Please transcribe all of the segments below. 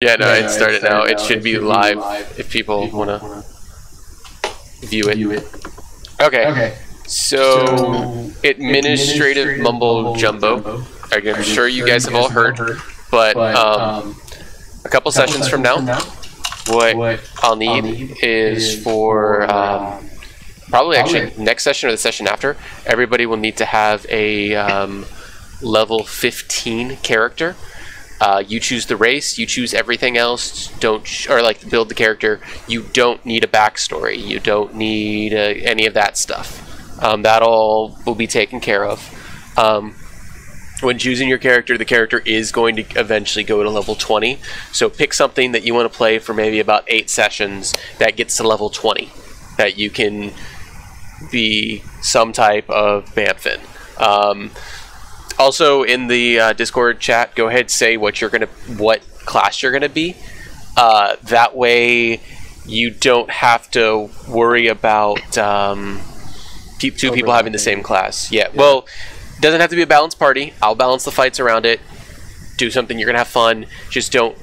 Yeah, no, it started now. It should be live if people want to view it. Okay. So, administrative mumbo jumbo. I'm sure you guys have all heard, but a couple sessions from now, what I'll need is for probably actually next session or the session after, everybody will need to have a level 15 character. You choose the race, you choose everything else. Or like build the character. You don't need a backstory. You don't need any of that stuff. That all will be taken care of. When choosing your character, the character is going to eventually go to level 20. So pick something that you want to play for maybe about 8 sessions that gets to level 20. That you can be some type of Bamfin. Also, in the Discord chat, go ahead and say what class you're gonna be. That way, you don't have to worry about two people having the same class. Yeah. Well, it doesn't have to be a balanced party. I'll balance the fights around it. Do something you're gonna have fun. Just don't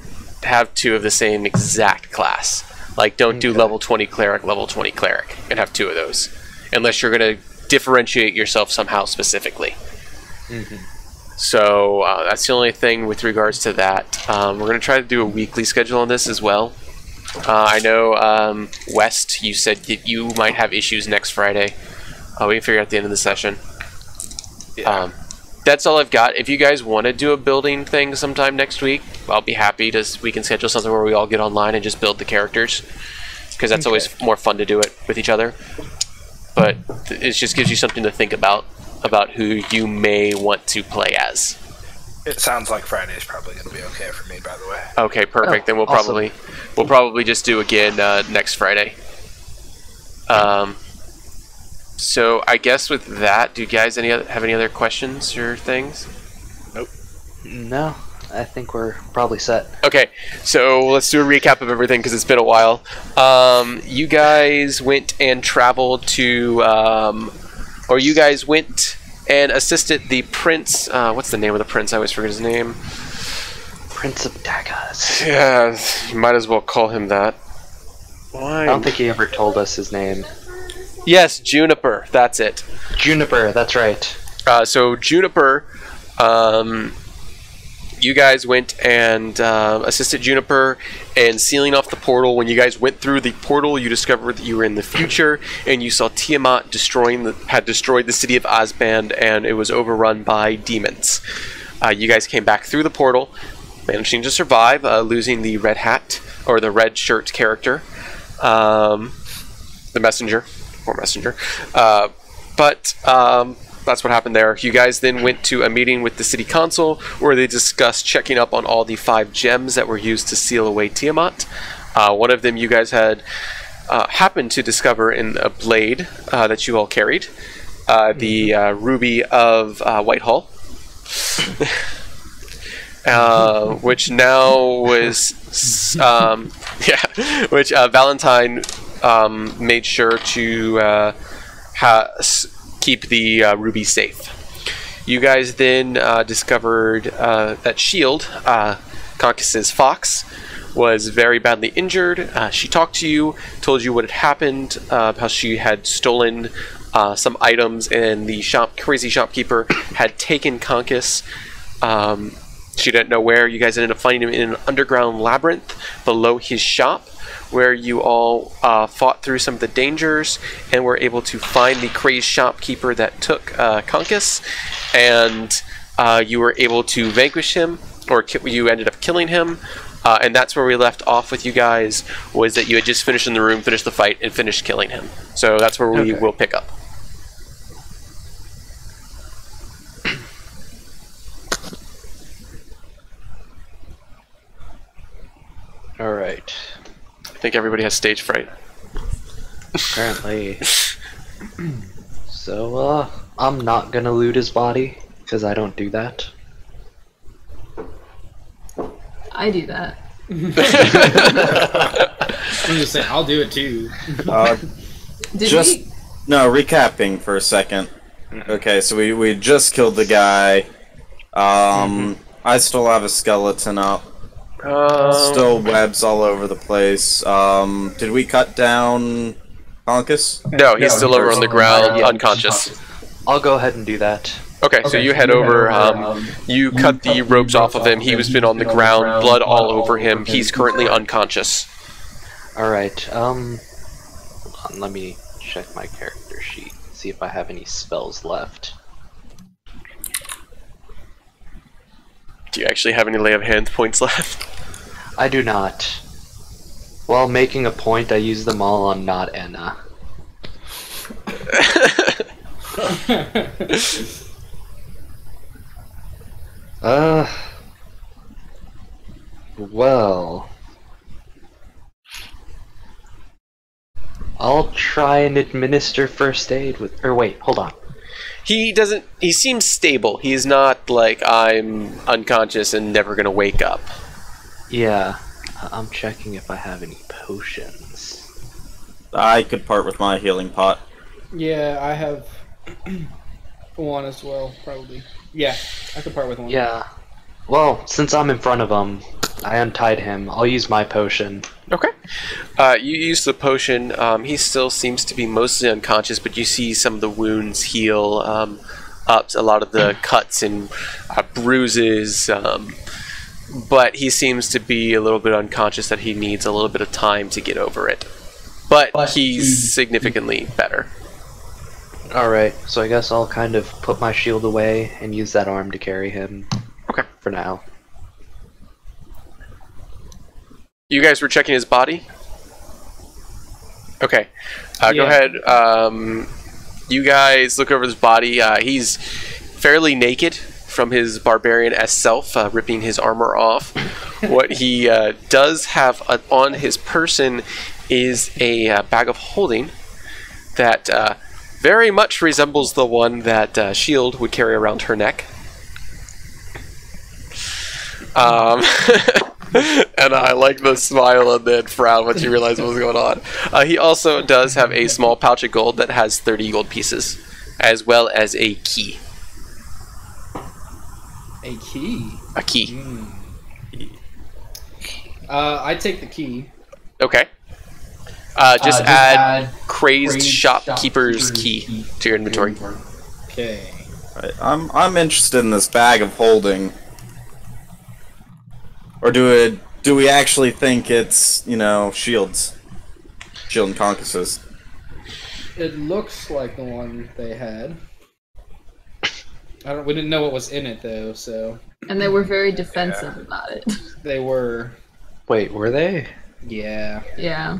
have 2 of the same exact class. Like, don't do level 20 cleric, level 20 cleric, and have 2 of those, unless you're gonna differentiate yourself somehow specifically. So that's the only thing with regards to that. We're going to try to do a weekly schedule on this as well. I know, West, you said that you might have issues next Friday. We can figure out at the end of the session. Yeah. That's all I've got. If you guys want to do a building thing sometime next week, I'll be happy to. We can schedule something where we all get online and just build the characters, because that's always more fun to do it with each other. But it just gives you something to think about who you may want to play as. It sounds like Friday's probably going to be okay for me, by the way. Okay, perfect. Then we'll probably just do again next Friday. So I guess with that, do you guys have any other questions or things? Nope. No, I think we're probably set. Okay, so let's do a recap of everything because it's been a while. You guys went and traveled to, or you guys went and assisted the prince. What's the name of the prince? I always forget his name. Prince of Dagas. Yeah, you might as well call him that. Why? I don't think he ever told us his name. Yes, Juniper. That's it. Juniper, that's right. So Juniper, you guys went and assisted Juniper in sealing off the portal. When you guys went through the portal, you discovered that you were in the future, and you saw Tiamat had destroyed the city of Asband, and it was overrun by demons. You guys came back through the portal, managing to survive, losing the red hat, or the red shirt character, the messenger. Poor messenger. But that's what happened there. You guys then went to a meeting with the city council where they discussed checking up on all the 5 gems that were used to seal away Tiamat. One of them you guys had happened to discover in a blade that you all carried. The Ruby of Whitehall. Which now was... which Valentine made sure to keep the ruby safe. You guys then discovered that Shield, Conkus's fox, was very badly injured. She talked to you, told you what had happened, how she had stolen some items, and the crazy shopkeeper had taken Conkus. She didn't know where. You guys ended up finding him in an underground labyrinth below his shop, where you all fought through some of the dangers and were able to find the crazed shopkeeper that took Conkus, and you were able to vanquish him, or you ended up killing him, and that's where we left off with you guys, was that you had just finished in the room, finished the fight, and finished killing him. So that's where we will pick up. Alright. I think everybody has stage fright. Apparently. So, I'm not gonna loot his body, because I don't do that. I do that. I'm just saying, I'll do it too. No, recapping for a second. Okay, so we just killed the guy. I still have a skeleton up. Still webs all over the place. Did we cut down Honkus? No, he's still over on the ground, unconscious. I'll go ahead and do that. Okay, so you head over, you cut the ropes off of him, he's been on the ground, blood all over him, he's currently unconscious. Alright, hold on, let me check my character sheet, see if I have any spells left. Do you actually have any lay of hands points left? I do not. While making a point, I use them all on not Enna. Well, I'll try and administer first aid with, or wait, hold on. He seems stable. He's not like, I'm unconscious and never gonna wake up. Yeah, I'm checking if I have any potions. I could part with my healing pot. Yeah, I have one as well, probably. Yeah, I could part with one. Yeah. Well, since I'm in front of him, I untied him. I'll use my potion. Okay. You use the potion. He still seems to be mostly unconscious, but you see some of the wounds heal up, a lot of the cuts and bruises. But he seems to be a little bit unconscious, that he needs a little bit of time to get over it. But he's significantly better. Alright, so I guess I'll kind of put my shield away and use that arm to carry him. Okay. For now. You guys were checking his body? Okay. Go Yeah. ahead. You guys look over his body. He's fairly naked from his barbarian-esque self, ripping his armor off. What he does have on his person is a bag of holding that very much resembles the one that Shield would carry around her neck. And I like the smile and then frown once you realize what was going on. He also does have a small pouch of gold that has 30 gold pieces, as well as a key. A key? A key. I take the key. Okay. Just add Crazed Shopkeeper's key to your inventory. Okay. Right, I'm interested in this bag of holding. Or do we actually think it's, you know, shields? Shield and Concuses. It looks like the one they had. We didn't know what was in it though, so And they were very defensive about it. they were. Wait, were they? Yeah. Yeah.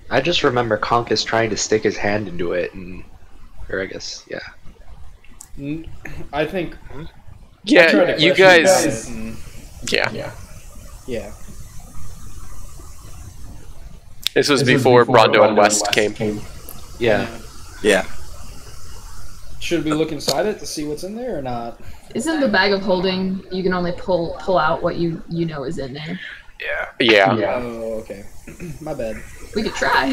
I just remember Conkus trying to stick his hand into it, and... Or I guess, yeah. I think. Yeah, you guys... Yeah. Yeah. This was before Brondo and West came. Yeah. Yeah. Should we look inside it to see what's in there or not? Isn't the bag of holding, you can only pull out what you know is in there? Yeah. Yeah. Oh, okay. My bad. We could try.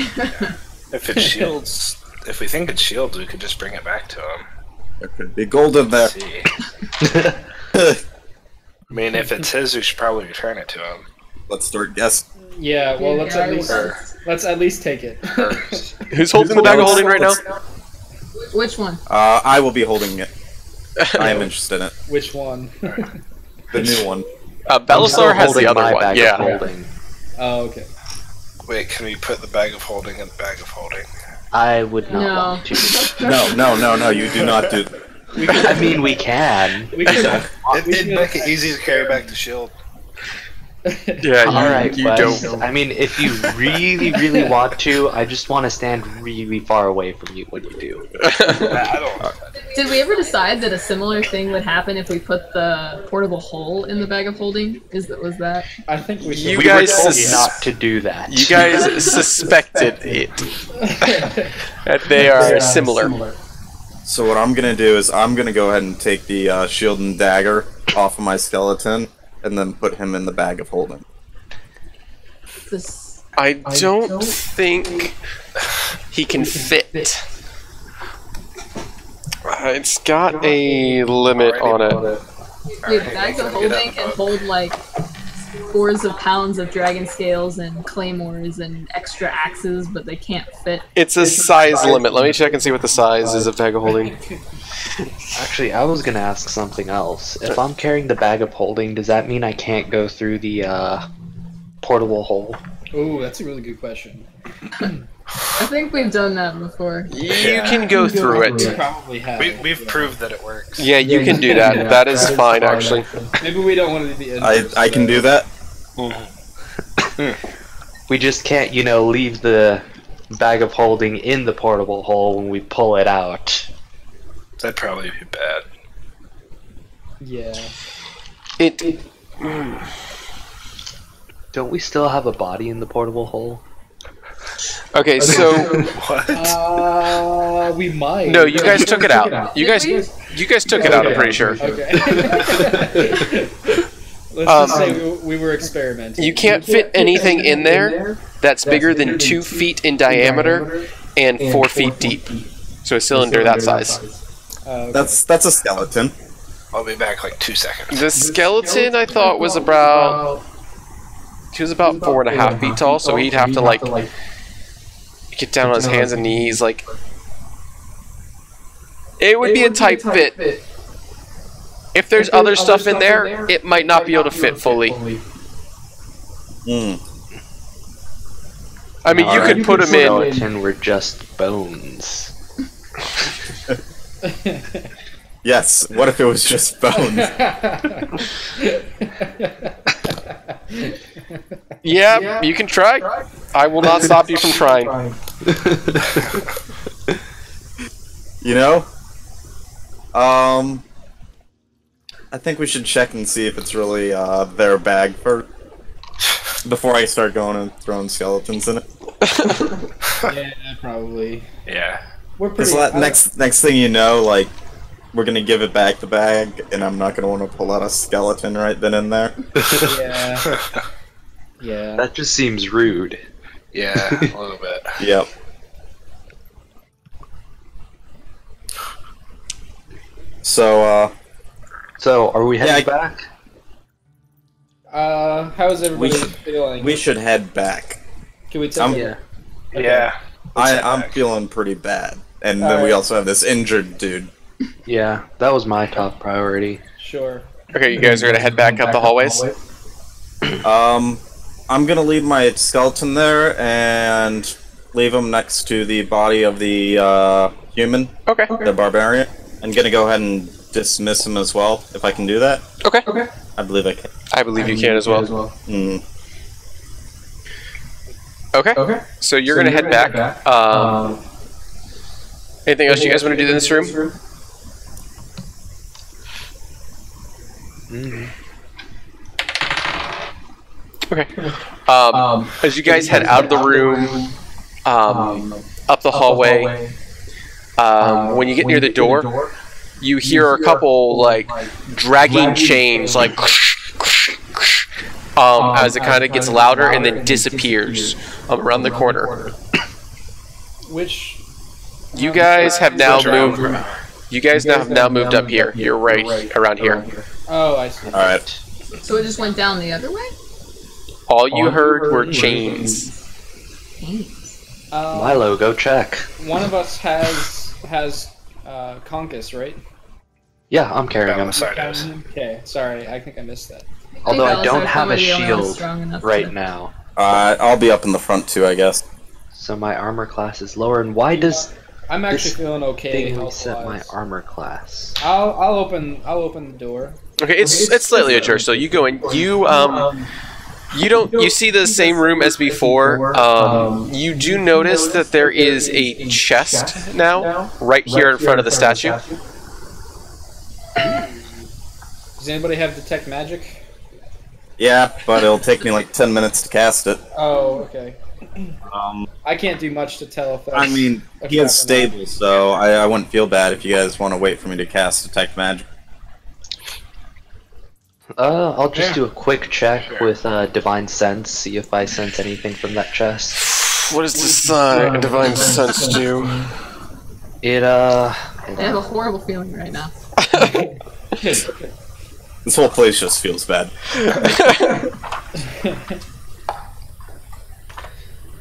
If it's shields, if we think it's shields, we could just bring it back to him. There could be gold in there. See. I mean, if it's his, we should probably return it to him. Let's start guessing. Yeah, well, let's Yeah, at least take it. Who's holding the bag of holding right now? Which one? I will be holding it. I am interested in it. Which one? The new one. Belisar has the holding other my one. bag Yeah. of holding. Oh, okay. Wait, can we put the bag of holding in the bag of holding? I would not No. want to. No, you do not do that. I mean, we can. We could. It'd make it easy to carry back to shield. Yeah, Alright, you Wes. don't. I mean, if you really, really want to, I just want to stand really far away from you when you do. I don't. Did we ever decide that a similar thing would happen if we put the portable hole in the bag of holding? Was that? I think we should. You We guys were told sus- not to do that. You guys suspected it. That they are similar. So what I'm gonna do is I'm gonna go ahead and take the shield and dagger off of my skeleton, and then put him in the bag of holding. This. I don't think he can fit. It's got a limit on it. Wait, bags of holding can hold like scores of pounds of dragon scales and claymores and extra axes, but they can't fit. It's a size limit. Let me check and see what the size is of bag of holding. Actually, I was gonna ask something else. If I'm carrying the bag of holding, does that mean I can't go through the portable hole? Oh, that's a really good question. I think we've done that before. You can go through We it. probably have. We've proved that it works. Yeah, you can do that. That is fine, actually. Maybe we don't want to do the I can do that. We just can't, leave the bag of holding in the portable hole when we pull it out. That'd probably be bad. Yeah. Don't we still have a body in the portable hole? Okay, so What? We might. no, you guys took it out. You guys took it out. I'm pretty sure. Okay. Let's just say we were experimenting. You can't fit anything in there that's bigger than 2 feet in diameter and 4 feet deep. So a cylinder that size. Okay. That's a skeleton. I'll be back like 2 seconds. The skeleton I thought was about. He was about 4.5 feet tall, so he'd have to like get down on his hands and knees. Like it would be a tight fit. If there's other stuff in there, it might not be able to fit fully. I mean, you could put him in. Skeleton were just bones. Yes. What if it was just bones? Yeah, you can try. I will not stop you from trying. I think we should check and see if it's really their bag first before I start going and throwing skeletons in it. Yeah, probably. Yeah. We're pretty. Next thing you know, like we're gonna give it back the bag, and I'm not gonna want to pull out a skeleton right then and there. Yeah. Yeah. That just seems rude. Yeah, a little bit. Yep. So are we heading back? How's everybody feeling? we should head back. Can we tell you? Yeah. I'm feeling pretty bad, and then we also have this injured dude. Yeah, that was my top priority. Sure. Okay, you guys are gonna head back up the hallways. I'm gonna leave my skeleton there and leave him next to the body of the human, Okay. the barbarian. I'm gonna go ahead and dismiss him as well, if I can do that. Okay. I believe I can. I believe you can as well. Okay. So you're gonna head back. Anything else you guys want to do in this room? Okay. As you guys head out of the room, up the hallway, when you get near the door, you hear a couple like dragging chains, like as it kind of gets louder and then disappears around the corner. Which? You guys have now moved. You guys have now moved up here. You're right around here. Oh, I see. All right. So it just went down the other way? All you heard were chains. Milo, go check. One of us has Conkus, right? Yeah, I'm carrying him. Okay, sorry, I think I missed that. Although I don't have a somebody else shield strong enough right to- now. I'll be up in the front too, I guess. So my armor class is lower, and why does I'm actually this feeling okay. thing reset my health-wise. armor class? I'll open the door. Okay, it's slightly ajar. So you go in. You see the same room as before. You do notice that there is a chest now right here in front of the statue. Does anybody have detect magic? Yeah, but it'll take me like 10 minutes to cast it. Oh, okay. I can't do much to tell if that's... I mean, he is stable, so I wouldn't feel bad if you guys want to wait for me to cast detect magic. I'll just do a quick check with Divine Sense, see if I sense anything from that chest. What does this divine sense do? It I have a horrible feeling right now. This whole place just feels bad.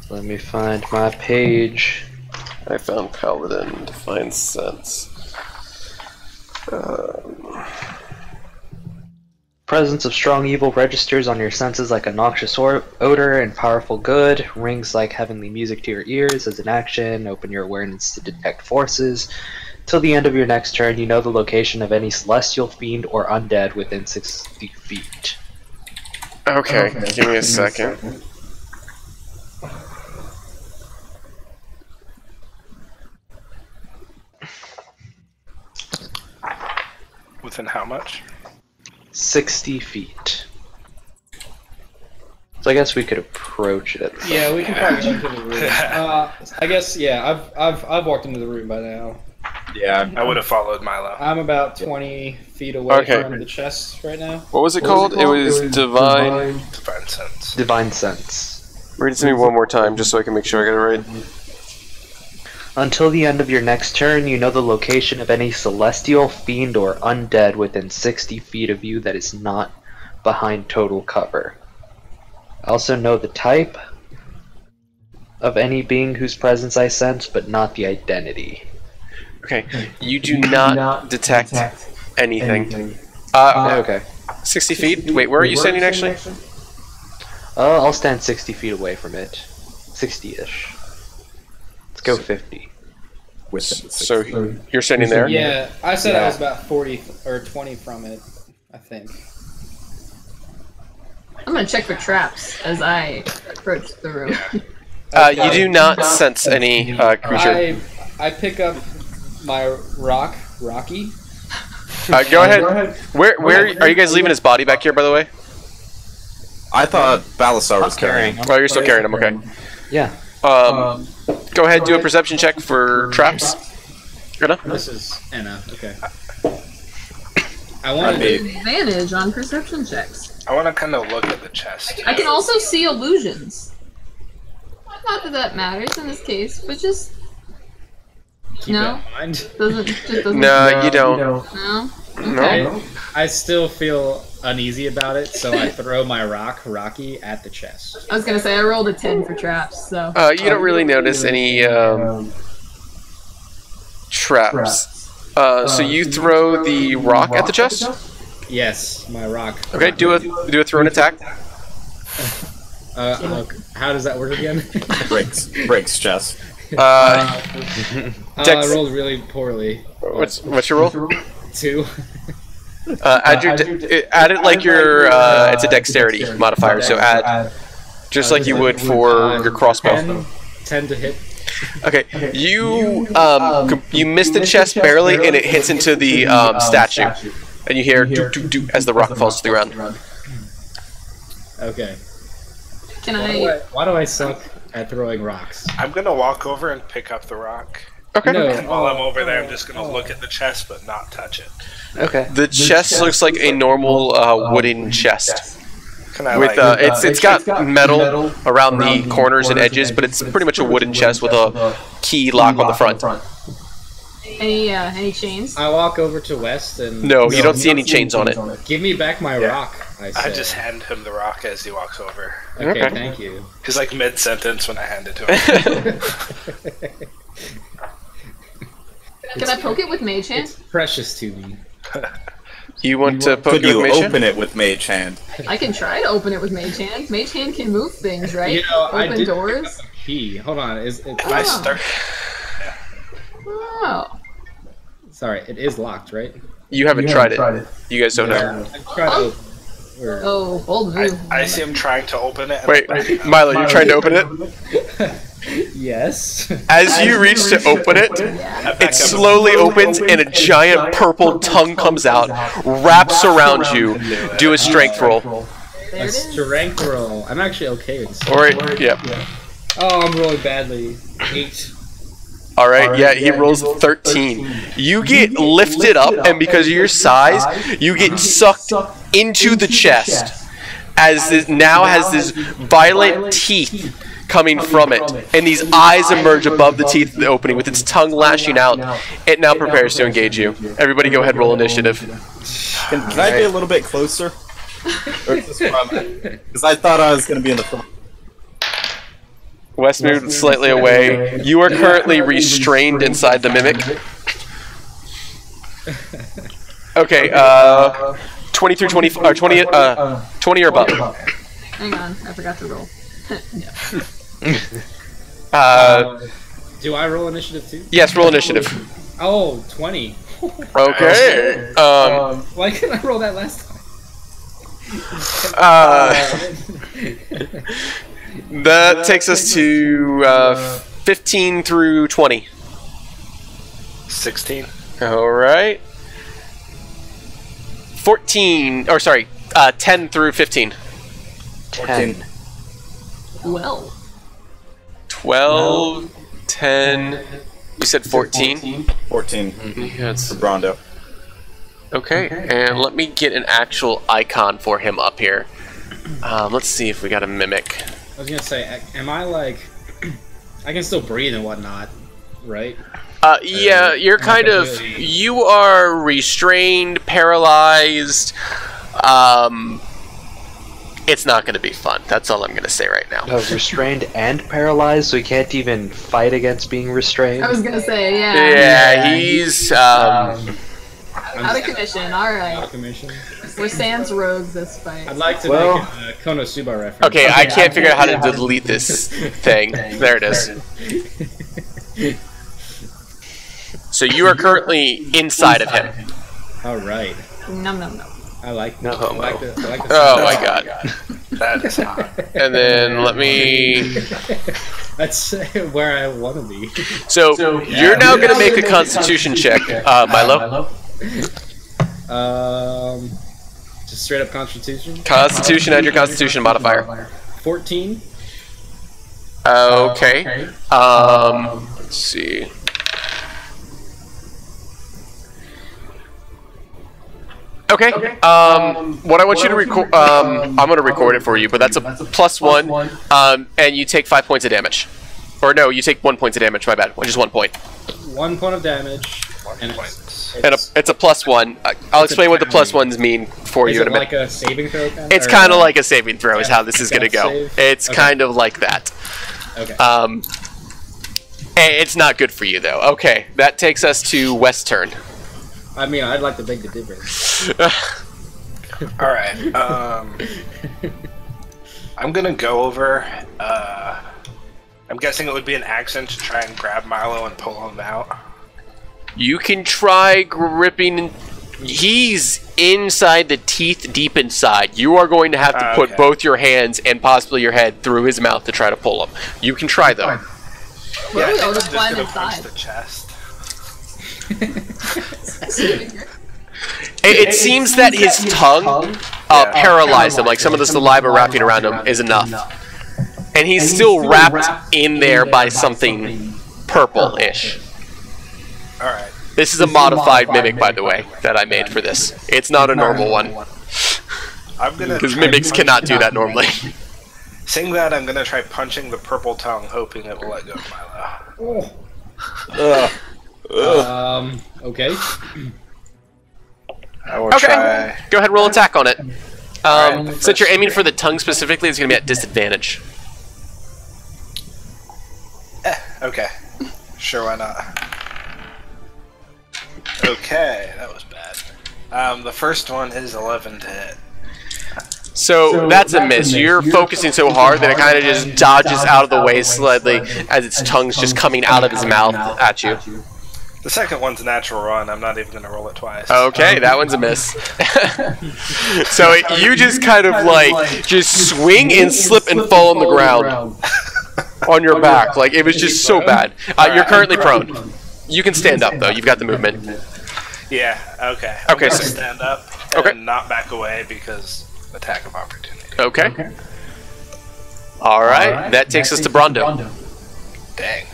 Let me find my page. I found Paladin, Divine Sense. Presence of strong evil registers on your senses like a noxious odor and powerful good. Rings like heavenly music to your ears. As an action, open your awareness to detect forces. Till the end of your next turn, you know the location of any celestial, fiend, or undead within 60 feet. Okay, give me a second. Within how much? 60 feet. So I guess we could approach it. Yeah, we can probably go into the room. I guess, yeah, I've walked into the room by now. Yeah. I would have followed Milo. I'm about 20 feet away Okay. from the chest right now. What was it called? It was Divine. Divine Sense. Divine Sense. Read it to me one more time, just so I can make sure I get it right. Until the end of your next turn, you know the location of any celestial, fiend, or undead within 60 feet of you that is not behind total cover. I also know the type of any being whose presence I sense, but not the identity. Okay, you do not detect anything. Okay. 60 feet? Wait, where are you standing actually? I'll stand 60 feet away from it. 60-ish. Let's go 50. So you're standing there? Yeah, I said Yeah. I was about 40 or 20 from it, I think. I'm gonna check for traps as I approach the room. You do not sense any creature. I pick up my Rocky. Go ahead. Where are you guys leaving his body back here, by the way? I thought Balasar was carrying him. Oh, you're still carrying him. Okay. Yeah. Go ahead, do a perception check for traps. Anna? This is Anna. Okay. I want me. to. Advantage on perception checks. I want to kind of look at the chest. I can also see illusions. Not that that matters in this case, but just Keep No. that in mind. doesn't. No, you don't. No. No. Okay. I still feel uneasy about it, so I throw my Rocky at the chest. I was gonna say I rolled a 10 for traps, so. You don't really notice any traps. So you throw the rock at the chest. Yes, my rock. Okay, do a throw and attack. How does that work again? Breaks chest. I Dex- rolled really poorly. What's your roll? 2. Add it like your it's a dexterity modifier. So add just like you would for your crossbow. 10 to hit. Okay, you miss the chest barely, and it hits into the statue, and you hear do do do as the rock falls to the ground. Okay. Can I? Why do I suck at throwing rocks? I'm gonna walk over and pick up the rock. Okay. No. And while I'm over there, I'm just gonna look at the chest but not touch it. Okay. The chest looks like a normal wooden chest. Can I With like? it's got metal around the corners and edges, but it's pretty much a wooden chest with a key lock on the front. Any chains? I walk over to West and No, you don't see any chains on it. give me back my rock. I say. I just hand him the rock as he walks over. Okay, Okay. thank you. He's like mid-sentence when I hand it to him. Can I poke it with mage hand? It's precious to me. You want to poke Could it you with mage hand? open it with mage hand? I can try to open it with mage hand. Mage hand can move things, right? You know, I open did doors. Key. Hold on. Is it? I start. Oh. Sorry, it is locked, right? You haven't tried it. You guys don't know. I've tried to. Or, Oh, bold move. I see him trying to open it. And Wait, I'm backing up. Milo, you're trying to open it? yes. As you reach to open it, it slowly opens and a giant purple tongue comes out, wraps around you. Do a strength roll. There A it is. strength roll. I'm actually okay with Or yeah. Oh, I'm rolling badly. 8. All right, yeah, he rolls 13. You get lifted up, and because of your size, you get sucked into the chest as this now has this violent teeth coming from it, and these eyes emerge above the teeth of the opening with its tongue lashing out. It now prepares to engage you. Everybody go ahead, roll initiative. Can I be a little bit closer? Or is this where I'm at? Because I thought I was going to be in the front. Wes moved slightly away. You are currently restrained inside the mimic. Okay, 20 through 20, or 20, 20 or above. Hang on, I forgot to roll. Do I roll initiative too? Yes, roll initiative. Oh, 20. Okay. Why couldn't I roll that last time? That takes us to 15 through 20. 16. Alright. 14, or sorry, 10 through 15. 10. Well. 12, 10, you said 14? 14. Yes. For Brondo. Okay, and let me get an actual icon for him up here. Let's see if we got a mimic. I was gonna say, am I like... I can still breathe and whatnot, right? Yeah, you're kind of... You are restrained, paralyzed. It's not going to be fun. That's all I'm going to say right now. Restrained and paralyzed, so he can't even fight against being restrained? I was gonna say, yeah. Yeah, he's... Out of commission, alright. Out of commission. We're Sans rogues this fight. I'd like to make a Konosuba reference. Okay, I can't figure out how to delete this thing. There it is. So you are currently inside of him. Alright. Nom nom nom. I like No I like the Oh my god. That is hot. And then let me... That's where I want to be. So you're now going to make a constitution check, Milo. Just straight up Constitution. Constitution, add your constitution modifier. 14. Okay. Let's see. Okay. What I want you to record, I'm going to record it for you, but that's a +1, and you take 5 points of damage. Or no, you take 1 point of damage. My bad. Just 1 point. 1 point of damage. And It's a +1. I'll explain what the +1s mean for you in a minute. Like a saving throw? It's kind of like a saving throw is how this is going to go. Save? It's kind of like that. Okay. It's not good for you though. Okay, that takes us to West's turn. I mean, I'd like to make the difference. Alright, I'm gonna go over, I'm guessing it would be an accent to try and grab Milo and pull him out. You can try gripping. He's inside the teeth, deep inside. You are going to have to put both your hands and possibly your head through his mouth to try to pull him. You can try though. Yeah, I think I'll I'm just just climb gonna punch inside. the chest. It seems that his tongue paralyzed him. Like some of the saliva wrapping around him is enough, and he's still wrapped in there by something purple-ish. Alright. This is a modified mimic, by the way, that I made for this. It's not a normal one. I'm gonna Because try mimics punching- cannot do that normally. Saying that, I'm gonna try punching the purple tongue, hoping it will let go of Milo. Okay. I will try. Go ahead, roll attack on it. Since you're aiming for the tongue specifically, it's going to be at disadvantage. Okay. Sure, why not? Okay, that was bad. The first one is 11 to hit. So that's a miss. You're focusing so hard that it kind of just dodges out of the way slightly as its tongue's just coming out of his mouth at you. The second one's a natural run. I'm not even going to roll it twice. Okay, that one's a miss. So you just kind of like just swing and slip and fall on the ground on your back. Like it was just so bad. You're currently prone. You can stand up though. You've got the movement. Yeah, okay. Okay, I'm so- gonna stand up and not back away because attack of opportunity. Okay. All right. That takes us to Brondo. Dang.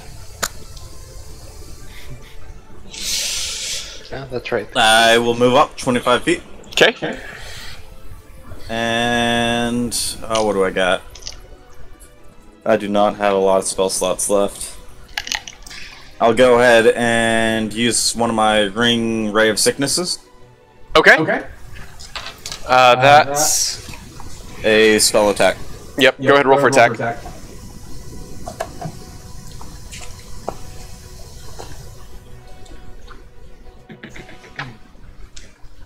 Yeah, that's right. I will move up 25 feet. Okay. And what do I got? I do not have a lot of spell slots left. I'll go ahead and use one of my Ring Ray of Sicknesses. Okay. That's a spell attack. Yep. Go ahead and roll for attack.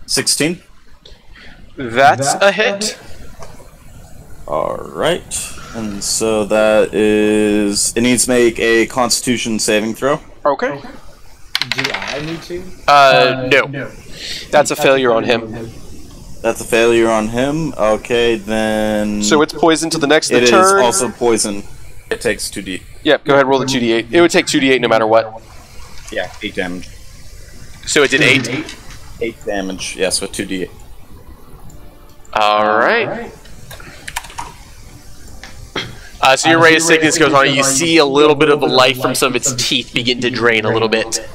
16. That's a hit. Alright. And so that is... It needs to make a Constitution saving throw. Okay. Do I need to? No. That's a failure on him. That's a failure on him. Okay, then... So it's poison to the next turn. It is also poison. It takes 2d. Yep, go ahead and roll the 2d8. It would take 2d8 no matter what. Yeah, 8 damage. So it did 8? 8 damage, yes, with 2d8. Alright. So your Ray of Sickness goes on, and you see a little bit of the life from some of its teeth begin to drain a little bit.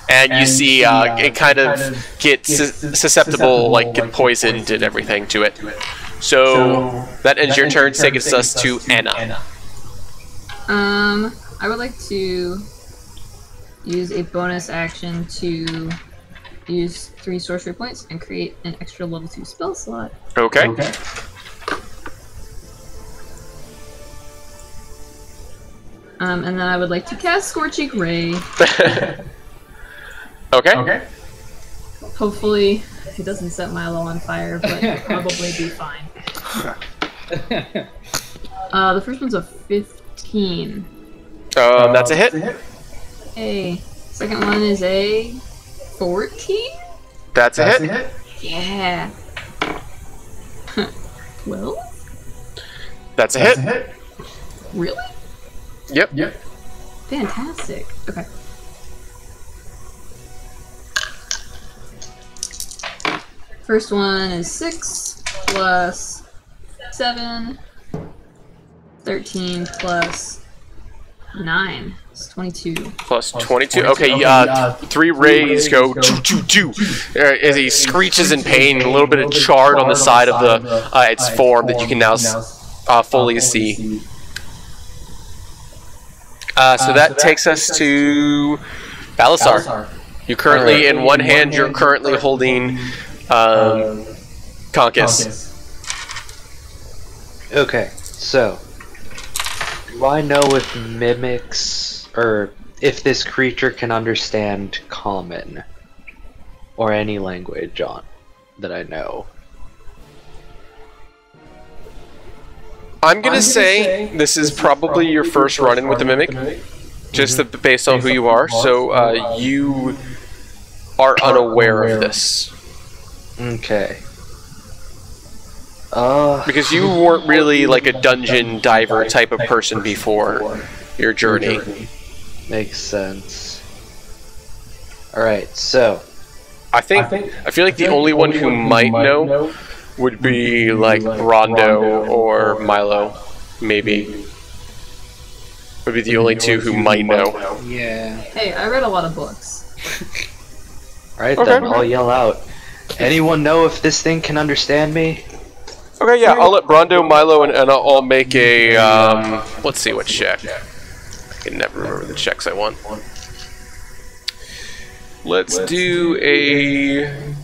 And you see it kind of gets susceptible, like get poisoned and everything to it. So that ends your turn, takes us to Anna. I would like to use a bonus action to use 3 sorcery points and create an extra level 2 spell slot. Okay. And then I would like to cast Scorching Ray. Okay. Hopefully, it doesn't set Milo on fire, but it'll probably be fine. The first one's a 15. That's a hit. Hey, second one is a 14? That's a hit. Yeah. 12? That's a hit. Really? Yep. Fantastic. Okay. First one is 6 plus 7, 13 plus 9. It's 22. Plus 22. Okay, 3 rays go as he screeches in pain. A little bit of chard on the side of the its form that you can now fully see. So that takes us to Balasar. You currently, in one hand, you're currently holding Conkus. Okay, so do I know if mimics, or if this creature can understand common or any language on that I know? I'm gonna say this is probably your first run-in with the Mimic, just based on who you are, so you are unaware of this. Okay. Because you weren't really like a dungeon diver type of person before your journey. Makes sense. Alright, so I feel like the only one who might know would be like Rondo or Milo, maybe. Would be the only two who might know. Yeah. Hey, I read a lot of books. alright then, I'll yell out. Anyone know if this thing can understand me? Okay, yeah, I'll let Rondo, Milo, and Anna all make a, let's see what check. I can never remember the checks I want. Let's do a...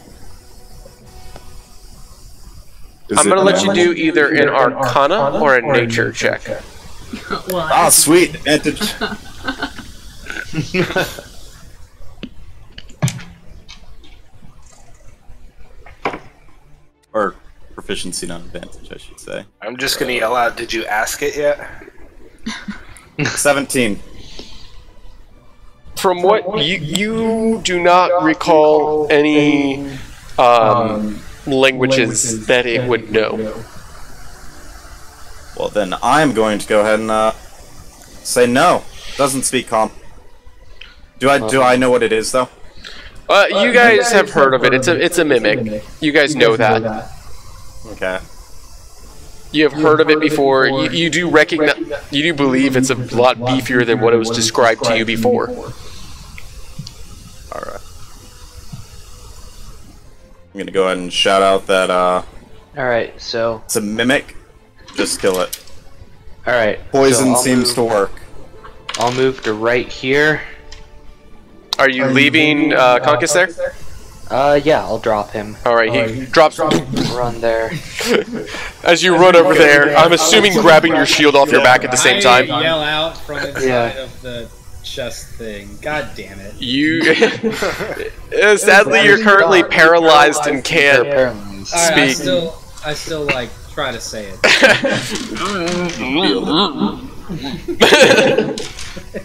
I'm going to let you do either an Arcana or a Nature check. Well, Ah, sweet. Advantage. Or proficiency, not advantage, I should say. I'm just gonna yell out, did you ask it yet? 17. From what you do not recall any languages that it would know. Well, then I'm going to go ahead and say no. Doesn't speak common. Do I know what it is though? You guys have heard of it. It's a mimic. You guys know that. Okay. You have heard of it before. You do recognize. You do believe it's a lot beefier than what it was described to you before. All right. I'm gonna go ahead and shout out that Alright, so it's a mimic. Just kill it. Alright. Poison so seems to work. I'll move to right here. Are you leaving Conkus there? Yeah, I'll drop him. Alright, he drops Run there. as you run over there. I'm assuming grabbing your shield off your back at the same time. I yell out from inside of the chest thing. God damn it. You. Sadly, you're currently paralyzed and can't speak. I still like try to say it.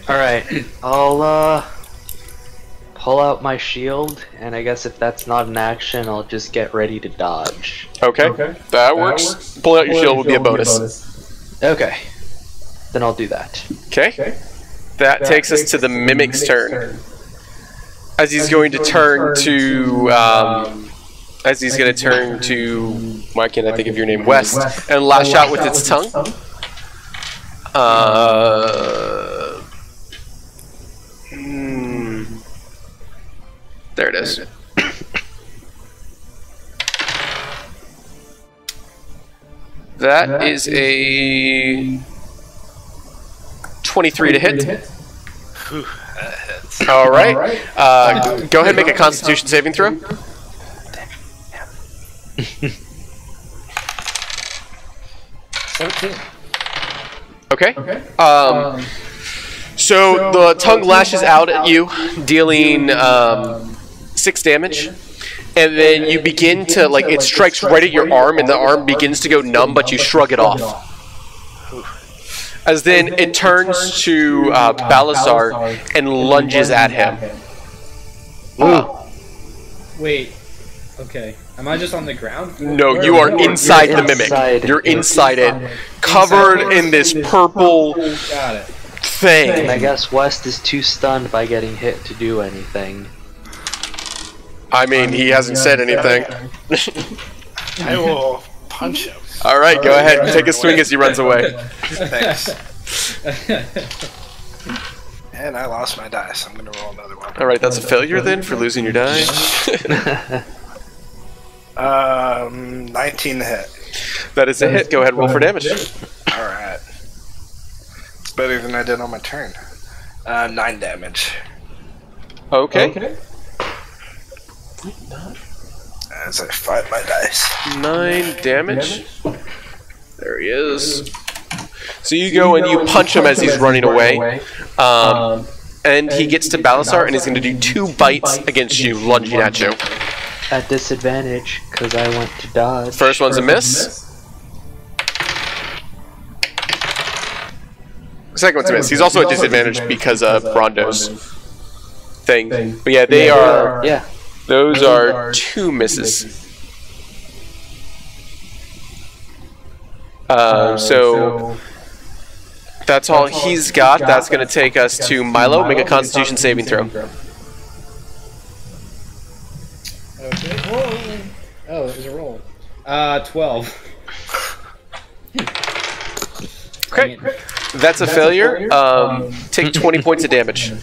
Alright, I'll pull out my shield, and I guess if that's not an action, I'll just get ready to dodge. Okay, that works. Pulling out your shield will be a bonus. Okay, then I'll do that. Okay. That takes us to the Mimic's turn. As he's going to turn to, why can't I think of your name, West, and lash out with its tongue. There it is. That is a 23 to hit. Whew, that hits. Alright. Go ahead and make a Constitution saving throw. Okay. So the tongue lashes out at you, dealing 6 damage. And then you begin to, like, it strikes right at your arm, and the arm begins to go numb, but you shrug it off. As then it turns to Balasar and lunges at him. Wait. Okay. Am I just on the ground? No, you are inside the Mimic. You're inside it, covered in this purple thing. And I guess West is too stunned by getting hit to do anything. I mean, he hasn't said anything. I will punch him. Alright, go ahead. Take a swing as he runs away. Thanks. And I lost my dice. I'm going to roll another one. Alright, that's a failure then for losing your die. 19 to hit. That is a hit. Go ahead and roll for damage. Alright. It's better than I did on my turn. 9 damage. Okay. As I fight my dice. 9 damage. There he is. So you go and you punch him as he's running away. And he gets to Balasar and he's going to do 2 bites against you, lunging at you. At disadvantage, because I went to dodge. First one's a miss. Second one's a miss. He's also at disadvantage because of Rondo's thing. But yeah, they are... Yeah. Those are 2 misses. So that's all he's got. That's going to take us to Milo. Make a Constitution saving throw. Okay. Whoa. Oh, it was a roll. 12. Okay. That's a failure. Take 20 points of damage.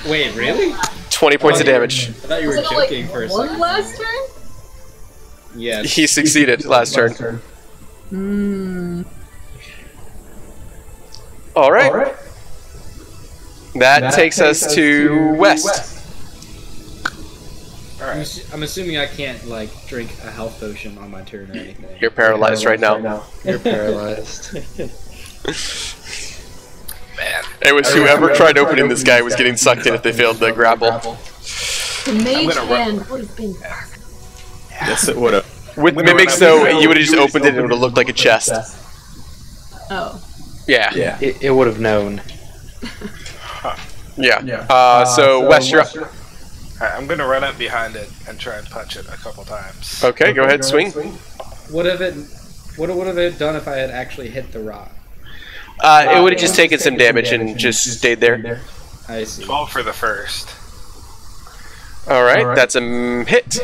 Wait, really? 20 points of damage. I thought you were joking for a second. Last turn? Yes. He succeeded last turn. Alright. That takes us to West. I'm assuming I can't, like, drink a health potion on my turn or anything. You're paralyzed right now. You're paralyzed. Man. It was whoever tried opening this guy was getting sucked in if they failed the grapple. The mage hand would have been perfect. Yes, it would have. With Mimics, though, you would have just opened it and it would have looked like a chest. Oh. Yeah. It would have known. Yeah. So, Wes, you're up. Alright, I'm going to run up behind it and try and punch it a couple times. Okay, go ahead, swing. What would have it done if I had actually hit the rock? It would have just taken some damage and just stayed there. I see. 12 for the first. Alright, that's a hit.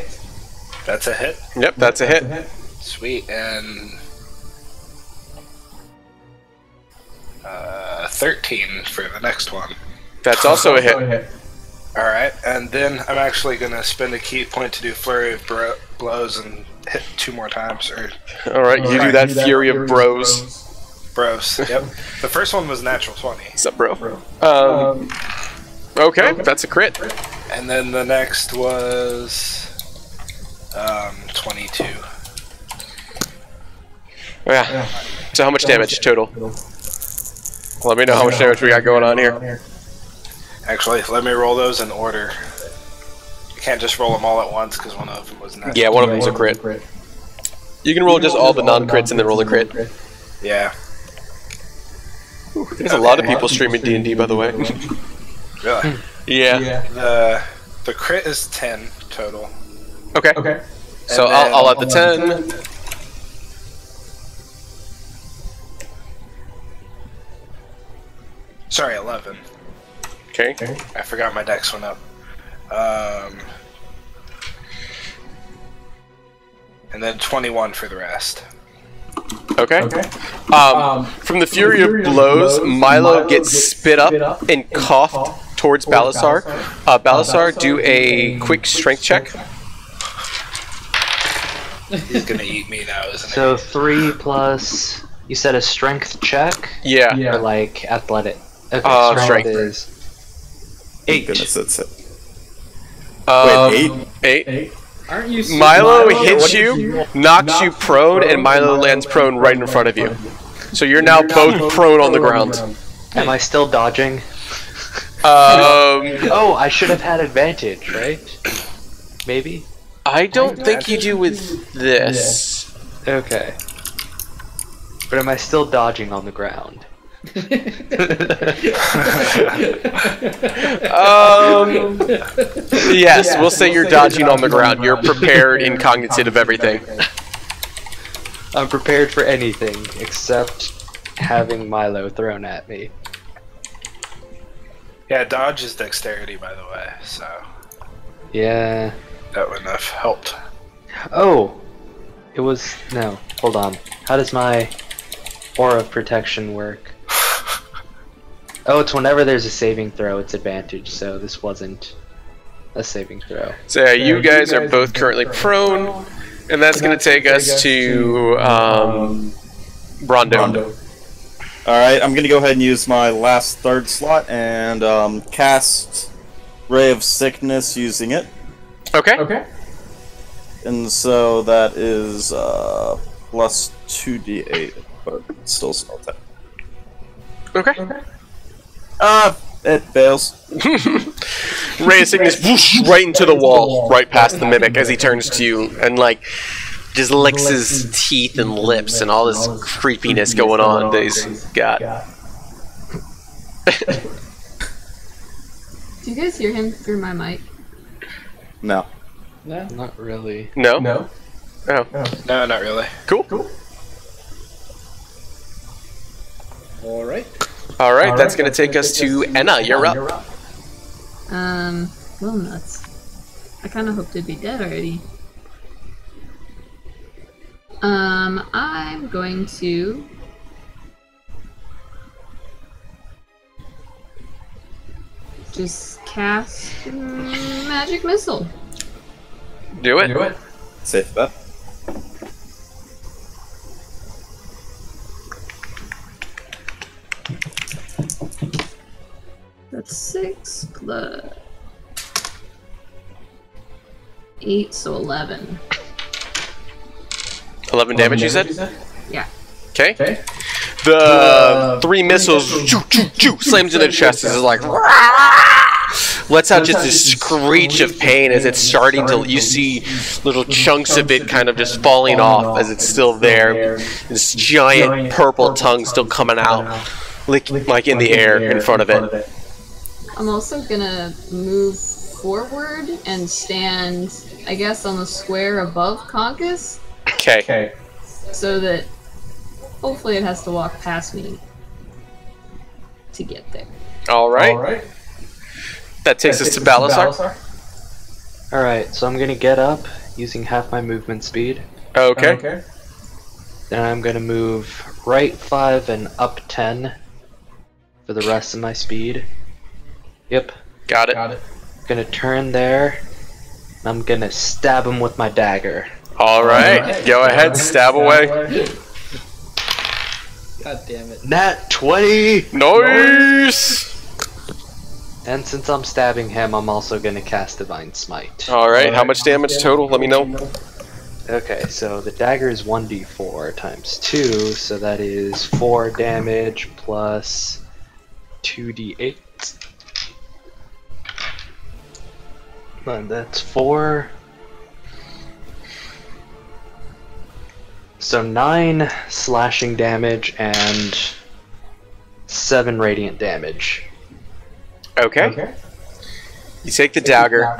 That's a hit. Yep, that's a hit. Sweet, and 13 for the next one. That's also a hit. Alright, and then I'm actually going to spend a key point to do Flurry of Blows and hit 2 more times. Or All right, you do that Fury of Bros. Bros. Yep. The first one was natural 20. What's up, bro? Okay, that's a crit. And then the next was 22. Yeah. So how much damage total? Let me know how much damage we got going on here. Actually, let me roll those in order. You can't just roll them all at once because one of them was natural. Yeah, one of them's a crit. You can roll just all the non-crits and then roll a crit. Yeah. There's a lot of people streaming D&D, by the way. Really? Yeah. The crit is 10 total. Okay. So I'll add the 10. Sorry, 11. Okay. I forgot my dex went up. And then 21 for the rest. Okay. From the Fury of Blows, Milo gets spit up and coughed towards Balasar. Balasar, do a quick strength check. He's gonna eat me now, isn't he? So 3 plus. You said a strength check? Yeah. Or like athletic? Okay, strength. is Oh 8. goodness, that's it. Wait, 8? Aren't you? Milo hits you, knocks you prone, and Milo lands prone right in front of you. So you're now both prone on the ground. Am I still dodging? Oh, I should have had advantage, right? Maybe? I don't think you do with this. Okay. But am I still dodging on the ground? Yes, we'll say you're dodging on the ground. You're prepared and cognizant of everything. I'm prepared for anything except having Milo thrown at me. Yeah, dodge is dexterity, by the way, so Yeah. that wouldn't have helped. Oh! It was... No, hold on. How does my aura of protection work? Oh, it's whenever there's a saving throw, it's advantage, so this wasn't a saving throw. So yeah, you guys are both currently prone, and that's going to take us to Brondo. Alright, I'm gonna go ahead and use my last third slot and cast Ray of Sickness using it. Okay. And so that is plus 2d8, but it's still small attack. Okay. It fails. Ray of Sickness whoosh, right into the wall, right past the mimic as he turns to you and like just licks his teeth and lips and all this creepiness going on that he's got. Do you guys hear him through my mic? No. No. Not really. No? Oh. No, not really. Cool. All right. Alright, that's gonna take us to Enna. You're up. Well, nuts. I kind of hoped it'd be dead already. I'm going to just cast magic missile. Do it. Safe bet. That's 6 plus 8, so 11. 11 damage, you said? Yeah. Okay. The 3 missiles slams into the chest as it's like lets out just this screech of pain as it's starting to, you see little chunks of it kind of just falling off as it's still there. This giant purple tongue still coming out, like in the air in front of it. I'm also gonna move forward and stand, I guess, on the square above Conkus, Okay. so that hopefully it has to walk past me to get there. Alright. That takes us to Balasar. Alright, so I'm gonna get up using half my movement speed. Okay. Then I'm gonna move right 5 and up 10 for the rest of my speed. Yep. Got it. Gonna turn there. And I'm gonna stab him with my dagger. Alright, go ahead, stab away. God damn it. Nat 20! Nice! And since I'm stabbing him, I'm also gonna cast Divine Smite. Alright, how much damage total? Let me know. Okay, so the dagger is 1d4 times 2, so that is 4 damage plus 2d8. And that's 4. So 9 slashing damage and 7 radiant damage. Okay. You take the dagger.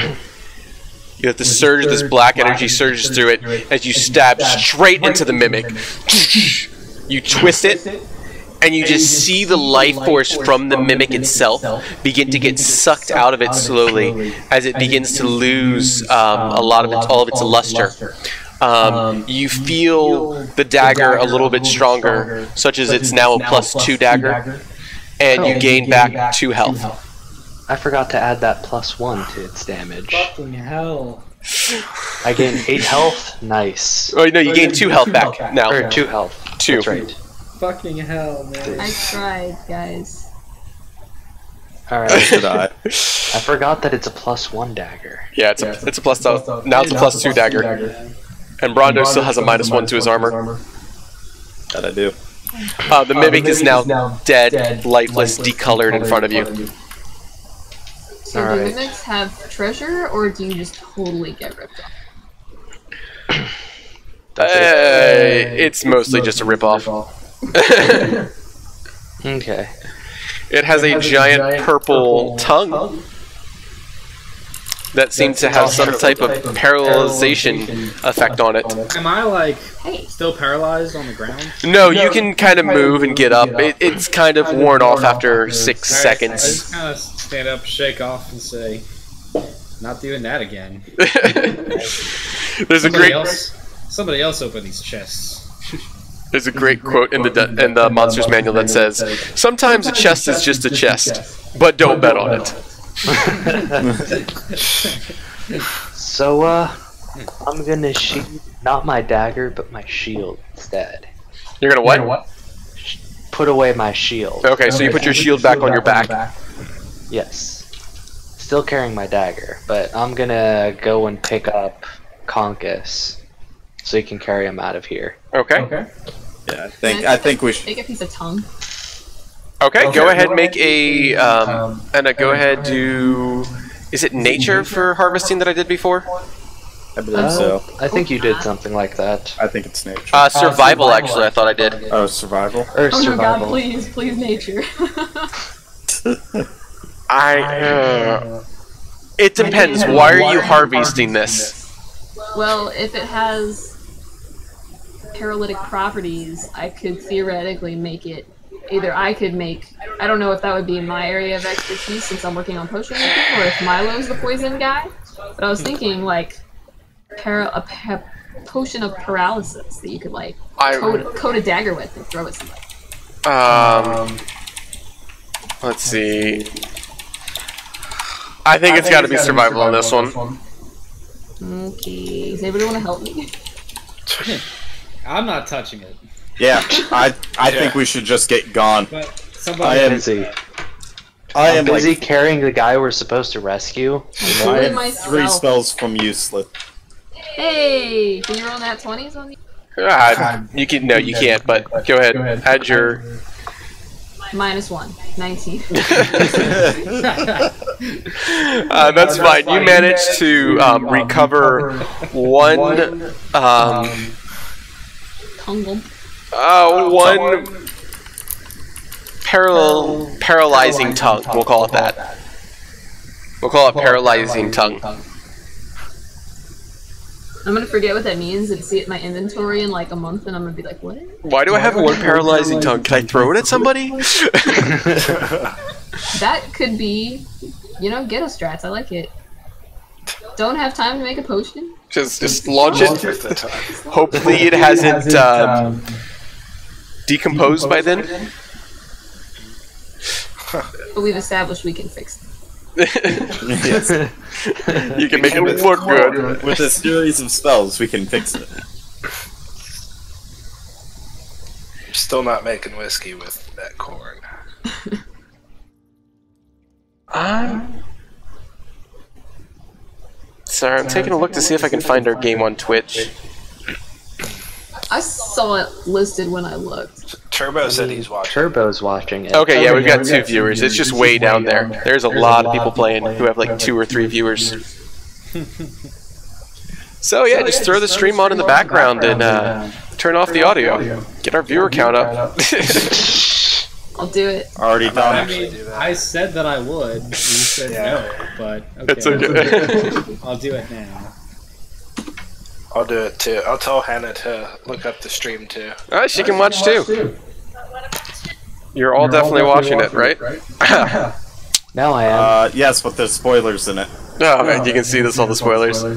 You have the surge, this black energy surges through it as you stab straight into the mimic. You twist it, and you just see the life force from the mimic itself begin to get sucked out of it slowly as it begins to lose all of its luster. You feel the dagger a little bit stronger, such as it's now a +2 dagger, and you gain back 2 health. I forgot to add that +1 to its damage. Fucking hell. I gain 8 health. Nice. Oh no, you gain 2 health back now. Or 2 health. 2. That's right. Fucking hell, man. I tried, guys. Alright. Should I? I forgot that it's a +1 dagger. Yeah, it's a plus. Now it's a +2 dagger, and Brondo still has a -1 to his armor. That I do. The mimic is now dead, lifeless, decolored in front of you. So do Alright. mimics have treasure, or do you just totally get ripped off? It's mostly just a ripoff. Okay. It has a giant purple tongue that seems to have some type of paralyzation effect on it. Am I like Hey. still paralyzed on the ground? No, you can kind of move and get up. It's kind of worn off after 6 I seconds. just kind of stand up, shake off, and say, "Not doing that again." There's a great Somebody else open these chests. there's a great quote in the monsters manual that says, "Sometimes a chest is just a chest, but don't bet on it." So, I'm gonna shoot not my dagger, but my shield instead. You're gonna what? Put away my shield. Okay, so you put your shield back on your back. Yes. Still carrying my dagger, but I'm gonna go and pick up Conkus so you can carry him out of here. Okay. Yeah, I think we should. Make a piece of tongue. Okay, go ahead and make a go ahead do. Is it nature for harvesting that I did before? I believe so. I think you did something like that. I think it's nature. Survival actually. I thought I did. Oh, survival. Or Oh my god, survival. please, nature. It depends. Why are you harvesting this? Well, if it has paralytic properties, I could theoretically make it. Either I could make. I don't know if that would be in my area of expertise since I'm working on potion making, or if Milo's the poison guy. But I was thinking like a potion of paralysis that you could like coat a dagger with and throw at somebody. Let's see. I think it's got to be survival on this one. Okay, does anybody want to help me? I'm not touching it. Yeah, I think we should just get gone. But I somebody. am Busy. I I'm am busy like carrying the guy we're supposed to rescue. I Doing am myself. 3 spells from useless. Hey, can you roll nat 20s on me? You can no, you can't. But go ahead. Add your. -1, 19. That's fine. You managed to recover one. Tungle. One paralyzing tongue. We'll call it that. We'll call it paralyzing tongue. I'm gonna forget what that means and see it in my inventory in like a month, and I'm gonna be like, what? Why do I have one paralyzing tongue? Can I throw it at somebody? That could be, ghetto strats. I like it. Don't have time to make a potion? Just launch it. Hopefully it hasn't decomposed by then. But we've established we can fix it. Yes. You can make it look good. With a series of spells, we can fix it. Still not making whiskey with that corn. Sorry, I'm taking a look to see if I can find our game on Twitch. I saw it listed when I looked. Turbo said he's watching. Turbo's watching it. Okay, yeah, we've got 2 viewers. It's just way down there. There's a lot of people playing who have like 2 or 3 viewers. So yeah, just throw the stream on in the background and turn off the audio. Get our viewer count up. I'll do it. Already done. I mean, I said that I would. You said no, but okay. It's okay. I'll do it now. I'll do it too. I'll tell Hannah to look up the stream too. Alright, she can watch too. You're all definitely watching it, right? Now I am. Yes, but there's spoilers in it. Oh man, you can see this all the spoilers. I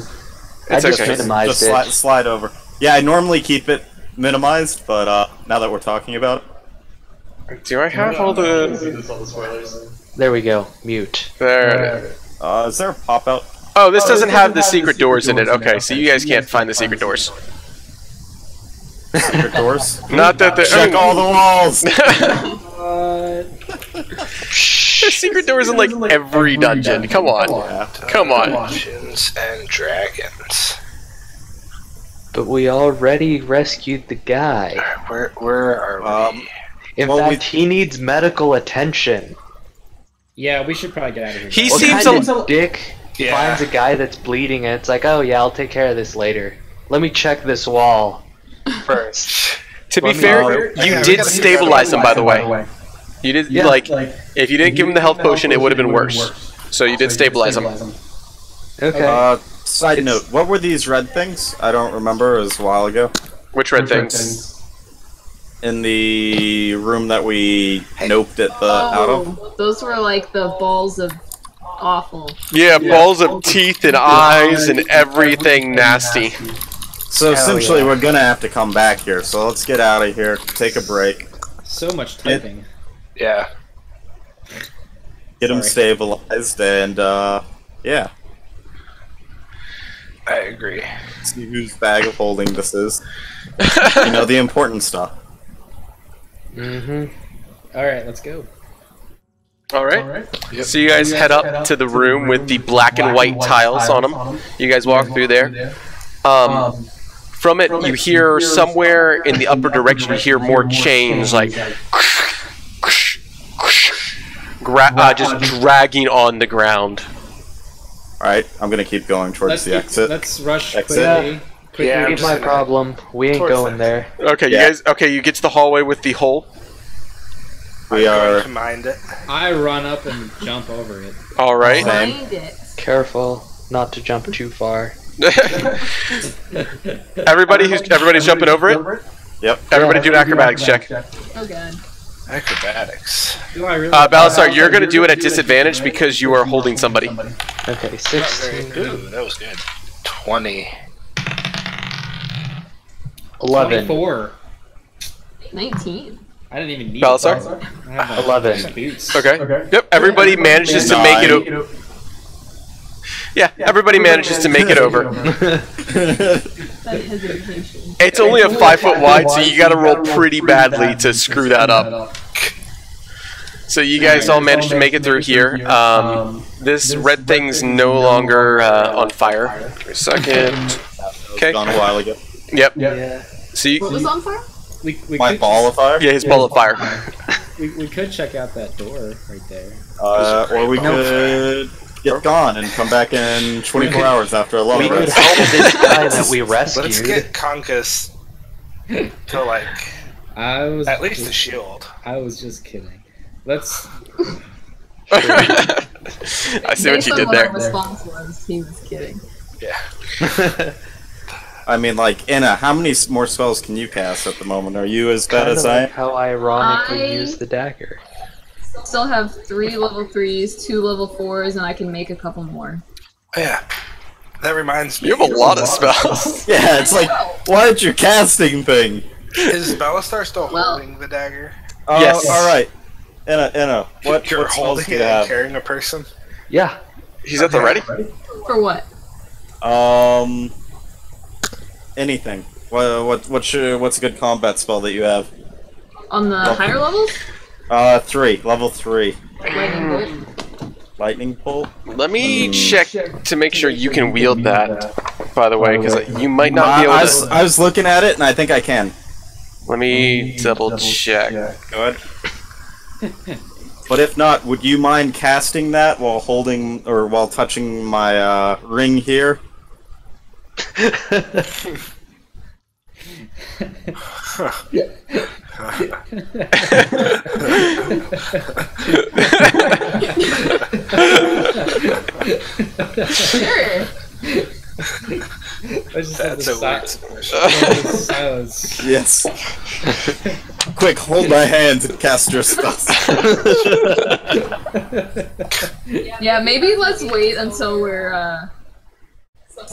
It's just okay. minimized Just it. slide over. Yeah, I normally keep it minimized, but now that we're talking about it. Do I have all the... There we go. Mute. There. Is there a pop-out? Oh, this doesn't have the secret doors in it. Okay, so you guys can't find the secret doors. Secret doors? Not that they're... Check all the walls! There's secret doors in like every dungeon. Come on. Yeah. Come on. Dungeons and Dragons. But we already rescued the guy. Where are we? In Well, fact, he needs medical attention. Yeah, we should probably get out of here. He What seems kind a... of dick Yeah. finds a guy that's bleeding and it's like, oh yeah, I'll take care of this later. Let me check this wall first. To be Let me- fair, Yeah, you we did gotta stabilize him, by the way. You did, Yeah. like, if you didn't give him the health potion, it would have been worse. So you did stabilize him. Okay. Side note, what were these red things? I don't remember, it was a while ago. Which red things? In the room that we noped it out of. Oh, those were like the balls of awful. Yeah, balls of teeth and eyes and everything nasty. So Hell essentially, yeah. we're gonna have to come back here. So let's get out of here, take a break, So much typing. Yeah. get them Sorry. stabilized, and yeah, I agree. see whose bag of holding this is. You know, the important stuff. Mm-hmm. Alright, let's go. Alright. So you guys head up to the room with the black and white tiles on them. You guys walk through there. From it, you hear somewhere in the upper direction, you hear more chains like just dragging on the ground. Alright, I'm gonna keep going towards the exit. Let's rush Exit. quickly. Yeah, I'm Ain't just my gonna- problem. We ain't Towards going there. Okay, Yeah. you get to the hallway with the hole. We I'm are. going to mind it. I run up and jump over it. Alright. Same. Find it. Careful not to jump too far. Everybody's jumping over it? Yep. Everybody do an acrobatics check. Oh god. Acrobatics. Do I really? Balasar, you're going to do it at disadvantage because you are holding somebody. Okay, 16, Ooh, that was good. 20. 11, 24. 19. I didn't even need Balasar? I have my 11. boots. Okay. Yep, everybody manages to make it over. Yeah, everybody manages to make it over. That hesitation. It's only a 5 foot wide, so you gotta roll pretty badly to screw that up. So you guys all managed to make it through here. This red thing's no longer on fire. Give me a second. Okay. Gone a while ago. Yep. Yeah. So you, What was on fire? We My could, ball of fire? yeah, his ball of fire. we could check out that door right there. Or we could get gone and come back in 24 hours after a long We could rest. help this guy that we rescued. Let's get Conkus to, like, I was at least a shield. I was just kidding. Let's. I see what Based you on did what there. our response was, he was kidding. Yeah. I mean, like, Anna, how many more spells can you cast at the moment? Are you as bad Kinda as I like am? how I ironically I- use the dagger. Still have 3 level 3s, 2 level 4s, and I can make a couple more. Oh, yeah. That reminds me. You have a lot of spells. Yeah, it's like, why aren't you casting thing? Is Belistar still Well- holding the dagger? Yes. Alright. Anna, what You're spells holding do you it and have? carrying a person? Yeah. He's at the ready. For what? Anything. What's a good combat spell that you have? On the higher levels? 3. Level 3. Lightning bolt. Lightning bolt? Let me check to make sure you can wield that, by the way, because you might not be able to... I was looking at it, and I think I can. Let me double check. Go ahead. But if not, would you mind casting that while holding, or while touching my ring here? Sure. That's a weird silence. Yes. Quick, hold my hand and cast your spells. Yeah, maybe let's wait until we're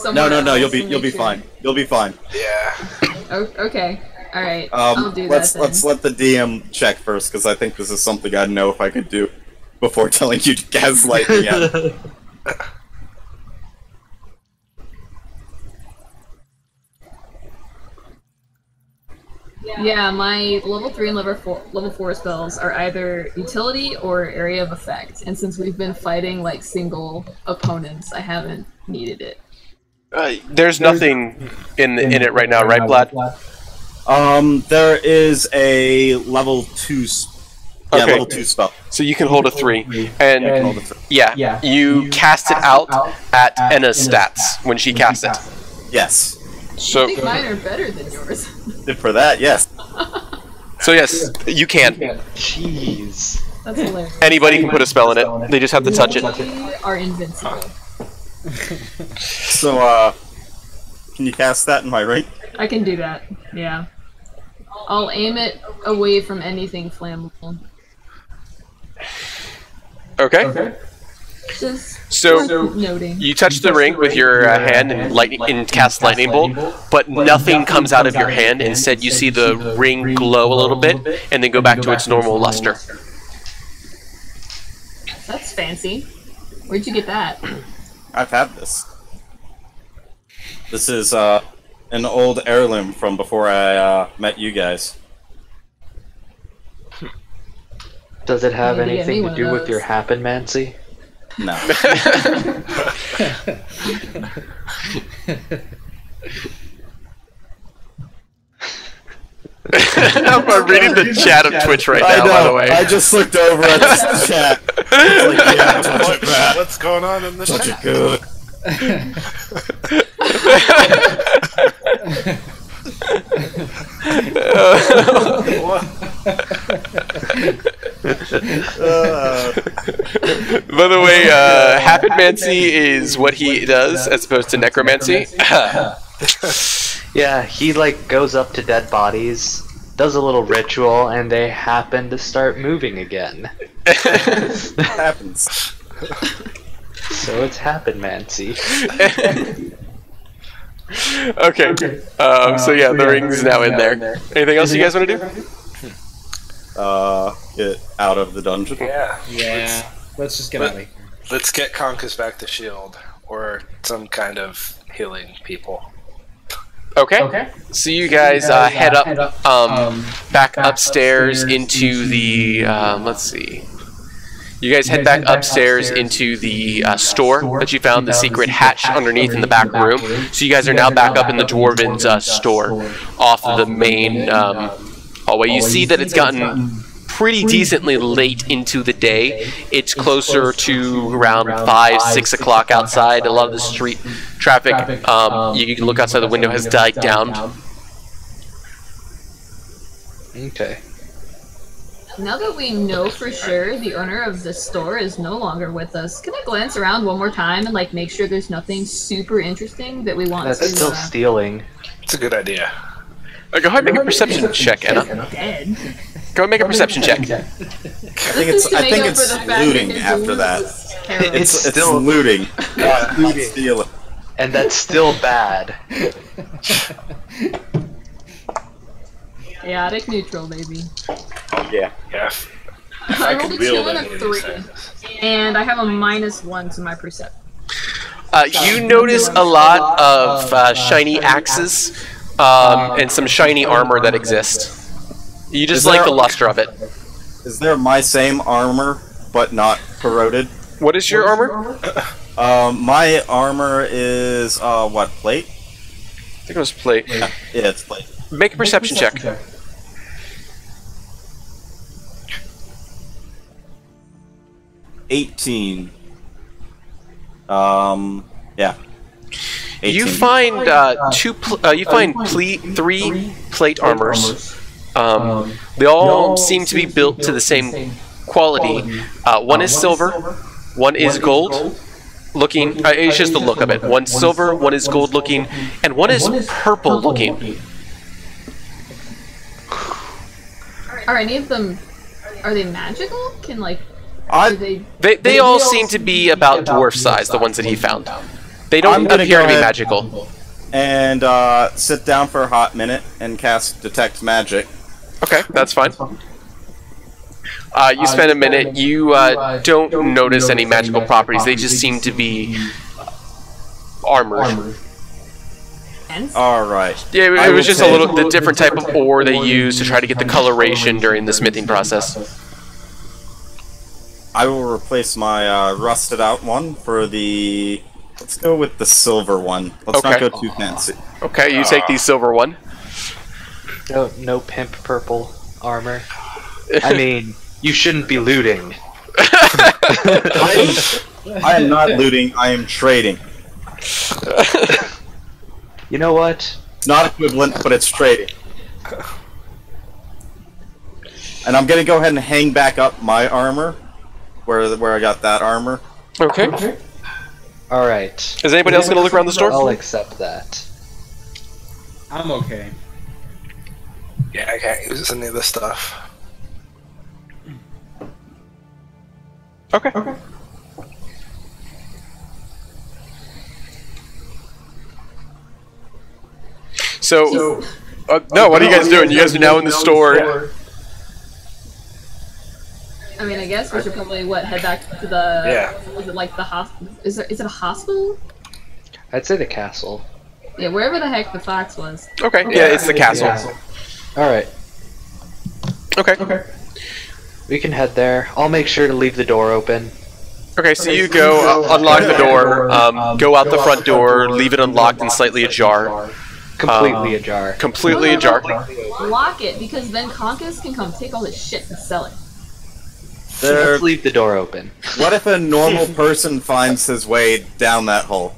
No, you'll be fine. You'll be fine. Yeah. Okay. All right. I'll do that then. Let's let the DM check first, because I think this is something I'd know if I could do before telling you to cast lightning out. Yeah, my level 3 and level 4 spells are either utility or area of effect, and since we've been fighting like single opponents, I haven't needed it. There's nothing in it right now, right, Vlad? There is a level 2 Okay. level 2 spell. So you can hold a 3, and yeah, you cast it out at Enna's stats when she casts it. Yes. I So, think mine are better than yours. For that, yes. so yes, you can. Jeez. That's hilarious. Anybody can put a spell in it. They just have to touch it. We are invincible. So, can you cast that in my ring? I can do that. Yeah. I'll aim it away from anything flammable. Okay. Just So noting. you touch the ring with your hand and cast lightning bolt, but nothing comes out of your hand. Instead, you see the ring glow a little bit and then go back to its normal luster. That's fancy. Where'd you get that? I've had this. This is an old heirloom from before I met you guys. Does it have Maybe get me anything to one do of with those. your happenmancy? No. I'm reading the chat of Twitch right now, by the way. I just looked over at this chat. It's like, yeah, touch it, Matt. What's going on in the Touch chat? it good. By the way, Happenmancy is what he does as opposed to necromancy. Yeah, he like goes up to dead bodies, does a little ritual, and they happen to start moving again. It happens. So it's happenmancy. Okay. So yeah, the ring's now in there. Anything else you guys want to do? Get out of the dungeon. Yeah. Yeah. Let's just get out of here. Let's get Conkus back to shield or some kind of healing people. Okay. So you guys head up, back upstairs into the. Let's see. You guys head back upstairs into the store that you found the secret hatch underneath in the back room. So you guys are now back up in the Dwarven's store off of the main hallway. You see that it's gotten pretty decently late into the day. It's closer to around 5, 6 o'clock outside. A lot of the street traffic, you can look outside the window, has died down. Okay. Now that we know for sure the owner of the store is no longer with us, can I glance around one more time and like make sure there's nothing super interesting that we want That's to still stealing. It's a good idea. Go ahead and make a perception check, Anna. dead? Go ahead and make a perception check. I think it's looting after that. It's still looting, not stealing. And that's still bad. Chaotic neutral, baby. Yeah. Yeah. I rolled a 2 and a any of 3. these things. And I have a -1 to my perception. You notice a lot of shiny axes and some shiny armor that exist. You just like the luster of it. Is there my same armor, but not corroded? What is your armor? My armor is, what, plate? I think it was plate. Yeah, it's plate. Make a perception check. 18. Yeah. 18. You find three plate armors. They all seem to be built to the same quality. One is silver, one is gold looking. It's just the look of it. One's silver, one is gold looking, and one is purple looking. Are any of them? Are they magical? Can like? They all seem to be about dwarf size. The ones that he found. They don't appear to be magical. And sit down for a hot minute and cast Detect Magic. Okay, that's fine. You spend a minute. You don't notice any magical properties. They just seem to be armored. Alright. Yeah, it was just the different type of ore they used to try to get the coloration during the smithing process. I will replace my rusted out one for the... Let's go with the silver one. Let's not go too fancy. Okay, you take the silver one. No pimp purple armor. I mean, you shouldn't be looting. I am not looting, I am trading. You know what? It's not equivalent, but it's trading. And I'm gonna go ahead and hang back up my armor, where I got that armor. Okay. Alright. Is anybody else gonna look around the store? I'll accept that. I'm okay. Yeah, I can't use any of this stuff. Okay. So no, what are you guys doing? You guys are now in the store. I mean, I guess we should probably head back to the. Yeah. Is it like the hospital? Is it a hospital? I'd say the castle. Yeah, wherever the heck the fox was. Okay. Yeah, it's the castle. Yeah. Alright. Okay. We can head there. I'll make sure to leave the door open. Okay, so you go, unlock the door, go out the front door, leave it unlocked and slightly ajar. Completely ajar. Completely ajar. Lock it, because then Conkus can come take all this shit and sell it. Let's leave the door open. What if a normal person finds his way down that hole?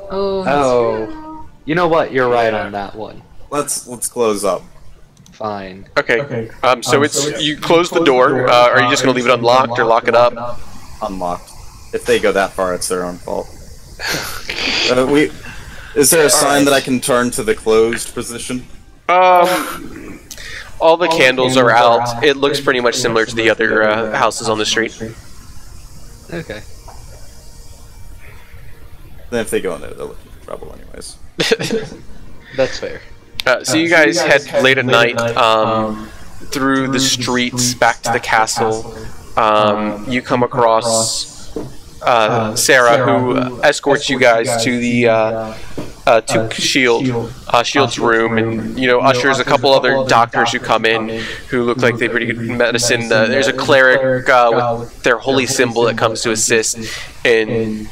Oh. You know what? You're right on that one. Let's close up. Fine. Okay. So it's you close the door. Are you just gonna leave it unlocked or lock it up? Unlocked. If they go that far, it's their own fault. Is there a sign that I can turn to the closed position? All the candles are out. It looks pretty much similar to the other houses on the street. Okay. Then if they go in there, they're looking for trouble anyways. That's fair. So you guys head late at night through the streets back to the castle. You come across Sarah, who escorts you guys to the to Shield's room, and ushers a couple other doctors who come in who look like they pretty good medicine. There's a cleric with their holy symbol that comes to assist and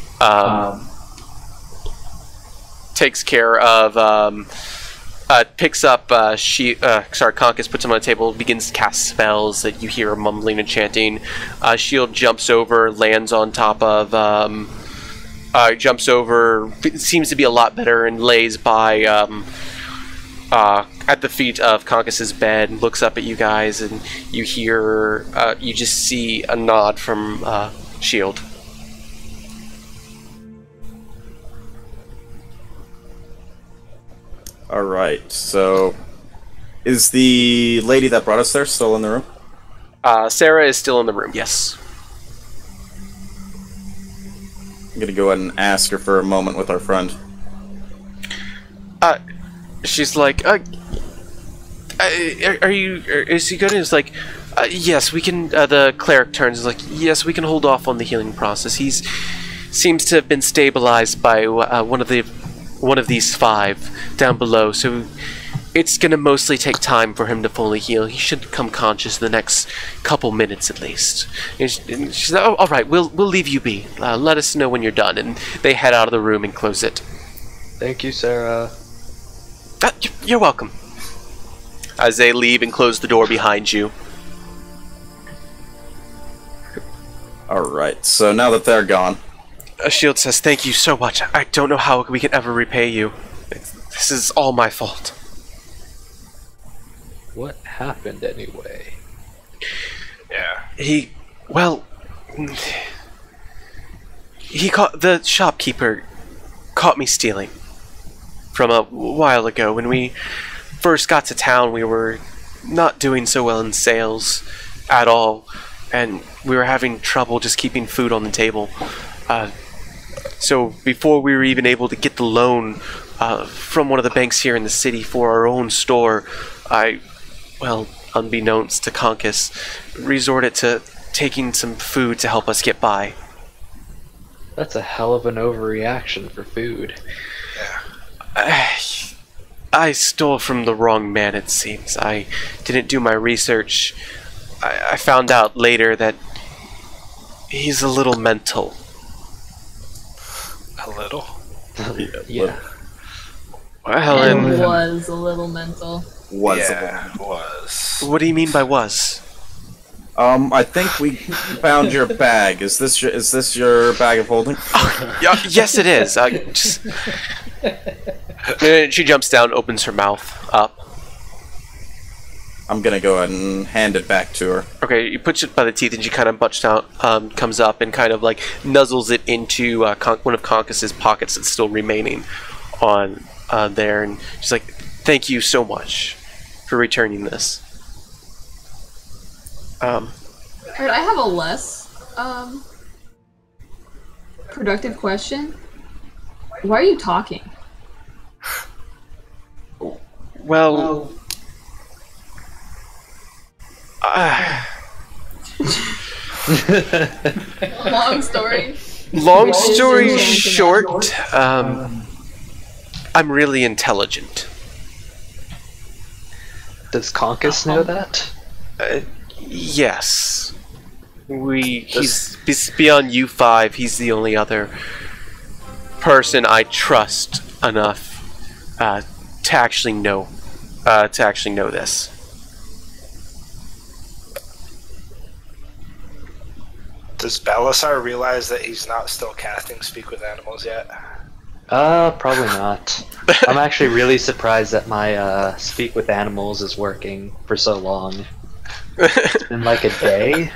takes care of. Picks up Conkus, puts him on the table, begins to cast spells that you hear mumbling and chanting. Shield jumps over, lands on top of, seems to be a lot better, and lays by at the feet of Conkus's bed, looks up at you guys, and you hear, you just see a nod from Shield. Alright, so... Is the lady that brought us there still in the room? Sarah is still in the room, yes. I'm gonna go ahead and ask her for a moment with our friend. She's like, is he good? And it's like, Yes, we can. The cleric turns and is like, yes, we can hold off on the healing process. He's seems to have been stabilized by one of these 5 down below. So it's gonna mostly take time for him to fully heal. He should come conscious in the next couple minutes at least. And she said, "Oh, all right, we'll leave you be. Let us know when you're done." And they head out of the room and close it. Thank you, Sarah. You're welcome. As they leave and close the door behind you. Alright, so now that they're gone. Shield says, "Thank you so much. I don't know how we can ever repay you. This is all my fault." What happened anyway? Yeah. He caught the shopkeeper caught me stealing from a while ago. When we first got to town, we were not doing so well in sales at all, and we were having trouble just keeping food on the table. So before we were even able to get the loan from one of the banks here in the city for our own store, unbeknownst to Conkus, resorted to taking some food to help us get by. That's a hell of an overreaction for food. I stole from the wrong man, it seems. I didn't do my research. I found out later that he's a little mental. A little? Yeah. Well, And and was a little mental. Was. what do you mean by was? I think we found your bag. Is this your bag of holding? Yes, it is. She jumps down, opens her mouth up. I'm gonna go ahead and hand it back to her. Okay, you push it by the teeth, and she kind of butched out, comes up and kind of like nuzzles it into one of Conkus's pockets that's still remaining on there, and she's like, "Thank you so much for returning this." Alright, I have a less productive question. Why are you talking? Well, Long story. long story short, I'm really intelligent. Does Conkus know that? Yes. He's beyond you 5. He's the only other person I trust enough to actually know this. Does Balasar realize that he's not still casting Speak with Animals yet? Probably not. I'm actually really surprised that my Speak with Animals is working for so long. It's been like a day,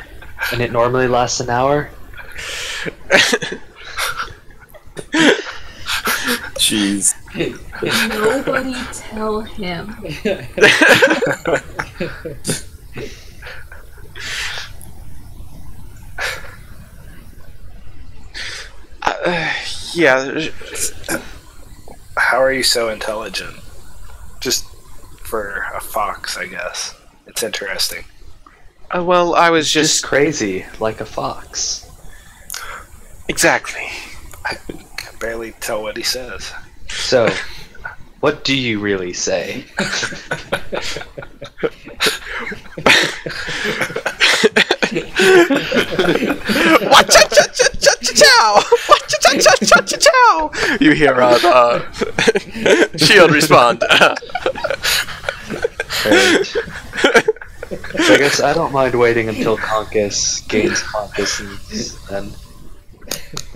and it normally lasts an hour. Jeez. Nobody tell him. Yeah. How are you so intelligent? Just for a fox, I guess. It's interesting. Well, I was Just crazy, like a fox. Exactly. I can barely tell what he says. So, what do you really say? You hear Shield respond. Right. So I guess I don't mind waiting until Conkus gains consciousness, and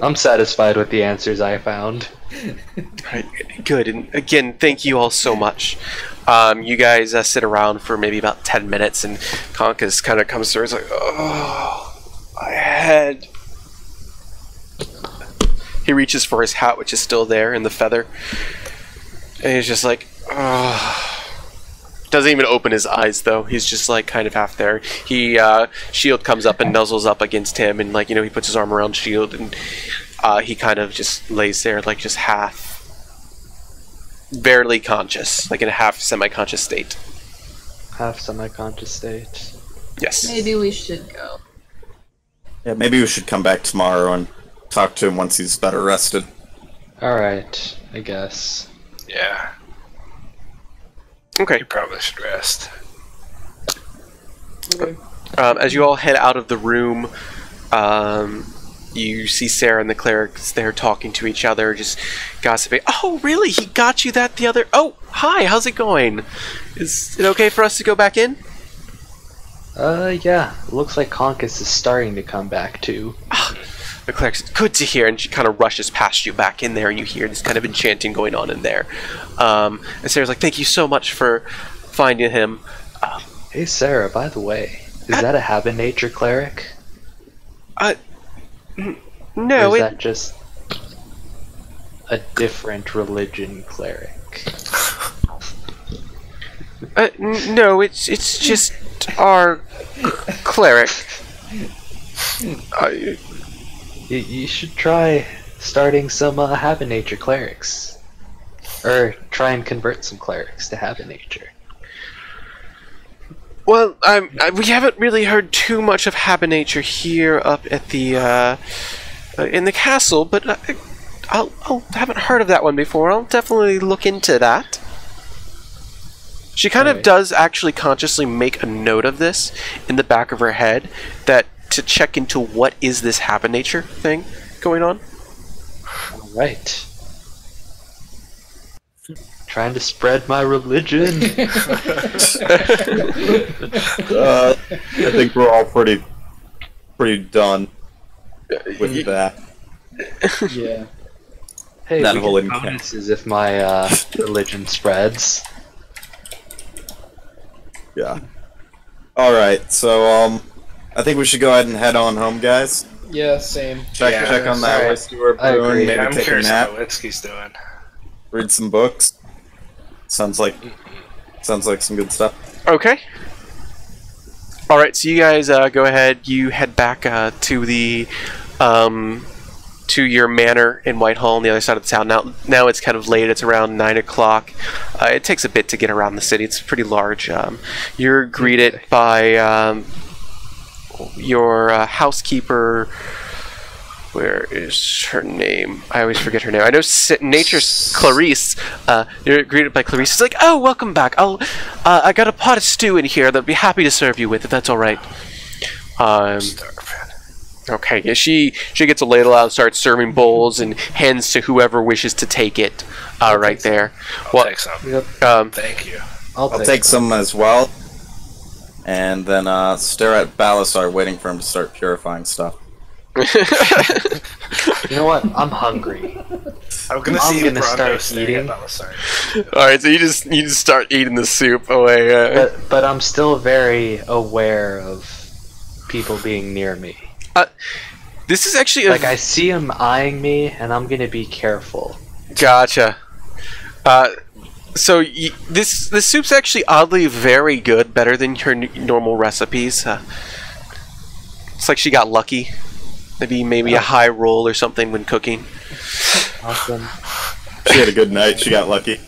I'm satisfied with the answers I found. Right, good. And again, thank you all so much. You guys sit around for maybe about 10 minutes, and Conkus kind of comes through. He's like, "Oh, my head." He reaches for his hat, which is still there, and the feather. And he's just like, "Oh." Doesn't even open his eyes, though. He's just like kind of half there. Shield comes up and nuzzles up against him, and like, he puts his arm around Shield, and he kind of just lays there, like just half, barely conscious, like in a half semi-conscious state. Half semi-conscious state. Yes. Maybe we should go. Yeah, maybe we should come back tomorrow and talk to him once he's better rested. Alright, I guess. Yeah, Okay. you probably should rest. Okay. As you all head out of the room, you see Sarah and the clerics there talking to each other, just gossiping. Oh, really? He got you that the other... Oh, hi, how's it going? Is it okay for us to go back in? Yeah. Looks like Conkus is starting to come back, too. The cleric says, good to hear, and she kind of rushes past you back in there, and you hear this kind of enchanting going on in there. And Sarah's like, thank you so much for finding him. Hey, Sarah, by the way, is that a Habit Nature cleric? No, Or is that just a different religion cleric? No, it's just our cleric. You should try starting some Habit Nature clerics. Or try and convert some clerics to Habit Nature. Well, we haven't really heard too much of Habit Nature here up at the in the castle, but I haven't heard of that one before. I'll definitely look into that. She kind of does actually consciously make a note of this in the back of her head, that to check into what is this Habit Nature thing going on. Alright. Trying to spread my religion. I think we're all pretty done with that. Yeah. Hey, That we whole get encounter. bonuses if my religion spreads. Yeah. Alright, so, I think we should go ahead and head on home, guys. Yeah, same. Check on that Alright. whiskey we're I brewing, agree. maybe I'm take a curious nap, how Whiskey's doing. read some books. Sounds like some good stuff. Okay. All right, so you guys go ahead. You head back to the to your manor in Whitehall on the other side of the town. Now it's kind of late. It's around 9 o'clock. It takes a bit to get around the city. It's pretty large. You're greeted by your housekeeper. Where is her name? I always forget her name. I know Nature's Clarice. You're greeted by Clarice. It's like, oh, welcome back. I got a pot of stew in here that I'd be happy to serve you with, if that's all right. Okay, yeah, she gets a ladle out and starts serving bowls and hands to whoever wishes to take it. Right there. I'll take some. Yep. Thank you. I'll take some as well. And then stare at Balasar waiting for him to start purifying stuff. You know what? I'm hungry. I'm gonna I'm see gonna Brando start staring eating. at Balasar. All right, so you just start eating the soup away. But I'm still very aware of people being near me. This is actually Like, I see him eyeing me, and I'm gonna be careful. Gotcha. So this soup's actually oddly very good, better than your normal recipes. It's like she got lucky. Maybe a high roll or something when cooking. Awesome. She had a good night. She got lucky.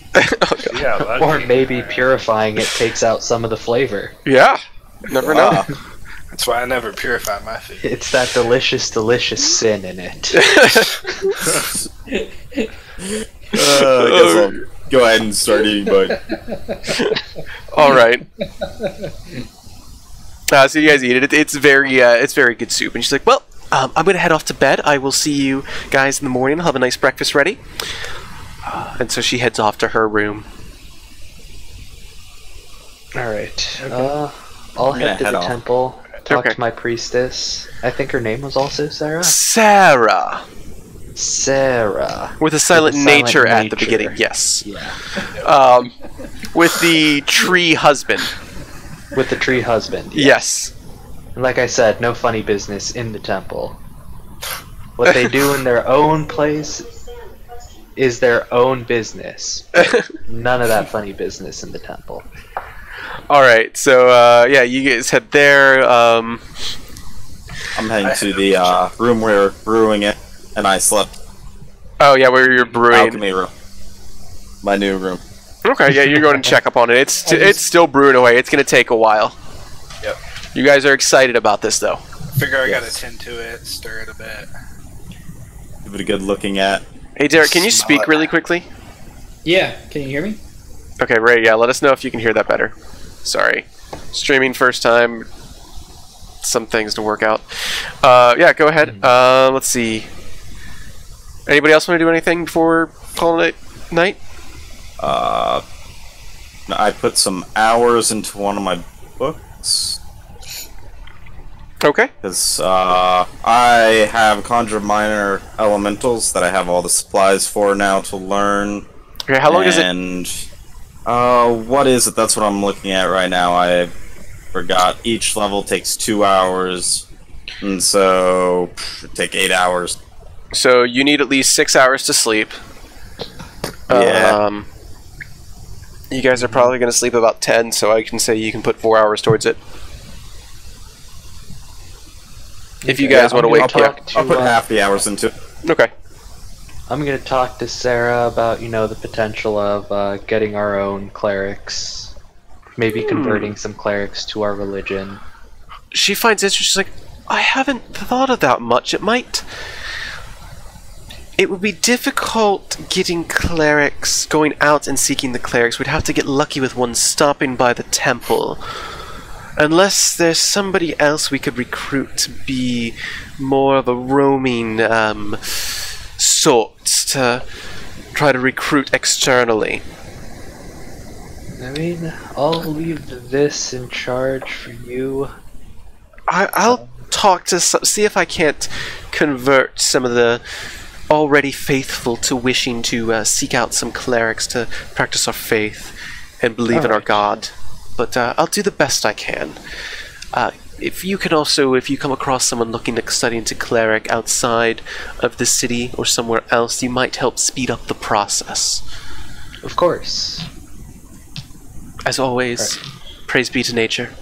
Yeah, lucky. Or maybe purifying it takes out some of the flavor. Yeah, never know. Wow. That's why I never purify my food. It's that delicious, delicious sin in it. I guess I'll go ahead and start eating, bud. All right. So you guys eat it. It's very good soup. And she's like, well, I'm gonna head off to bed. I will see you guys in the morning. I'll have a nice breakfast ready. And so she heads off to her room. Alright. I'll head to head the off. temple, talk Okay. to my priestess. I think her name was also Sarah? Sarah, Sarah. with a silent, With a silent nature at the nature. beginning. Yes. Yeah. With the tree husband. With the tree husband. Yeah. Yes. And like I said, no funny business in the temple. What they do in their own place is their own business. None of that funny business in the temple. All right. So yeah, you guys head there. I'm heading to the room where we're brewing it, and I slept. Oh yeah, where you're brewing. Alchemy room. My new room. Okay, yeah, you're going to check up on it. It's still brewing away. It's going to take a while. Yep. You guys are excited about this, though. Figure I gotta tend to it, stir it a bit. Give it a good looking at. Hey, Derek, can you Smell speak it. really quickly? Yeah, can you hear me? Okay, Ray, yeah, let us know if you can hear that better. Sorry. Streaming first time. Some things to work out. Yeah, go ahead. Let's see. Anybody else want to do anything before calling it night? I put some hours into one of my books. Okay. Because I have Conjure Minor Elementals that I have all the supplies for now to learn. Okay, how long is it? And what is it? That's what I'm looking at right now. I forgot. Each level takes 2 hours, and so it'd take 8 hours. So you need at least 6 hours to sleep. Yeah. You guys are probably going to sleep about 10, so I can say you can put 4 hours towards it. If you guys want to wake up. I'll put half the hours into it. Okay. I'm gonna talk to Sarah about, the potential of getting our own clerics, maybe converting some clerics to our religion. She finds it, she's like, I haven't thought of that much. It would be difficult getting clerics, going out and seeking the clerics. We'd have to get lucky with one stopping by the temple. Unless there's somebody else we could recruit to be more of a roaming sort to try to recruit externally. I mean, I'll leave this in charge for you. I'll talk to see if I can't convert some of the already faithful to wishing to seek out some clerics to practice our faith and believe in our God. But I'll do the best I can. If you come across someone looking to study into cleric outside of the city or somewhere else, you might help speed up the process. Of course. As always, praise be to nature.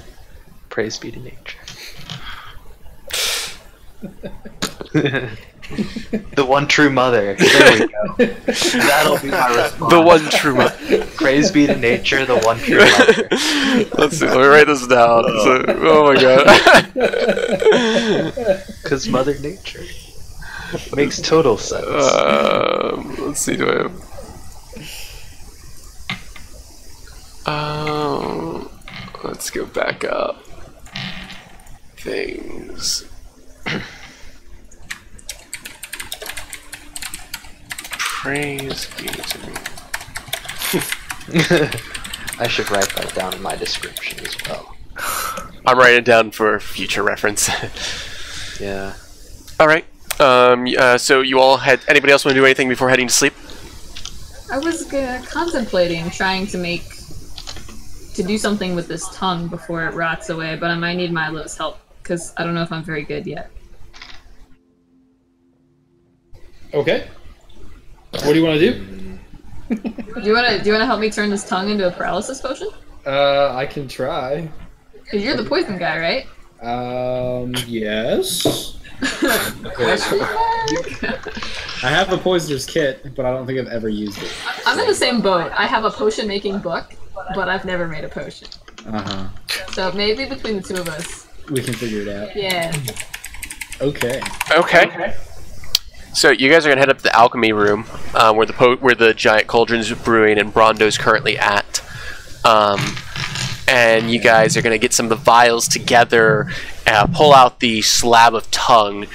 Praise be to nature. The one true mother. There we go. That'll be my response. The one true mother. Praise be to nature, the one true mother. Let's see, let me write this down. So, oh my god. Because Mother Nature. Makes total sense. Let's see, do I have... let's go back up. Things... Praise be to me. I should write that down in my description as well. I'm writing it down for future reference. Yeah. Alright. So you all had... Anybody else want to do anything before heading to sleep? I was contemplating trying to do something with this tongue before it rots away, but I might need Milo's help, because I don't know if I'm very good yet. Okay. What do you want to do? Do you want to help me turn this tongue into a paralysis potion? I can try. Because you're the poison guy, right? Yes. I have a poisoner's kit, but I don't think I've ever used it. I'm in the same boat. I have a potion making book, but I've never made a potion. Uh-huh. So maybe between the two of us. We can figure it out. Yeah. Okay. Okay. So you guys are gonna head up to the alchemy room, where the giant cauldron's brewing and Brondo's currently at, and you guys are gonna get some of the vials together, pull out the slab of tongue.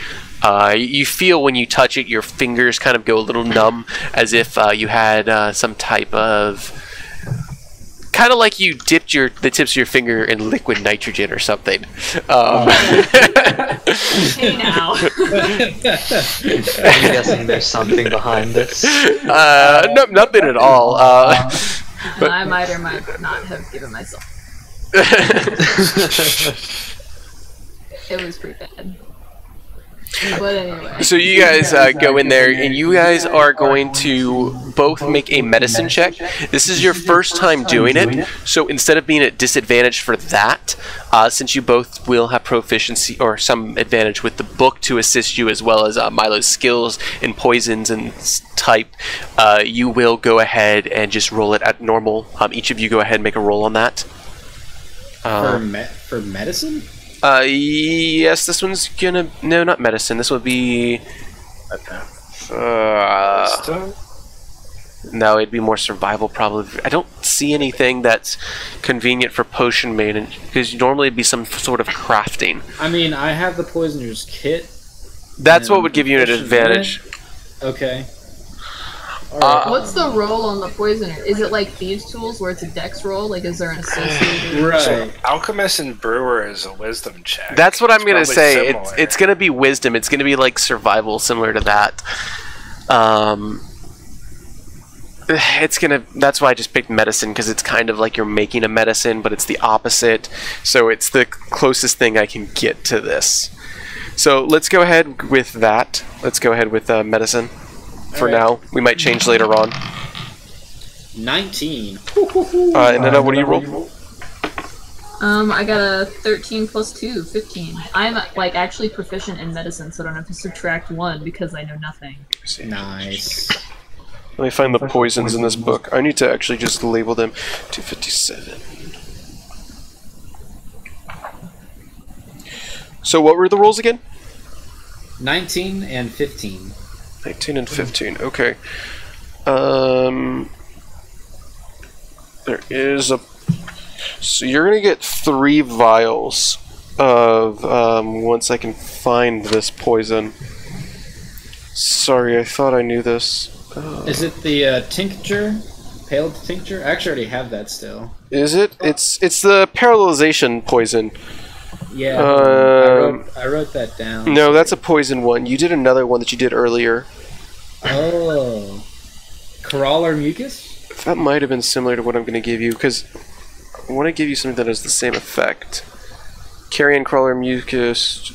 You feel when you touch it, your fingers kind of go a little numb, as if you had some type of, kind of like you dipped the tips of your finger in liquid nitrogen or something. Hey now. I'm guessing there's something behind this. No, nothing at all. But I might or might not have given myself. It was pretty bad. But anyway. So you guys go in there, and you guys are going to both make a medicine check. This is your first time doing it, so instead of being at disadvantage for that, since you both will have proficiency or some advantage with the book to assist you, as well as Milo's skills in poisons and type, you will go ahead and just roll it at normal. Each of you go ahead and make a roll on that. For medicine? Yes, this one's gonna... No, not medicine. This would be... Okay. Uh, no, it'd be more survival probably. I don't see anything that's convenient for potion maiden, because normally it'd be some sort of crafting. I mean, I have the poisoner's kit. That's what would give you an advantage. Okay. What's the roll on the poisoner? Is it like thieves' tools where it's a dex roll? Like, is there an associated? Right. So alchemist and brewer is a wisdom check. That's what I'm gonna probably say. similar. It's gonna be wisdom. It's gonna be like survival, similar to that. It's gonna. That's why I just picked medicine, because it's kind of like you're making a medicine, but it's the opposite. So it's the closest thing I can get to this. So let's go ahead with that. Let's go ahead with medicine for now. We might change later on. 19. And then what do you roll? I got a 13 plus 2, 15. I'm like actually proficient in medicine, so I don't have to subtract 1 because I know nothing. Nice. Let me find the poisons in this book. I need to actually just label them. 257. So what were the rolls again? 19 and 15. 19 and 15. Okay. There is a... So you're going to get 3 vials of... once I can find this poison. Sorry, I thought I knew this. Is it the tincture? Paled tincture? I actually already have that still. Is it? It's the paralyzation poison. Yeah, I wrote that down. No, that's a poison one. You did another one that you did earlier. Oh. Crawler mucus? That might have been similar to what I'm going to give you, because I want to give you something that has the same effect. Carrion crawler mucus.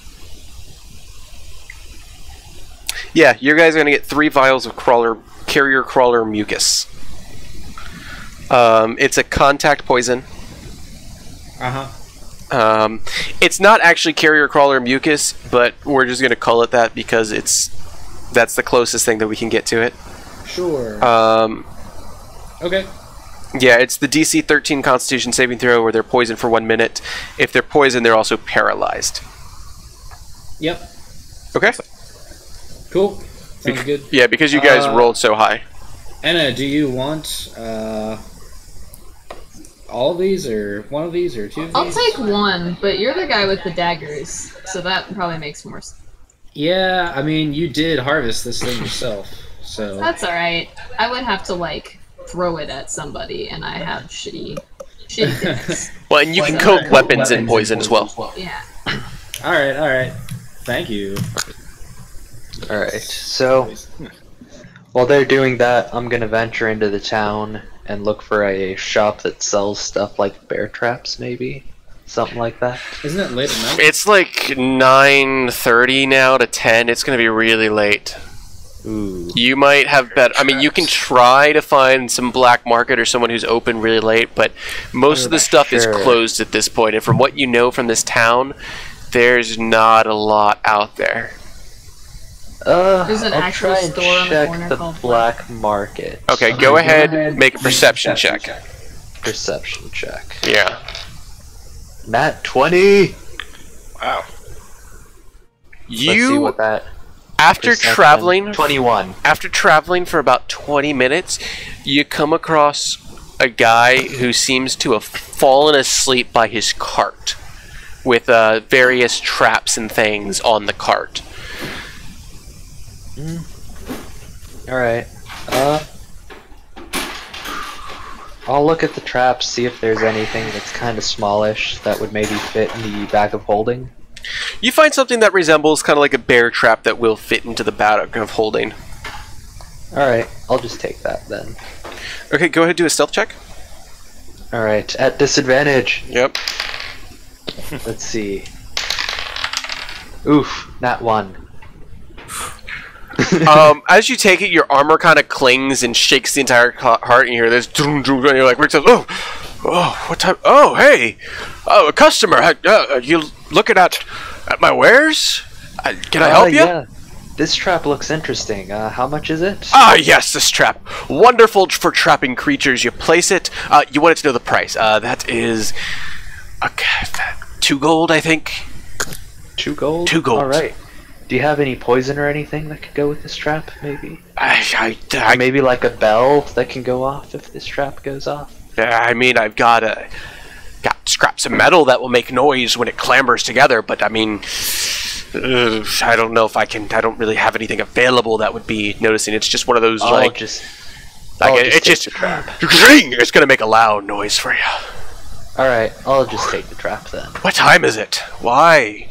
Yeah, you guys are going to get 3 vials of carrier crawler mucus. It's a contact poison. Uh-huh. It's not actually carrier crawler mucus, but we're just going to call it that because that's the closest thing that we can get to it. Sure. Okay. Yeah, it's the DC 13 Constitution saving throw where they're poisoned for 1 minute. If they're poisoned, they're also paralyzed. Yep. Okay. Cool. Sounds good. Yeah, because you guys rolled so high. Anna, do you want all of these, or one of these, or 2 of these? I'll take 1, but you're the guy with the daggers, so that probably makes more sense. Yeah, I mean, you did harvest this thing yourself, so... That's alright. I would have to, like, throw it at somebody, and I have shitty things. Well, and you can coat weapons in poison as well. Yeah. Alright. Thank you. Alright, so while they're doing that, I'm gonna venture into the town and look for a shop that sells stuff like bear traps, maybe? Something like that. Isn't it late at night? It's like 9:30 now to 10. It's going to be really late. Ooh. You might have better... I mean, you can try to find some black market or someone who's open really late, but most of the stuff is closed at this point. And from what you know from this town, there's not a lot out there. There's an I'll actual try and store on the check corner the called black market. Okay, go ahead, make a perception check. Perception check. Yeah. Nat 20! Wow. Let's see what that... After perception- traveling... 21. After traveling for about 20 minutes, you come across a guy who seems to have fallen asleep by his cart with various traps and things on the cart. Alright. I'll look at the traps, see if there's anything that's kind of smallish that would maybe fit in the bag of holding. You find something that resembles kind of like a bear trap that will fit into the bag of holding. Alright, I'll just take that then. Okay, go ahead and do a stealth check. Alright, at disadvantage. Yep. Let's see. Oof, nat 1. As you take it, your armor kind of clings and shakes the entire heart, and you hear this, and you're like, oh, what time? Oh, hey, a customer. You looking at my wares? Can I help you? Yeah. This trap looks interesting. How much is it? Ah, yes, this trap. Wonderful for trapping creatures. You place it. You wanted to know the price. That is 2 gold, I think. 2 gold? 2 gold. Alright. Do you have any poison or anything that could go with this trap, maybe? I Maybe like a bell that can go off if this trap goes off? I mean, I've got scraps of metal that will make noise when it clambers together, but I mean, I don't know if I don't really have anything available that would be noticing. It's just one of those it's gonna make a loud noise for you. Alright, I'll just take the trap then. What time is it? Why?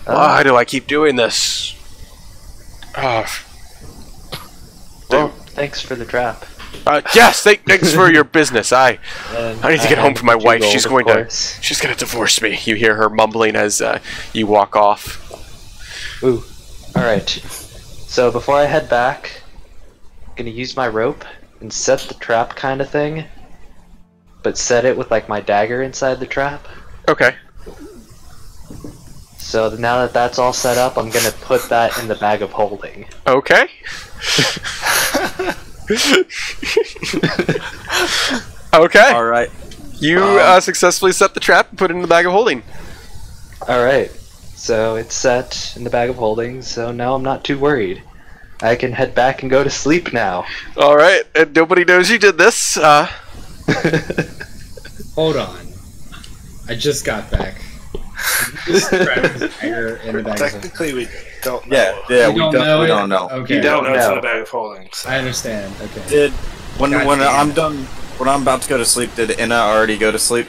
Why do I keep doing this? Well, thanks for the trap. Yes, thanks for your business. I need to get home for my wife. She's gonna divorce me. You hear her mumbling as you walk off. Ooh. Alright. So before I head back, I'm gonna use my rope and set the trap kind of thing, but set it with like my dagger inside the trap. Okay. So now that that's all set up, I'm gonna put that in the bag of holding. Okay. Okay. Alright. You successfully set the trap and put it in the bag of holding. Alright. So it's set in the bag of holding, so now I'm not too worried. I can head back and go to sleep now. Alright, and nobody knows you did this. Hold on. I just got back. Technically, we don't know. Yeah, we we don't know. Okay. You don't know it's in a bag of holding. So. I understand. Okay. When I'm done, when I'm about to go to sleep, did Inna already go to sleep?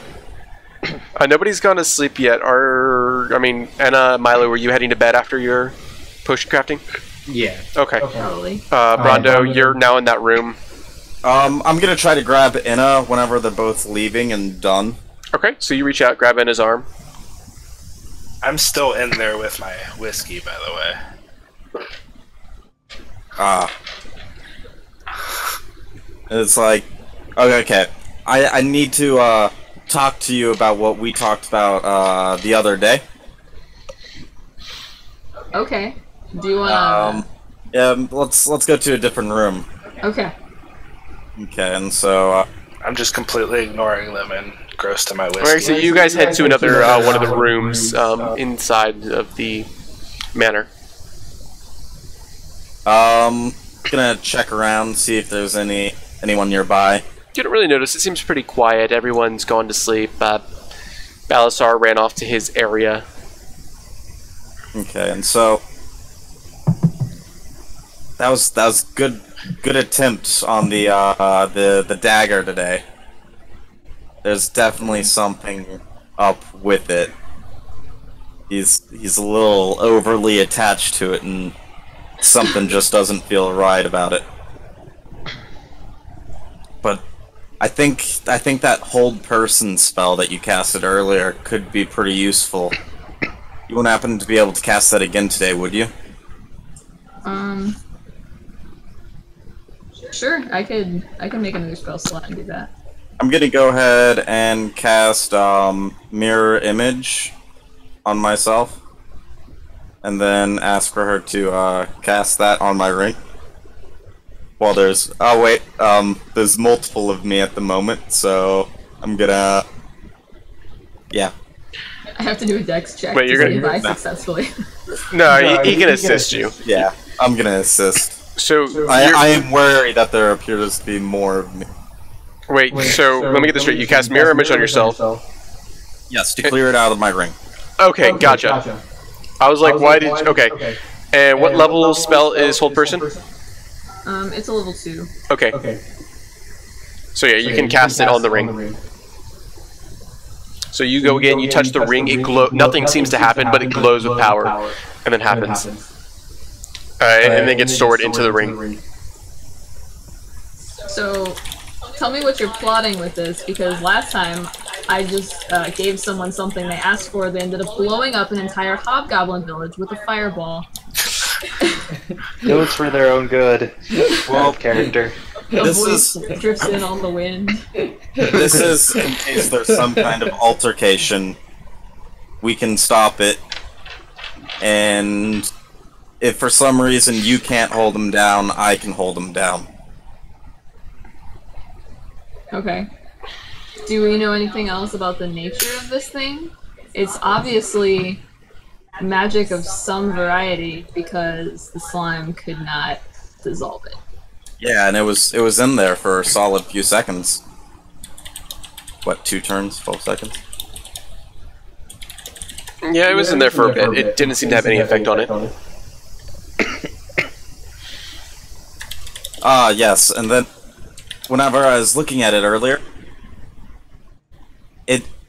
Nobody's gone to sleep yet. Anna, Milo, were you heading to bed after your potion crafting? Yeah. Okay. Probably. Brondo, you're now in that room. I'm gonna try to grab Inna whenever they're both leaving and done. Okay, so you reach out, grab Anna's arm. I'm still in there with my whiskey, by the way. It's like, okay. I need to talk to you about what we talked about the other day. Okay. Do you wanna? Yeah, let's go to a different room. Okay. Okay, and so I'm just completely ignoring them and gross to my whiskey. Alright, so you guys head to another one of the rooms inside of the manor. Gonna check around, see if there's anyone nearby. You don't really notice. It seems pretty quiet. Everyone's gone to sleep. Balasar ran off to his area. Okay, and so that was good attempt on the dagger today. There's definitely something up with it. He's a little overly attached to it, and something just doesn't feel right about it. But I think that hold person spell that you casted earlier could be pretty useful. You wouldn't happen to be able to cast that again today, would you? Sure. I can make another spell slot and do that. I'm gonna go ahead and cast Mirror Image on myself, and then ask for her to cast that on my ring. Well, there's there's multiple of me at the moment, so I'm gonna I have to do a dex check Wait, to you're see if gonna- I successfully. No, he can assist you. Yeah, I'm gonna assist. So I am worried that there appears to be more of me. Wait, so let me get this straight. You cast Mirror Image on yourself. Yes, to clear it out of my ring. Okay, gotcha. I was like, why did... Okay. And what level spell is Hold Person? It's a level 2. Okay. So yeah, you can cast it on the ring. So you go again, you touch the ring, it glows. Nothing seems to happen, but it glows with power. And then happens. And then gets stored into the ring. So, tell me what you're plotting with this, because last time I just gave someone something they asked for. They ended up blowing up an entire hobgoblin village with a fireball. It was for their own good. Well, character. The This voice is- drifts in on the wind. This is in case there's some kind of altercation. We can stop it. And if for some reason you can't hold them down, I can hold them down. Okay. Do we know anything else about the nature of this thing? It's obviously magic of some variety because the slime could not dissolve it. Yeah, and it was in there for a solid few seconds. What, 2 turns, 12 seconds? Yeah, it was in there for a bit. It didn't seem to have any effect on it. Ah, yes, and then whenever I was looking at it earlier,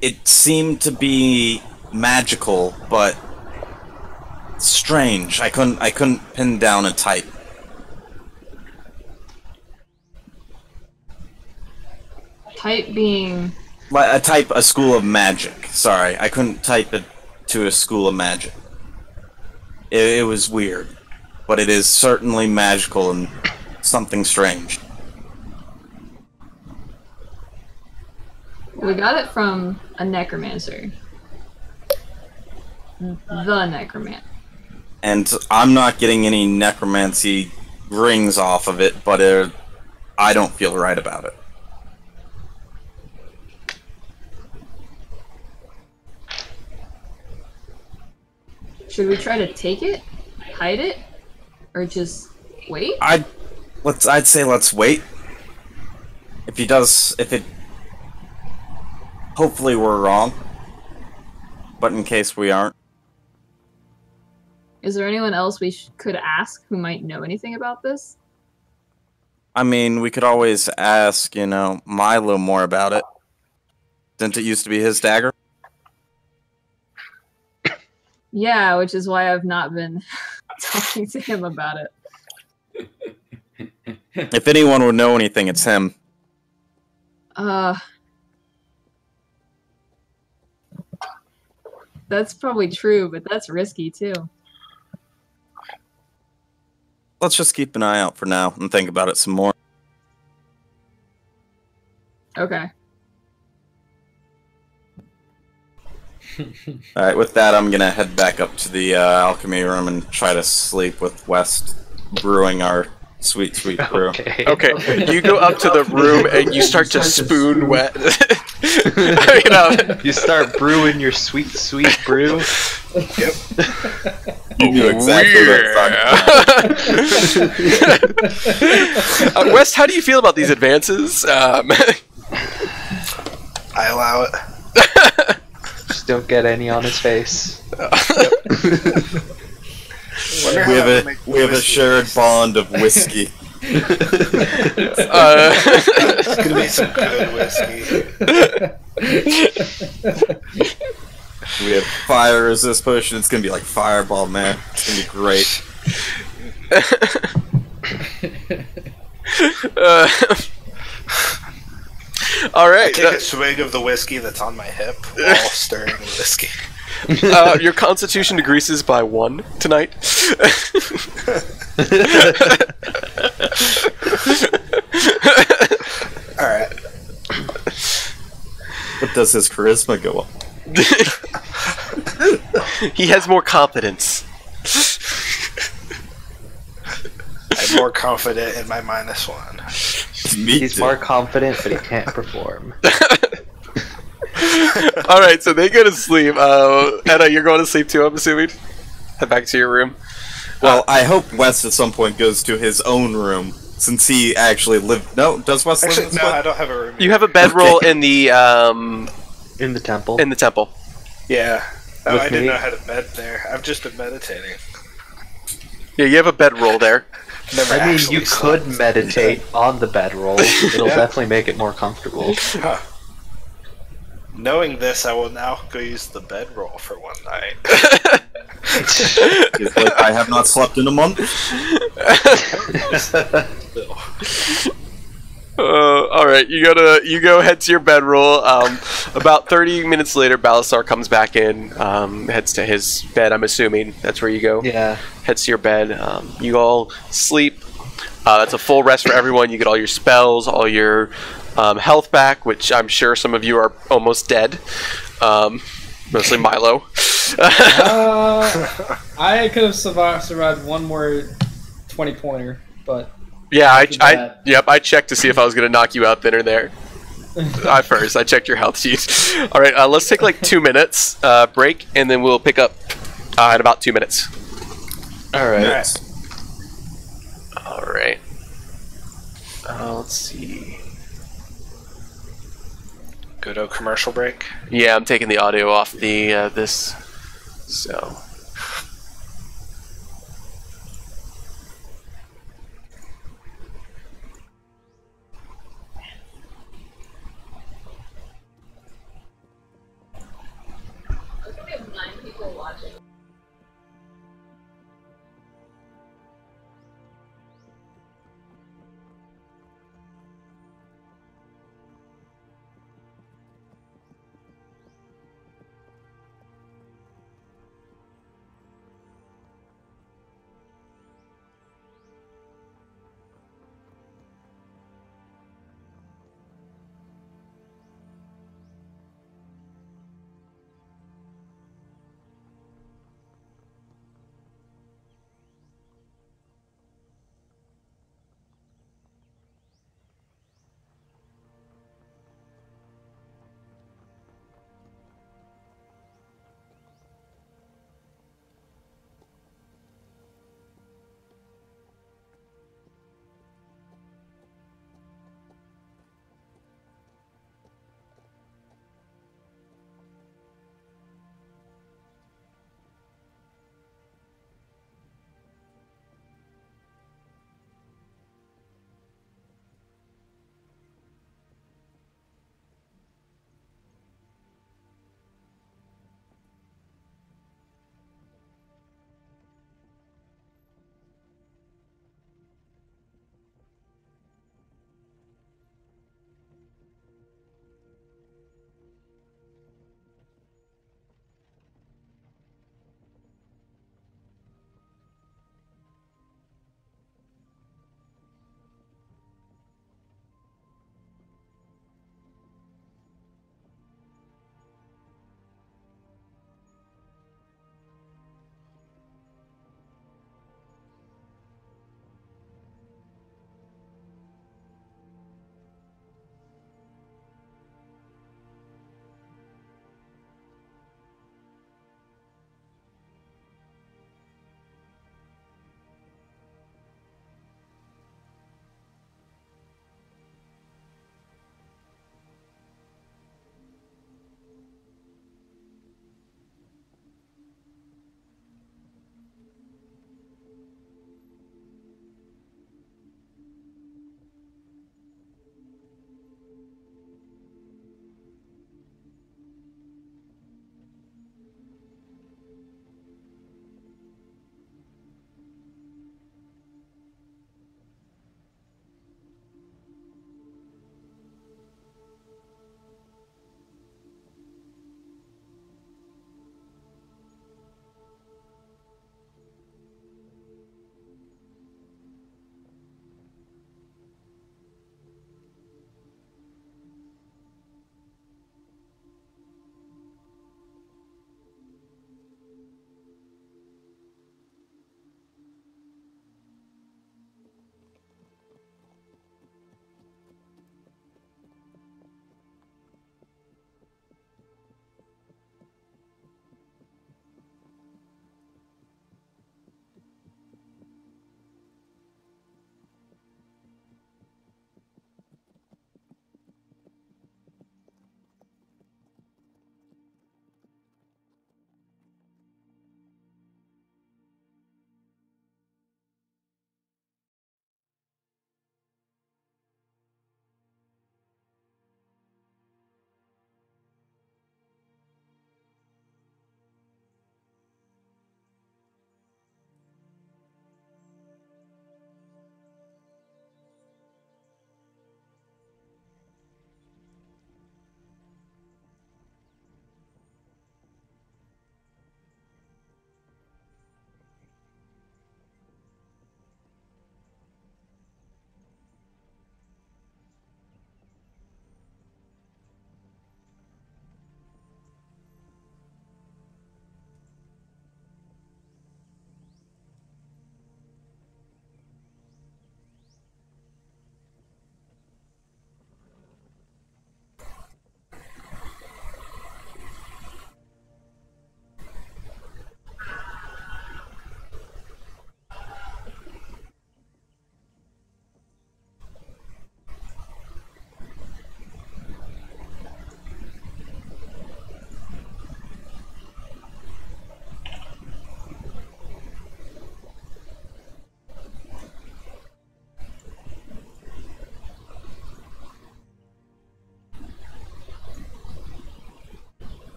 it seemed to be magical, but strange. I couldn't pin down a type. Type being... A school of magic. Sorry, I couldn't type it to a school of magic. It was weird, but it is certainly magical and something strange. We got it from a necromancer. The necromancer. And I'm not getting any necromancy rings off of it, but I don't feel right about it. Should we try to take it? Hide it? Or just wait? I'd say let's wait. If it... Hopefully we're wrong. But in case we aren't. Is there anyone else we could ask who might know anything about this? I mean, we could always ask, Milo more about it. Didn't it used to be his dagger? Yeah, which is why I've not been talking to him about it. If anyone would know anything, it's him. That's probably true, but that's risky too. Let's just keep an eye out for now and think about it some more. Okay. Alright, with that, I'm gonna head back up to the alchemy room and try to sleep with West brewing our sweet, sweet brew. Okay, you go up to the room and you start to spoon wet. You start brewing your sweet, sweet brew. Yep. You knew exactly what I was talking about. West, how do you feel about these advances? I allow it. Just don't get any on his face. We have a shared bond of whiskey. It's gonna be some good whiskey. We have fire resist potion. It's gonna be like Fireball, man. It's gonna be great. All right. I take a swig of the whiskey that's on my hip while stirring the whiskey. Your constitution decreases by 1 tonight. Alright. But does his charisma go up? He has more confidence. I'm more confident in my -1. He's more confident, but he can't perform. Alright, so they go to sleep. Edda, you're going to sleep too, I'm assuming? Head back to your room. Well, I hope West at some point goes to his own room, since he actually lived... No, does West live in Actually, this no, one? I don't have a room. You have a bedroll in the, In the temple. in the temple. Yeah. Oh, With I didn't me? know I had a bed there. I've just been meditating. Yeah, you have a bedroll there. Never I mean, actually you could slept. meditate on the bedroll. It'll definitely make it more comfortable. Huh. Knowing this, I will now go use the bedroll for one night. It's like, I have not slept in a month. Alright, you go head to your bedroll. About 30 minutes later, Balasar comes back in, heads to his bed, I'm assuming. That's where you go. Yeah. Heads to your bed. You all sleep. That's a full rest for everyone. You get all your spells, all your health back, which I'm sure some of you are almost dead. Mostly Milo. I could have survived one more 20-pointer, but Yeah, I checked to see if I was gonna knock you out then or there. I checked your health sheet. All right, let's take like 2 minutes break, and then we'll pick up In about 2 minutes. All right. Yes. All right. Let's see. Good old commercial break. Yeah, I'm taking the audio off the this. So. We have 9 people watching.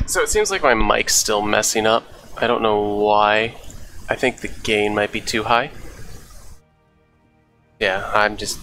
So it seems like my mic's still messing up. I don't know why. I think the gain might be too high. Yeah, I'm just...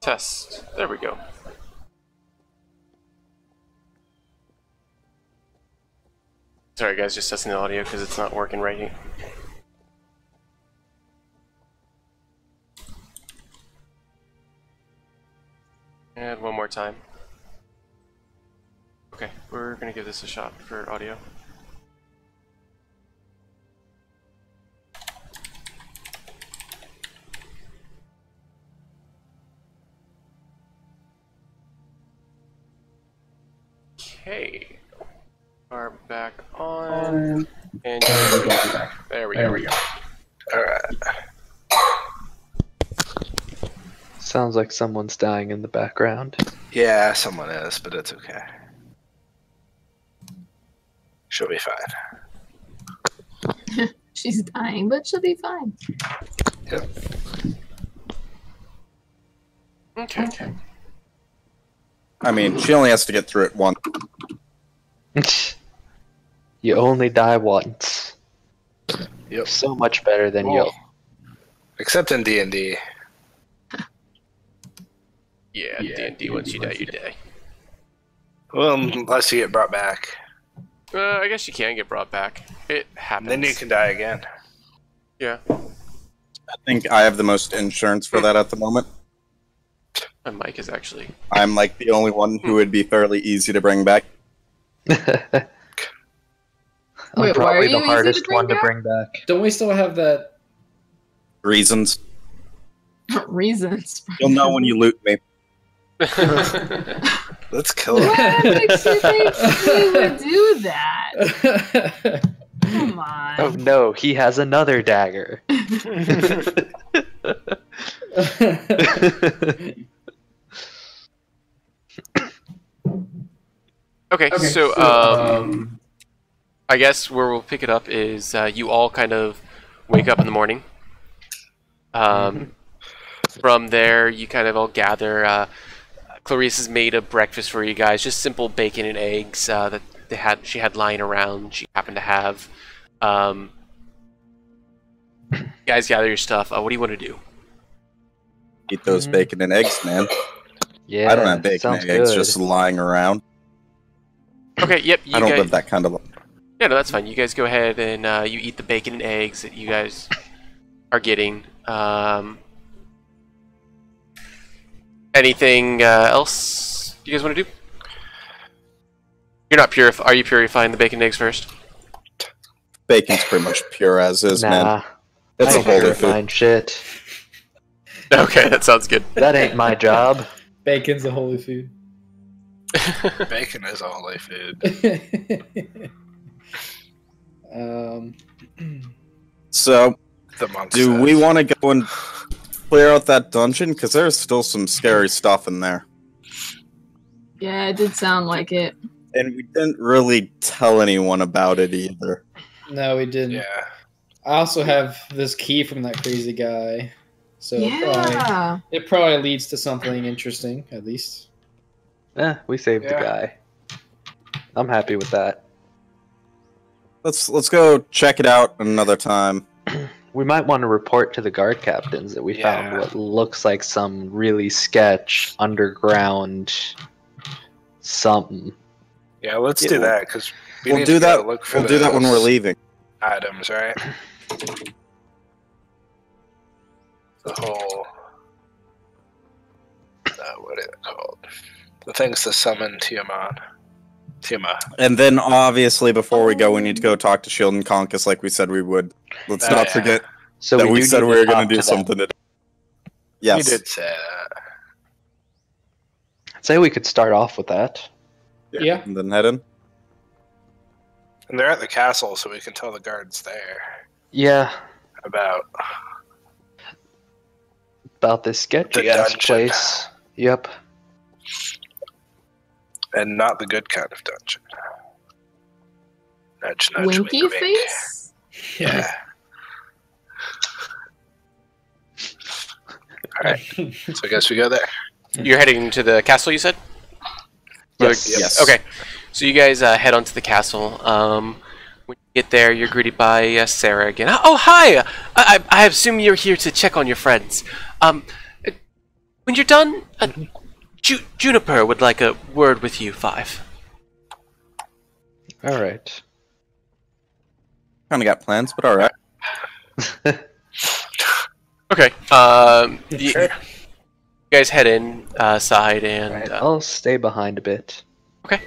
Test. There we go. Sorry guys, just testing the audio because it's not working right here. And one more time. Okay, we're gonna give this a shot for audio. Okay, are back on, and there we go. Alright. Sounds like someone's dying in the background. Yeah, someone is, but it's okay. She'll be fine. She's dying, but she'll be fine. Yep. Okay. I mean, she only has to get through it once. You only die once. Yep. So much better than you. Except in D&D. Yeah, D&D, once you die, you die. Well, unless you get brought back. I guess you can get brought back. It happens. Then you can die again. Yeah. I think I have the most insurance for that at the moment. My mic is actually... I'm like the only one who would be fairly easy to bring back. I'm Wait, why are probably you the easy to hardest bring one to back? bring back. Don't we still have that? Reasons. Reasons. You'll know when you loot me. Let's kill her. What makes you think we would do that? Come on. Oh no, he has another dagger. Okay, so I guess where we'll pick it up is you all kind of wake up in the morning. From there, you kind of all gather. Clarice has made a breakfast for you guys, just simple bacon and eggs that she had lying around. She happened to have. You guys gather your stuff. What do you want to do? Eat those bacon and eggs, man. Yeah, I don't have bacon and eggs good. just lying around. Okay, yep. You I don't guys, live that kind of life. Yeah, no, that's fine. You guys go ahead and you eat the bacon and eggs that you guys are getting. Anything else you guys want to do? You're not Are you purifying the bacon and eggs first? Bacon's pretty much pure as is, man. Nah, It's I a ain't holy purifying food. shit. Okay, that sounds good. That ain't my job. Bacon's a holy food. Bacon is a holy food. So, The monk do says. we want to go and clear out that dungeon? Because there's still some scary stuff in there. Yeah, it did sound like it. And we didn't really tell anyone about it either. No, we didn't. Yeah. I also have this key from that crazy guy. So Yeah. it probably leads to something interesting, at least. We saved the Yeah. guy. I'm happy with that. Let's go check it out another time. We might want to report to the guard captains that we found Yeah. what looks like some really sketch underground something. Yeah, let's Yeah, do that, because We'll do that. We'll do that when we're leaving. Items, right? The whole... what is it called? The thing's to summon Tiamat. And then, obviously, before we go, we need to go talk to Shield and Conkus like we said we would. Let's not forget So that we do said need we to were going talk to do them. something today. Yes. You did say that. I'd say we could start off with that. Yeah. And then head in. And they're at the castle, so we can tell the guards there Yeah, about this sketchy The ass dungeon. place. Yep. and not the good kind of dungeon. Nudge, nudge, Winky wink, wink. face? Yeah. Alright, so I guess we go there. You're heading to the castle, you said? Yes. Yes. Okay. So you guys head on to the castle. When you get there, you're greeted by Sarah again. Oh, hi! I assume you're here to check on your friends. When you're done, Juniper would like a word with you, Five. All right. Kind of got plans, but alright. Okay. You guys head inside and... Right, I'll stay behind a bit. Okay.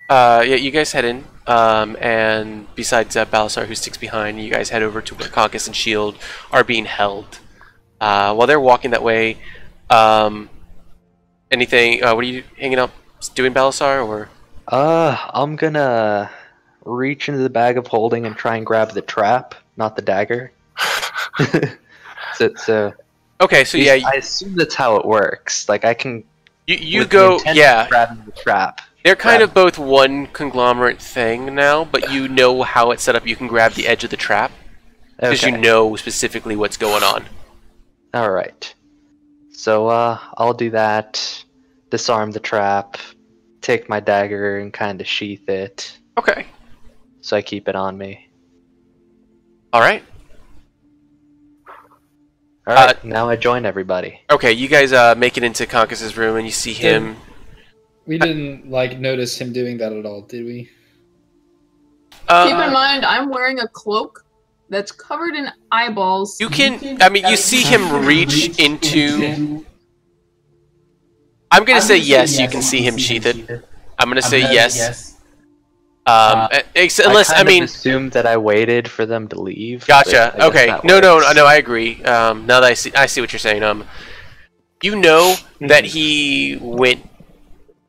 Yeah, you guys head in, and besides Balasar, who sticks behind, you guys head over to where Conkus and Shield are being held. While they're walking that way, anything? What are you hanging out doing, Balasar? Or I'm gonna reach into the bag of holding and try and grab the trap, not the dagger. so okay, so yeah, I assume that's how it works. Like I can. you with go. the intent Yeah, of grabbing the trap. they're kind of both one conglomerate thing now, but you know how it's set up. You can grab the edge of the trap because Okay. you know specifically what's going on. All right. So I'll do that. Disarm the trap. Take my dagger and kind of sheath it, Okay. so I keep it on me. All right. All right. Now I join everybody. Okay, you guys make it into Conkus's room, and you see him. We didn't notice him doing that at all, did we? Keep in mind, I'm wearing a cloak that's covered in eyeballs. You can. I mean, you see him reach into. I'm gonna say yes. You can see him sheath it. I'm gonna say yes. Unless I mean. Assumed that I waited for them to leave. Gotcha. but I guess Okay. that No, works. I agree. Now that I see what you're saying. You know that he went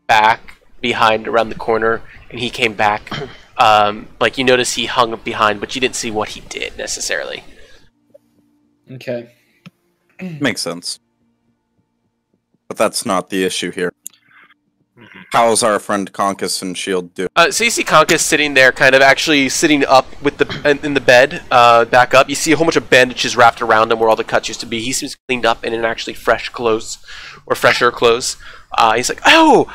back behind around the corner, and he came back. Like you notice he hung up behind, but you didn't see what he did necessarily. Okay. Makes sense. But that's not the issue here. How's our friend Conkus and Shield do? So you see Conkus sitting there, kind of actually sitting up with in the bed, back up. You see a whole bunch of bandages wrapped around him where all the cuts used to be. He seems cleaned up and in actually fresh clothes, or fresher clothes. He's like, "Oh,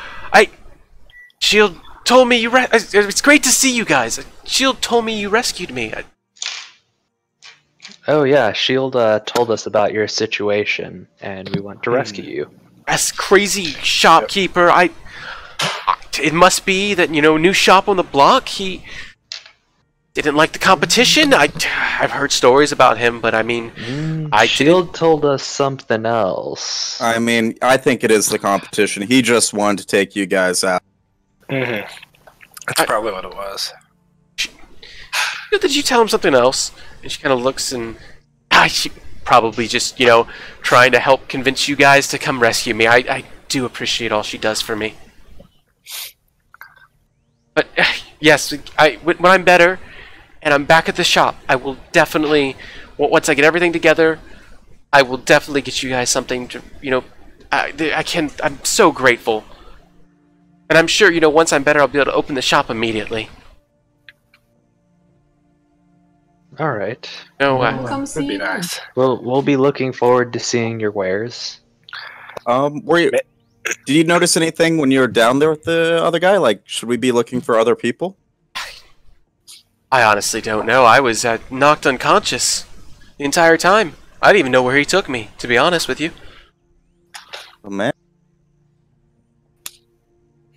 Shield told me you. It's great to see you guys. Shield told me you rescued me." Oh yeah, Shield told us about your situation, and we went to rescue you. That's crazy shopkeeper. It must be that new shop on the block. He didn't like the competition. I've heard stories about him, but I mean, Shield told us something else. I mean, I think it is the competition. He just wanted to take you guys out. Mm-hmm. That's probably what it was. Did you tell him something else? And she kind of looks and she probably just trying to help convince you guys to come rescue me. I do appreciate all she does for me. But yes, when I'm better and I'm back at the shop, I will definitely, once I get everything together, I will definitely get you guys something to, I'm so grateful. And I'm sure, once I'm better, I'll be able to open the shop immediately. All right. No, Come see That'd be you then. nice. We'll be looking forward to seeing your wares. Did you notice anything when you were down there with the other guy? Like, should we be looking for other people? I honestly don't know. I was knocked unconscious the entire time. I didn't even know where he took me, to be honest with you. Oh, man.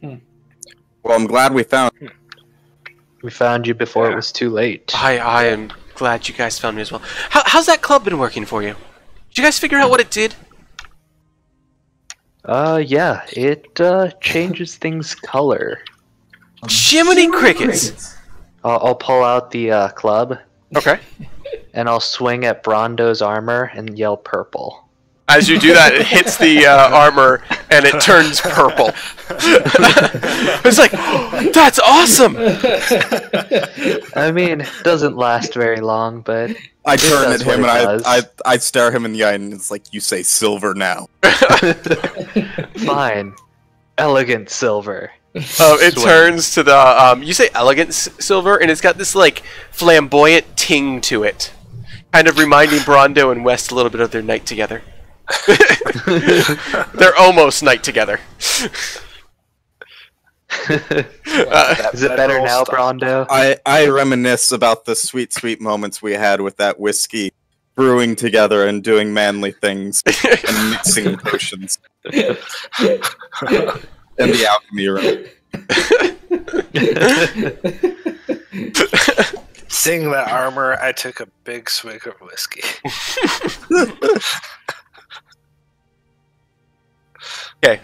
Well, I'm glad we found him. We found you before it was too late. I am glad you guys found me as well. How's that club been working for you? Did you guys figure out what it did? Yeah, it changes things color. Jiminy crickets! I'll pull out the club, Okay. and I'll swing at Brondo's armor and yell purple. As you do that, it hits the armor and it turns purple. It's like, oh, that's awesome! I mean, it doesn't last very long, but I turn at does what him it and does. I stare him in the eye and it's like, you say silver now. Fine. Elegant silver. It Swing. turns to the, you say elegant silver, and it's got this, like, flamboyant ting to it. Kind of reminding Brondo and West a little bit of their night together. They're almost night together. Is it better now, Brondo? I reminisce about the sweet, sweet moments we had with that whiskey, brewing together and doing manly things, and mixing potions. In the alchemy room. Seeing that armor, I took a big swig of whiskey. Okay.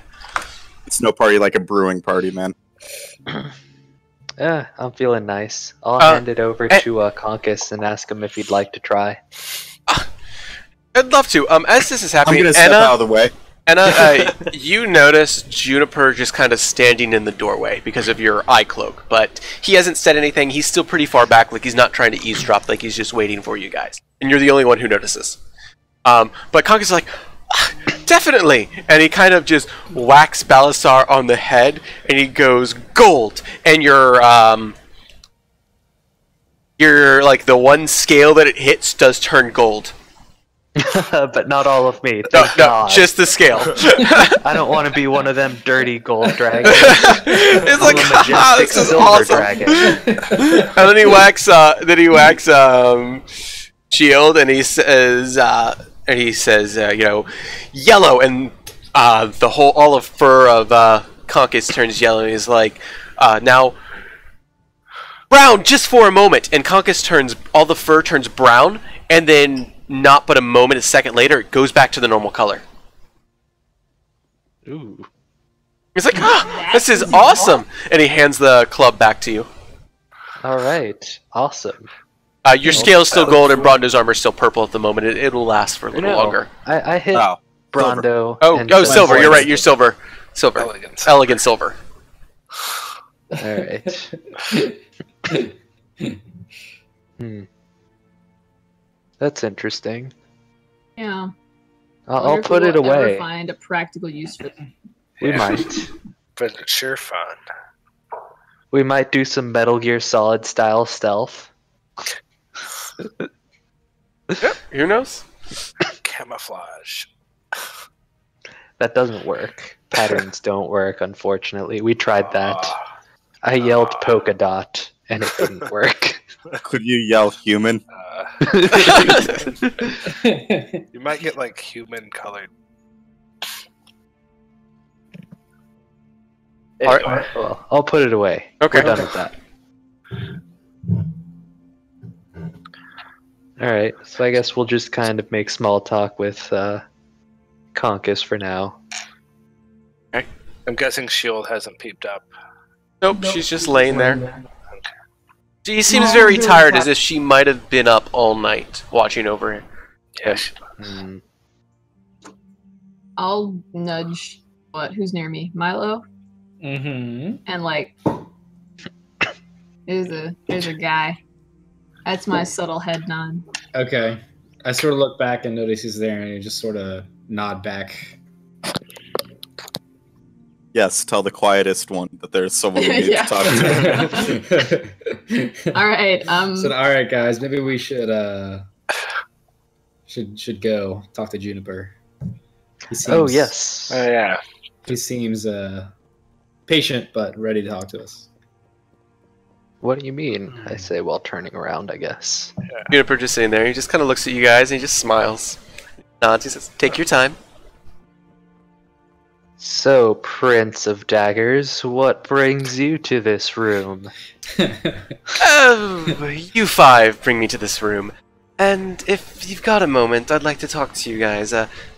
It's no party like a brewing party, man. Yeah, I'm feeling nice. I'll hand it over to Conkus and ask him if he'd like to try. I'd love to. As this is I'm happening, gonna step out of the way. Anna, you notice Juniper just kind of standing in the doorway because of your eye cloak, but he hasn't said anything. He's still pretty far back, like he's not trying to eavesdrop, like he's just waiting for you guys. And you're the only one who notices. But Conkus is like, definitely! And he kind of just whacks Balasar on the head, and he goes, gold! And your like, the one scale that it hits does turn gold. But not all of me. No, Thank no, God. just the scale. I don't want to be one of them dirty gold dragons. It's like, haha, this is awesome. Dragon. And then he whacks, Shield, and he says, you know, yellow, and all of fur of Conkus turns yellow, and he's like, now, brown, just for a moment, and Conkus all the fur turns brown, and then, not but a second later, it goes back to the normal color. Ooh. He's like, this is awesome! And he hands the club back to you. Alright, awesome. Your scale is still gold, and Brondo's armor is still purple at the moment. It'll last for a little longer. I hit Brondo. Oh, silver, you're right, you're silver. Silver. Elegant silver. Alright. That's interesting. Yeah. I'll put it away. Ever find a practical use for them. We might. But it's sure fun. We might do some Metal Gear Solid style stealth. Who knows? Camouflage. That doesn't work. Patterns don't work, unfortunately. We tried that. I yelled polka dot, and it didn't work. Could you yell human? You might get like human colored. Anyway, well, I'll put it away. Okay. We're done with that. Alright, so I guess we'll just kind of make small talk with Conkus for now. I'm guessing Shield hasn't peeped up. Nope, she's just laying there. She seems very tired, as if she might have been up all night watching over him. Yeah. I'll nudge who's near me? Milo? Mm-hmm. And like there's a guy. That's my subtle head nod. Okay. I sort of look back and notice he's there, and I just sort of nod back. Yes, tell the quietest one that there's someone who needs Yeah. to talk to. All right. So, all right, guys, maybe we should go talk to Juniper. He seems, Oh, yes. Oh yeah. He seems patient but ready to talk to us. What do you mean? I say while turning around, I guess. Juniper just sitting there. He just kind of looks at you guys and he just smiles. Nods. He says, "Take your time." So, Prince of Daggers, what brings you to this room? You five bring me to this room, and if you've got a moment, I'd like to talk to you guys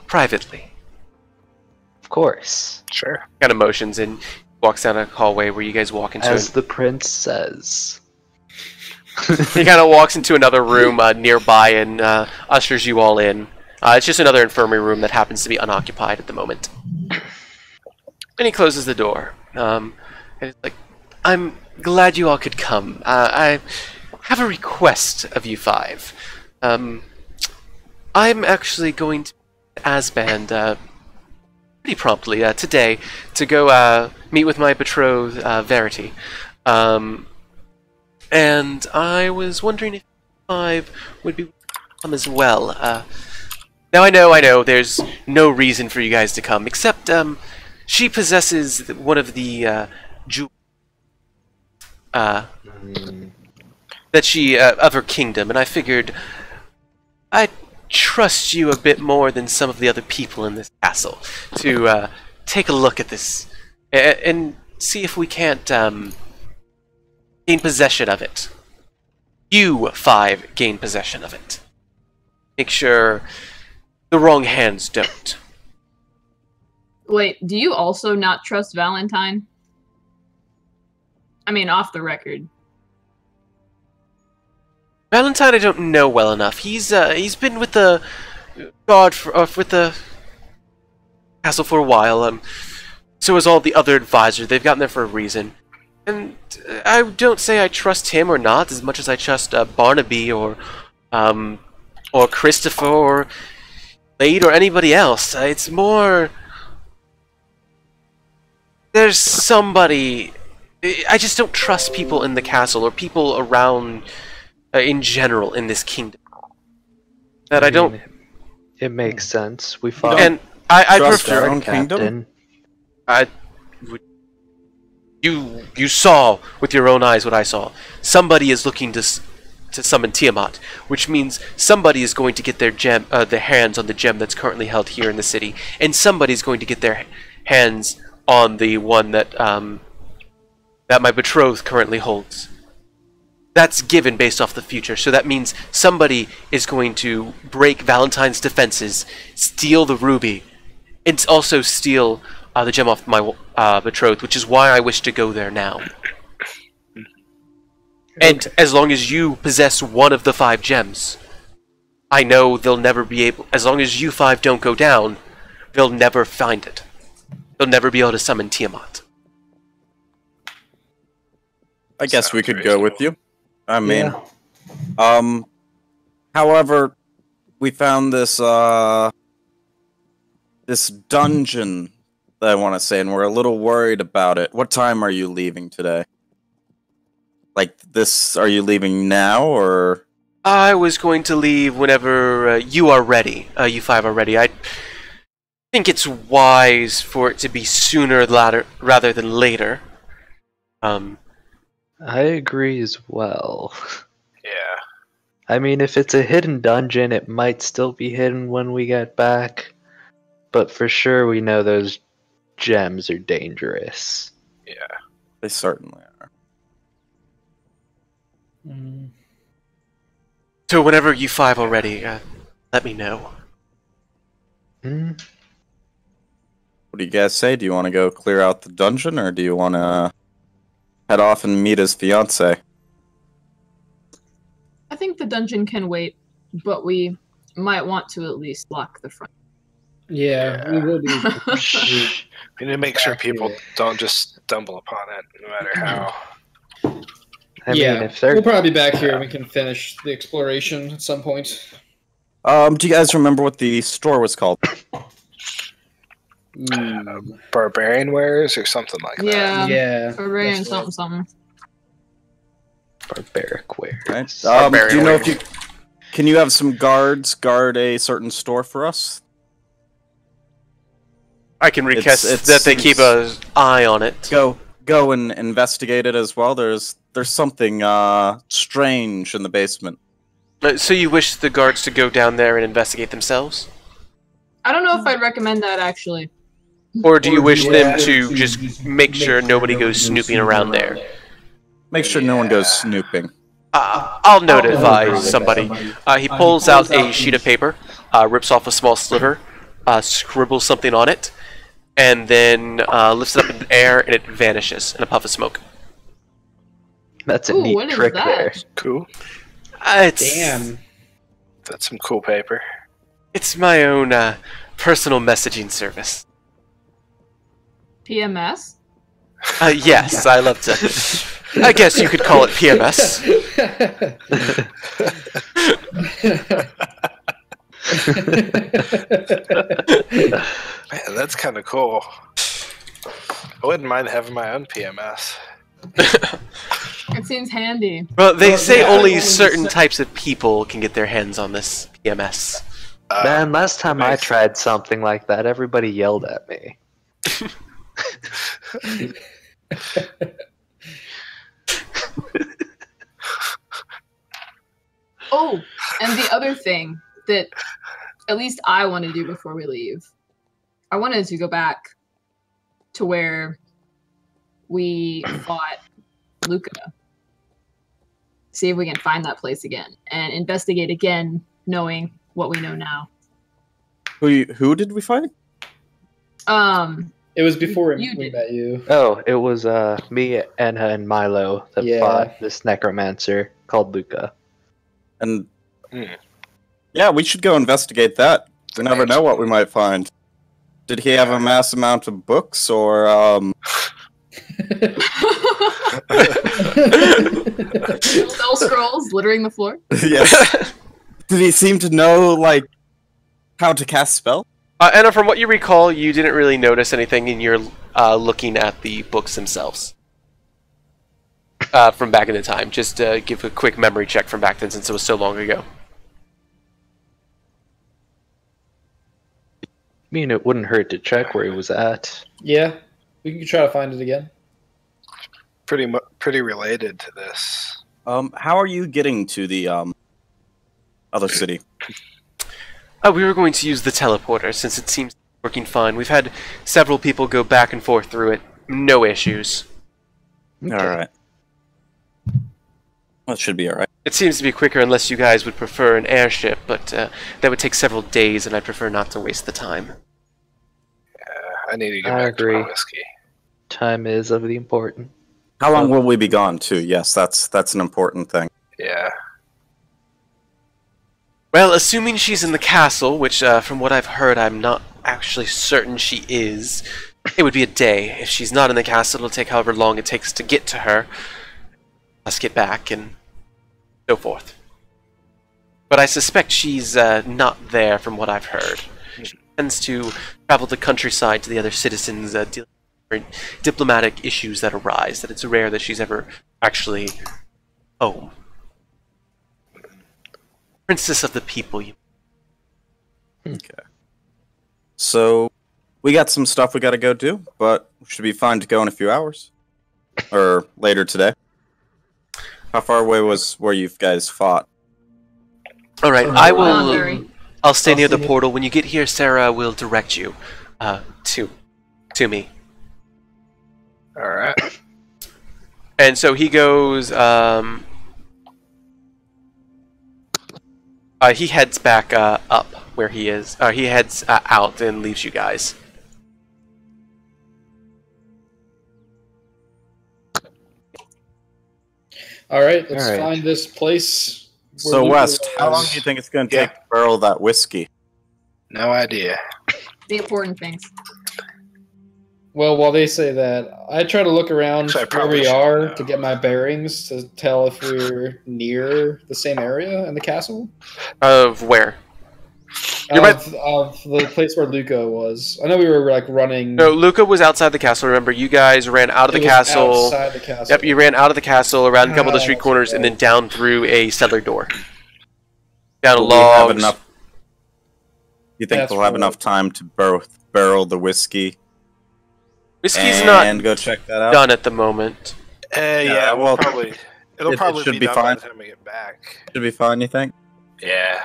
privately. course. Sure. Kind of motions and walks down a hallway where you guys walk into. As the prince says. He kind of walks into another room nearby and ushers you all in. It's just another infirmary room that happens to be unoccupied at the moment. And he closes the door. And it's like, I'm glad you all could come. I have a request of you five. I'm actually going to Asband pretty promptly today to go meet with my betrothed Verity. And I was wondering if five would be welcome as well. Now I know, there's no reason for you guys to come, except she possesses one of the jewels that she of her kingdom, and I figured I'd trust you a bit more than some of the other people in this castle to take a look at this and see if we can't gain possession of it. You five gain possession of it. Make sure the wrong hands don't. Wait, do you also not trust Valentine? I mean, off the record. Valentine, I don't know well enough. He's been with the guard with the castle for a while. So is all the other advisors. They've gotten there for a reason. And I don't say I trust him or not as much as I trust Barnaby or Christopher or Lade or anybody else. It's more... There's somebody... I just don't trust people in the castle or people around in general in this kingdom. That I don't... It makes sense. We fought... And I trust prefer... our own kingdom? You saw with your own eyes what I saw. Somebody is looking to summon Tiamat, which means somebody is going to get their hands on the gem that's currently held here in the city, and somebody's going to get their hands on the one that that my betrothed currently holds. That's given based off the future, so that means somebody is going to break Valentine's defenses, steal the ruby, and also steal the gem off my betrothed, which is why I wish to go there now. And as long as you possess one of the 5 gems, I know they'll never be able... As long as you 5 don't go down, they'll never find it. They'll never be able to summon Tiamat. I guess Sounds we could reasonable. go with you. I mean, however, we found this this dungeon that I want to say, and we're a little worried about it. What time are you leaving today? Like this, are you leaving now, or? I was going to leave whenever you are ready. You 5 are ready. I think it's wise for it to be sooner rather than later. I agree as well. Yeah. I mean, if it's a hidden dungeon, it might still be hidden when we get back. But for sure, we know those gems are dangerous. Yeah. They certainly are. So whenever you 5 are ready, let me know. Hmm? What do you guys say? Do you want to go clear out the dungeon, or do you want to head off and meet his fiance? I think the dungeon can wait, but we might want to at least lock the front. Yeah, we will do. We need to make sure people don't just stumble upon it, no matter how. I yeah, mean, if they're... we'll probably be back here and we can finish the exploration at some point. Do you guys remember what the store was called? Barbarian wares or something like that. Yeah. Yeah. Barbarian that's something something. Barbaric wares. Right. Barbarian Do you know wares. if you can you have some guards guard a certain store for us? I can request It's- that they keep an eye on it. Go and investigate it as well. There's something strange in the basement. So you wish the guards to go down there and investigate themselves? I don't know if I'd recommend that, actually. Or do you wish them Yeah. to just make sure nobody goes snooping around there? Make sure no one goes snooping. I'll notify somebody. He pulls out a sheet of paper, rips off a small sliver, scribbles something on it, and then lifts it up in the air, and it vanishes in a puff of smoke. That's a Ooh, neat what is trick that? there. Cool. It's, Damn. That's some cool paper. It's my own personal messaging service. PMS? Yes, I love to. I guess you could call it PMS. Man, that's kind of cool. I wouldn't mind having my own PMS. It seems handy. Well, they say only certain types of people can get their hands on this PMS. Man, last time I tried something like that, everybody yelled at me. Oh, and the other thing that at least I want to do before we leave, I wanted to go back to where we fought Luca. See if we can find that place again and investigate again, knowing what we know now. Who did we fight? It was before You we did. met you. Oh, it was me, Enha, and Milo that Yeah. fought this necromancer called Luca. And yeah, we should go investigate that. We never know what we might find. Did he have a mass amount of books, or Spell scrolls littering the floor. yes? Did he seem to know like how to cast spell? Anna, from what you recall, you didn't really notice anything in your looking at the books themselves. From back in the time. Just give a quick memory check from back then since it was so long ago. I mean, it wouldn't hurt to check where he was at. Yeah, we can try to find it again. Pretty related to this. How are you getting to the other city? We were going to use the teleporter since it seems working fine. We've had several people go back and forth through it. No issues. Okay. All right. That should be all right. It seems to be quicker unless you guys would prefer an airship, but that would take several days and I'd prefer not to waste the time. I need to get I back to agree. my whiskey. Time is of the important. How long will we be gone? Too? Yes, that's an important thing. Yeah. Well, assuming she's in the castle, which from what I've heard I'm not actually certain she is, it would be a day. If she's not in the castle, it'll take however long it takes to get to her. Us get back and so forth. But I suspect she's not there from what I've heard. She tends to travel the countryside to the other citizens, dealing with diplomatic issues that arise, that it's rare that she's ever actually home. Princess of the people, you. Okay. So, we got some stuff we gotta go do, but we should be fine to go in a few hours. Or later today. How far away was where you guys fought? Alright, I will... Not very. I'll stay near the portal. When you get here, Sarah will direct you to me. Alright. And so he goes, he heads back up where he is. He heads out and leaves you guys. All right, let's All right. find this place. where So, Luca West, how long was. do you think it's gonna take to barrel that whiskey? No idea. The important things. Well, while they say that, I try to look around So I where probably we should are know. to get my bearings to tell if we're near the same area in the castle. Of where? You're right. Of the place where Luca was. I know we were like running. No, Luca was outside the castle. Remember, you guys ran out of the It was castle. Outside the castle. Yep, you ran out of the castle, around a couple of the street that's corners, and right. then down through a cellar door. Down a Will we have log. enough? You think That's we'll have right. enough time to barrel the whiskey Whiskey's and not go check that out? done at the moment. Yeah, well, it'll it probably should be be done fine. by the time we get back. Should be fine, you think? Yeah.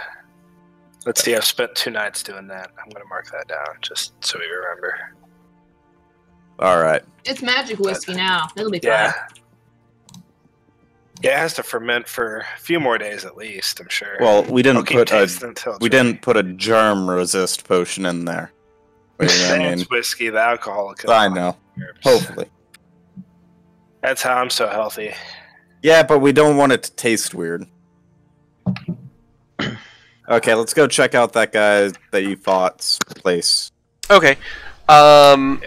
Let's see, I've spent 2 nights doing that. I'm gonna mark that down just so we remember. All right. It's magic whiskey now. It'll be Yeah. fine. Yeah, it has to ferment for a few more days at least, I'm sure. Well, we I'll didn't keep put a tasting until it's we ready. didn't put a germ resist potion in there. I Sans mean, whiskey, the alcohol will kill I all know. herbs. Hopefully. That's how I'm so healthy. Yeah, but we don't want it to taste weird. Okay, let's go check out that guy that you fought's place. Okay. You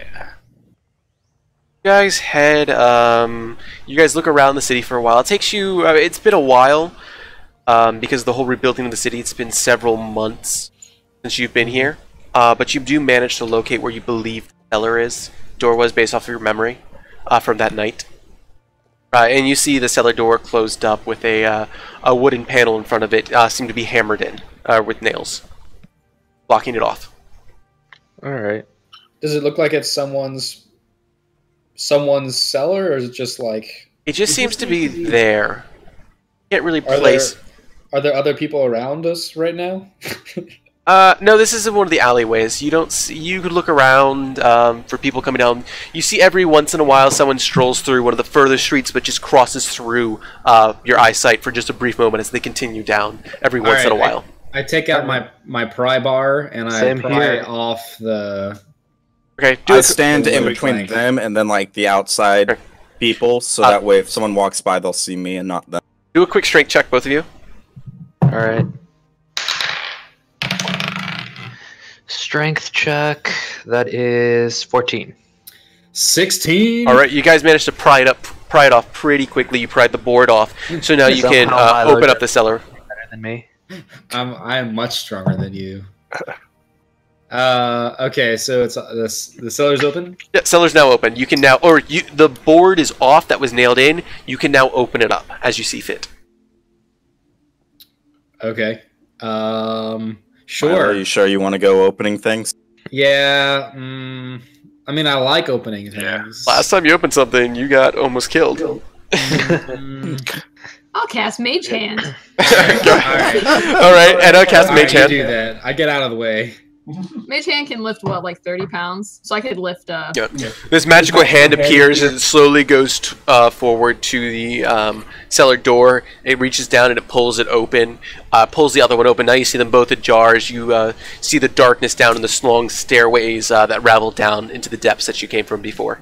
guys head. You guys look around the city for a while. It takes you. It's been a while, because of the whole rebuilding of the city. It's been several months since you've been here. But you do manage to locate where you believe the cellar is. Door was based off of your memory, from that night. And you see the cellar door closed up with a wooden panel in front of it, seemed to be hammered in with nails, blocking it off. All right. Does it look like it's someone's cellar, or is it just like? It just seems to be there. Can't really Are place. Are there other people around us right now? No, this isn't one of the alleyways. You don't see. You could look around for people coming down. You see every once in a while someone strolls through one of the further streets, but just crosses through your eyesight for just a brief moment as they continue down every once in a while. I take out my pry bar and I Same pry here. off the. Okay, I stand in quick between flank. them and then like the outside Okay. people, so that way if someone walks by, they'll see me and not them. do a quick strength check, both of you. All right. Strength check. That is 14. 16. All right, you guys managed to pry it off pretty quickly. You pried the board off, so now you can Somehow Milo open up the cellar. Better than me. I'm much stronger than you. Okay, so it's the cellar's open. Yeah, cellar's now open. You can now, the board is off that was nailed in. You can now open it up as you see fit. Okay. Are Sure. you sure you want to go opening things? Yeah. I mean, I like opening things. Last time you opened something, you got almost killed. Mm, I'll cast Mage Hand. all right. All right, and I'll cast All Mage right, Hand. you do that. I get out of the way. Mage Hand can lift what, like 30 pounds? So I could lift. Yeah. This magical hand appears and it slowly goes forward to the cellar door. It reaches down and it pulls it open, pulls the other one open. Now you see them both ajar. You see the darkness down in the long stairways that ravel down into the depths that you came from before.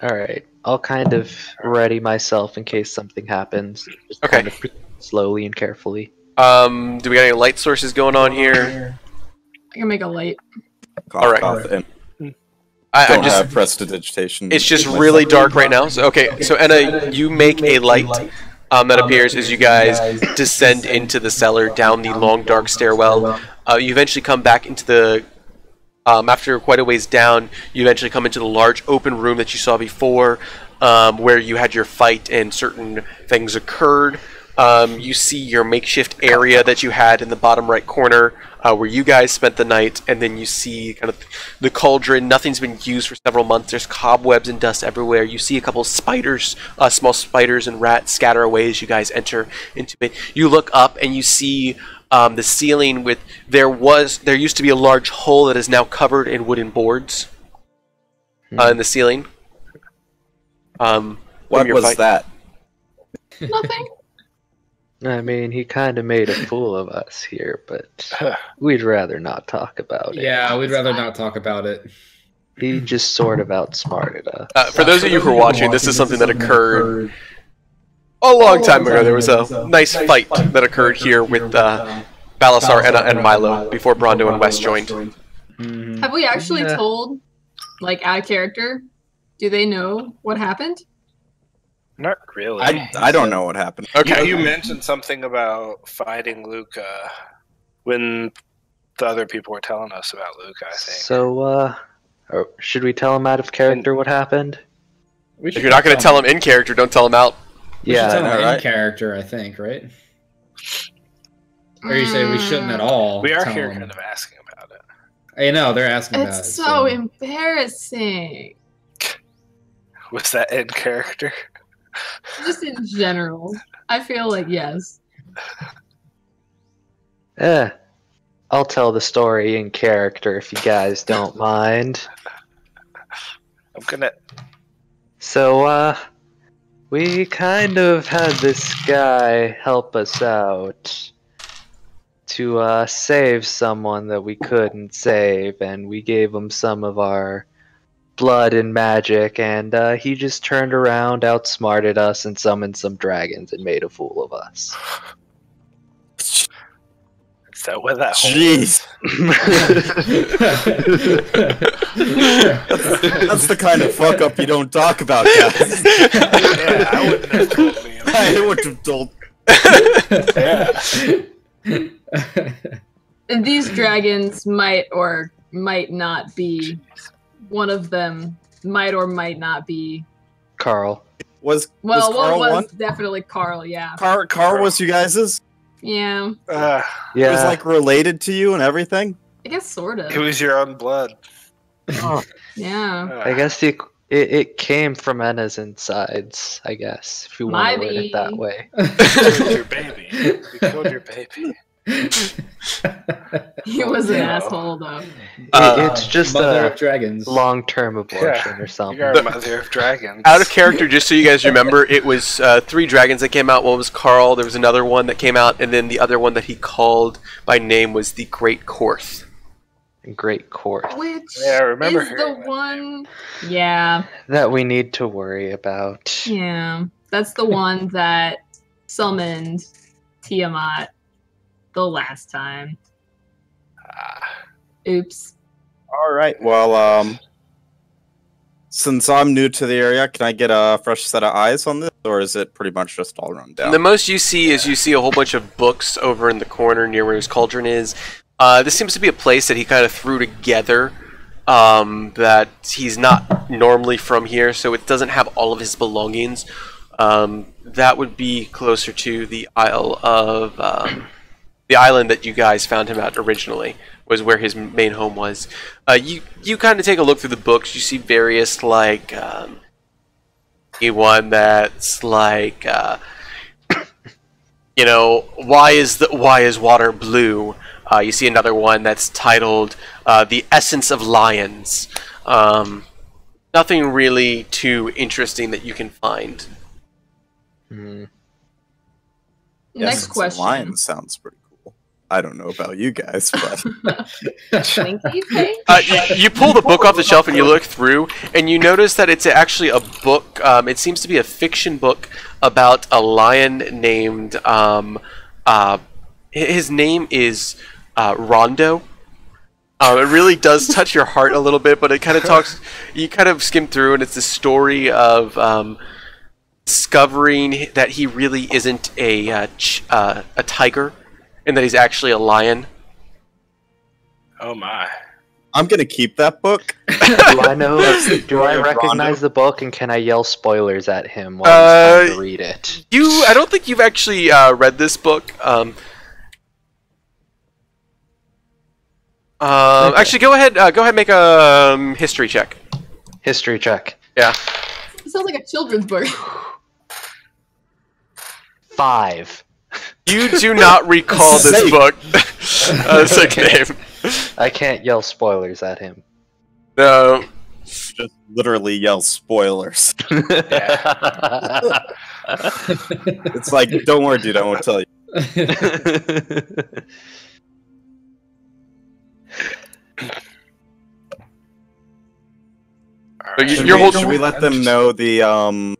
All right. I'll kind of ready myself in case something happens. Just Okay. kind of slowly and carefully. Do we got any light sources going on here? I can make a light. All right. And I'm don't just. have prestidigitation. It's just really dark right now. So, okay, so Anna, you make a light that appears as you guys descend into the cellar down the long dark stairwell. You eventually come back into the. After quite a ways down, you eventually come into the large open room that you saw before, where you had your fight and certain things occurred. You see your makeshift area that you had in the bottom right corner, where you guys spent the night, and then you see kind of the cauldron. Nothing's been used for several months. There's cobwebs and dust everywhere. You see a couple of spiders, small spiders and rats scatter away as you guys enter into it. You look up and you see the ceiling with there used to be a large hole that is now covered in wooden boards in the ceiling. What was that? Nothing. I mean, he kind of made a fool of us here, but we'd rather not talk about it. Yeah, we'd rather not talk about it. He just sort of outsmarted us. For those of you who are watching, this is something that occurred a long time ago. There was a nice fight that occurred here with Balasar and Milo before Brondo and West joined. Mhm. Have we actually Yeah. told, like, out of character? Do they know what happened? Not really. I don't know what happened. Okay. You mentioned something about fighting Luca when the other people were telling us about Luca, I think. So, should we tell him out of character what happened? We If should you're not going to tell him in character, don't tell him out. We should Yeah, tell him alright. in character, I think, right? Or you say we shouldn't at all. We are tell here him. kind of asking about it. I know they're asking about it. It's so embarrassing. Was that in character? Just in general. I feel like yes. I'll tell the story in character if you guys don't mind. I'm gonna. So, we kind of had this guy help us out to save someone that we couldn't save, and we gave him some of our blood and magic, and he just turned around, outsmarted us, and summoned some dragons and made a fool of us. Is that what that hole Jeez. That's the kind of fuck up you don't talk about, guys. Yeah, I wouldn't have told me. I would have told. Yeah. And these dragons might or might not be. One of them might or might not be. Carl. Was Well, Carl one was one? definitely Carl. Yeah. Carl was you guys's? Yeah. Uh, It was like related to you and everything? I guess sort of. it was your own blood. Yeah. I guess it came from Enna's insides, I guess, if you want to word it that way. You killed your baby. You killed your baby. He was an No. asshole though. It's just Mother a of Dragons. long-term abortion Yeah, or something. You are Mother of Dragons. Out of character, just so you guys remember, it was 3 dragons that came out. One was Carl, there was another one that came out, and then the other one that he called by name was the Great Korth. Great court Which Yeah, I remember is the hearing that one. Yeah. that we need to worry about. Yeah. That's the one that summoned Tiamat the last time. Oops. All right. Well, since I'm new to the area, can I get a fresh set of eyes on this, or is it pretty much just all run down? The most you see is a whole bunch of books over in the corner near where his cauldron is. This seems to be a place that he kind of threw together. That he's not normally from here, so it doesn't have all of his belongings. That would be closer to the Isle of the island that you guys found him at originally. Was where his main home was. You kind of take a look through the books. You see various like one that's like why is water blue? You see another one that's titled The Essence of Lions. Nothing really too interesting that you can find. Hmm. Next question. Lion sounds pretty cool. I don't know about you guys, but Slinky Pig? You pull the book off the shelf and you look through, and you notice that it's actually a book. It seems to be a fiction book about a lion named. His name is Rondo. It really does touch your heart a little bit, but it kind of talks. You kind of skim through, and it's the story of discovering that he really isn't a tiger, and that he's actually a lion. Oh my. I'm gonna keep that book. Do I know? Do I of recognize Rondo. the book, and can I yell spoilers at him while he's trying to read it? I don't think you've actually read this book. Okay. Actually, go ahead. Make a history check. History check. Yeah. It sounds like a children's book. 5. You do not recall this Safe. book. Sick name. I can't yell spoilers at him. No. Just literally yell spoilers. It's like, don't worry, dude. I won't tell you. So Should, your whole should we let them know the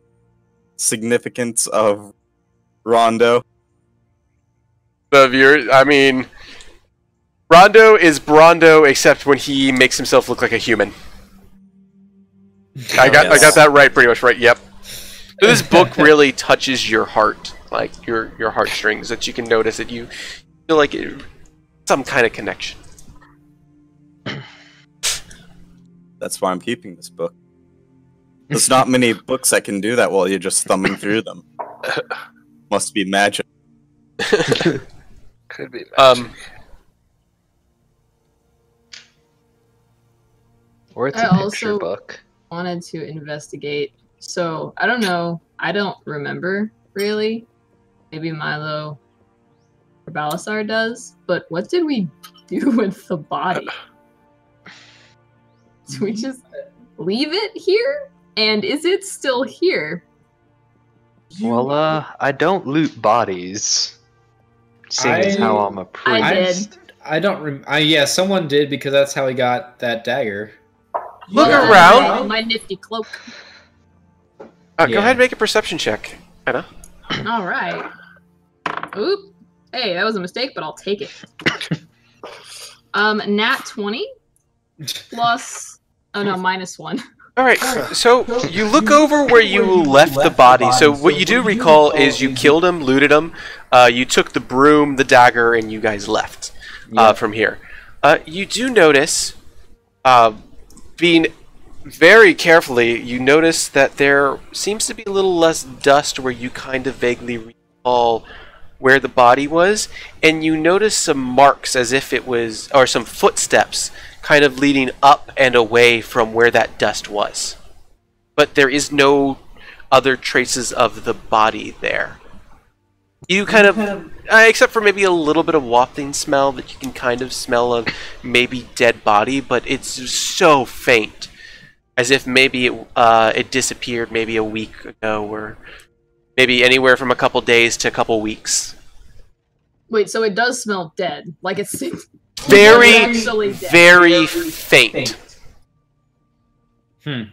significance of Rondo? the viewers. I mean, Rondo is Brondo, except when he makes himself look like a human. I got that right, pretty much right. Yep. So this book really touches your heart, like your heartstrings. That you can notice that you feel like some kind of connection. That's why I'm keeping this book. There's not many books that can do that while you're just thumbing through them. Must be magic. Could be magic. Or it's I a picture also- book. Wanted to investigate. So I don't know. I don't remember really. Maybe Milo or Balasar does. But what did we do with the body? Do we just leave it here? And is it still here? Well, I don't loot bodies. Seeing as how I'm a priest. I did. I don't. Yeah, someone did because that's how he got that dagger. Look Yeah, around. My nifty cloak. Go Yeah. ahead and make a perception check, Anna. All right. Oop. Hey, that was a mistake, but I'll take it. Nat 20 plus. Oh no, -1. All right, so you look over where you left the body. So what you do recall is you killed him, looted him, you took the broom, the dagger, and you guys left from here. You do notice, being very carefully, you notice that there seems to be a little less dust where you kind of vaguely recall where the body was, and you notice some marks as if it was, or some footsteps kind of leading up and away from where that dust was. But there is no other traces of the body there. You kind of, except for maybe a little bit of wafting smell that you can kind of smell of maybe dead body, but it's so faint. As if maybe it disappeared maybe a week ago, or maybe anywhere from a couple days to a couple weeks. Wait, so it does smell dead. Like it's Very, actually dead. very faint. Hmm.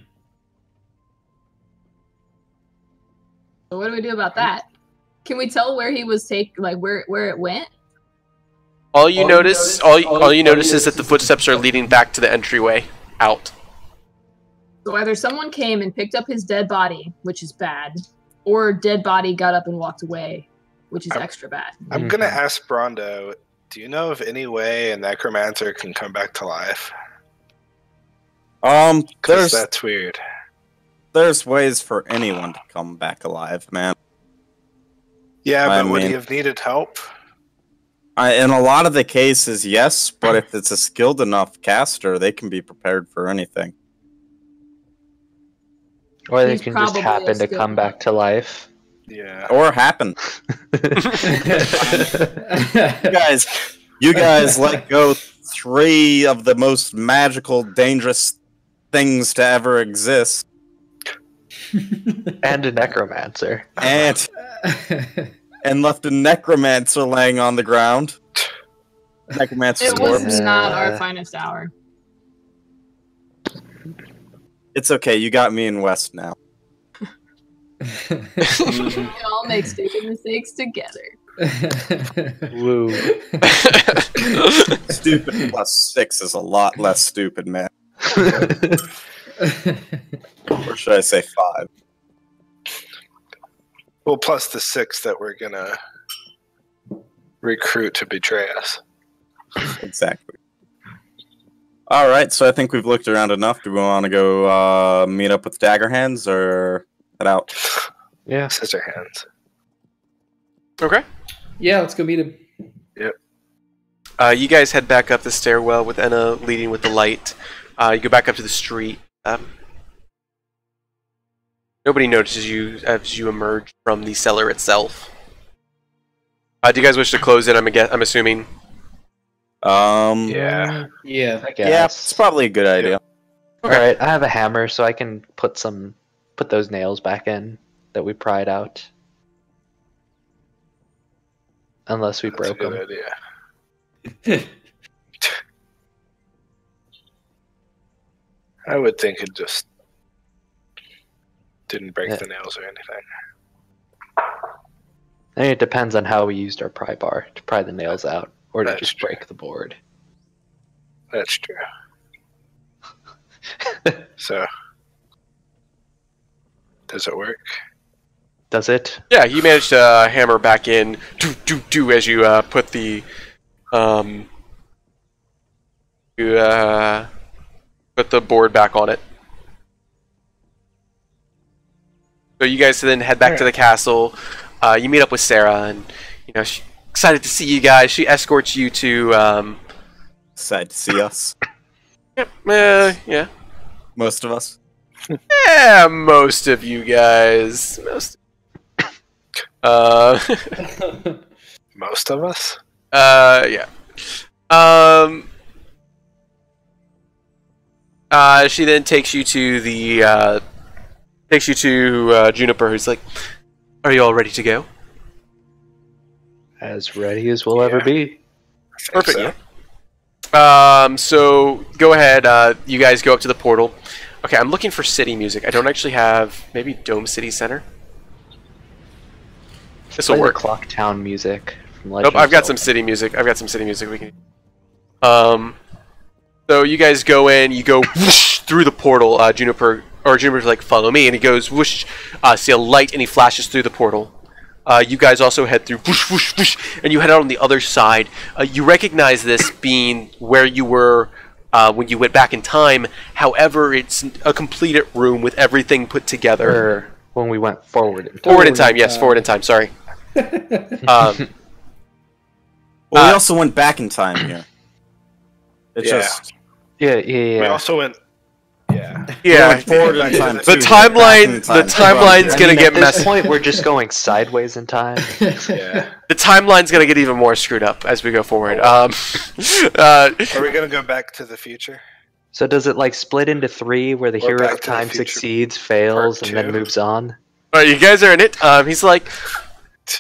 So what do we do about that? Can we tell where he was where it went? All you notice is that the footsteps are leading back to the entryway out. So either someone came and picked up his dead body, which is bad, or dead body got up and walked away, which is extra bad. I'm gonna ask Brondo, do you know of any way a necromancer can come back to life? Because that's weird. There's ways for anyone to come back alive, man. Yeah, but would he have needed help? In a lot of the cases, yes, but if it's a skilled enough caster, they can be prepared for anything. Or they He's can just probably happen a to skilled come back to life. Yeah. Or happen. You guys let go 3 of the most magical, dangerous things to ever exist. And a necromancer. And left a necromancer laying on the ground. Necromancer's It was corpse. not our finest hour. It's okay, you got me and West now. We can all make stupid mistakes together. Woo. Stupid plus 6 is a lot less stupid, man. Or should I say 5? Well, plus the 6 that we're gonna recruit to betray us. Exactly. Alright, so I think we've looked around enough. Do we want to go meet up with Dagger Hands or head out? Yeah. Scissor hands. Okay. Yeah, let's go meet him. Yep. You guys head back up the stairwell with Enna leading with the light. You go back up to the street. Nobody notices you as you emerge from the cellar itself. Do you guys wish to close it? I'm assuming. Yeah. Yeah. I guess. Yeah, it's probably a good idea. Alright, I have a hammer so I can put those nails back in that we pried out. Unless we That's a broke them. good idea. I would think it just didn't break the nails or anything. I mean, it depends on how we used our pry bar to pry the nails out, or to That's just true. break the board. That's true. So, does it work? Does it? Yeah, you managed to hammer back in as you put the put the board back on it. So you guys then head back to the castle. You meet up with Sarah, and she's excited to see you guys. She escorts you to. Excited to see us. Yeah. Most of us. Yeah, most of you guys. Most of us? Yeah. She then takes you to the Juniper, who's like, "Are you all ready to go?" As ready as we'll ever be. Perfect. So go ahead. You guys go up to the portal. Okay, I'm looking for city music. I don't actually have maybe Dome City Center. This will Play work. the Clock Town music from Nope, Legend I've of got some Zelda. city music. I've got some city music we can. So you guys go in. You go whoosh through the portal. Juniper's like, follow me, and he goes whoosh. See a light, and he flashes through the portal. You guys also head through whoosh whoosh whoosh, and you head out on the other side. You recognize this being where you were when you went back in time. However, it's a completed room with everything put together. Or when we went forward in time. Forward in time, yes, forward in time. Sorry. Well, we also went back in time here. It's Yeah. just Yeah. We also went. Yeah. Yeah, forward in time. the too, timeline. back in The time. timeline's gonna get At this messy. point, we're just going sideways in time. Yeah. The timeline's gonna get even more screwed up as we go forward. Are we gonna go back to the future? So does it like split into three, where the Or hero Back of to the time Future succeeds, fails, Part and then 2. moves on? Alright, you guys are in it. He's like,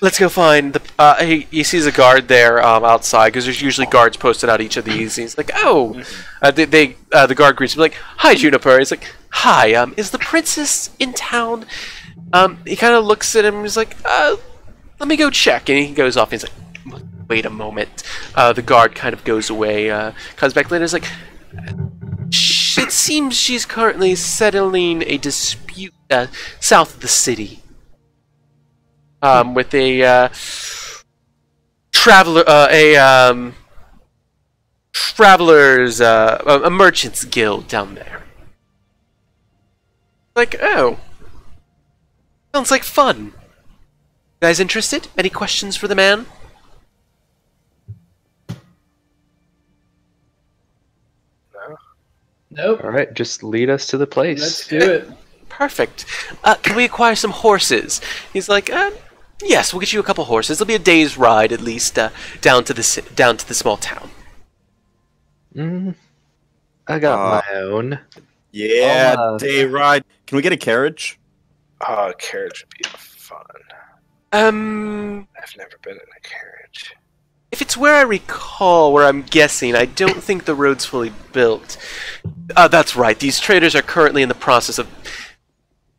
let's go find the. He sees a guard there outside because there's usually guards posted out each of these. He's like, oh, the guard greets him like, hi, Juniper. He's like, hi. Is the princess in town? He kind of looks at him. And he's like, let me go check. And he goes off. And he's like, wait a moment. The guard kind of goes away. Comes back later. He's like, it seems she's currently settling a dispute south of the city. With a a merchants guild down there. Like, oh, sounds like fun. You guys interested? Any questions for the man? Nope. All right, just lead us to the place. Let's do it. Perfect. Can we acquire some horses? He's like, yes, we'll get you a couple horses. It'll be a day's ride at least down to the small town. I got my own. Yeah, I'll, day ride. Can we get a carriage? Oh, a carriage would be fun. I've never been in a carriage. If it's where I recall, where I'm guessing, I don't think the road's fully built. That's right. These traders are currently in the process of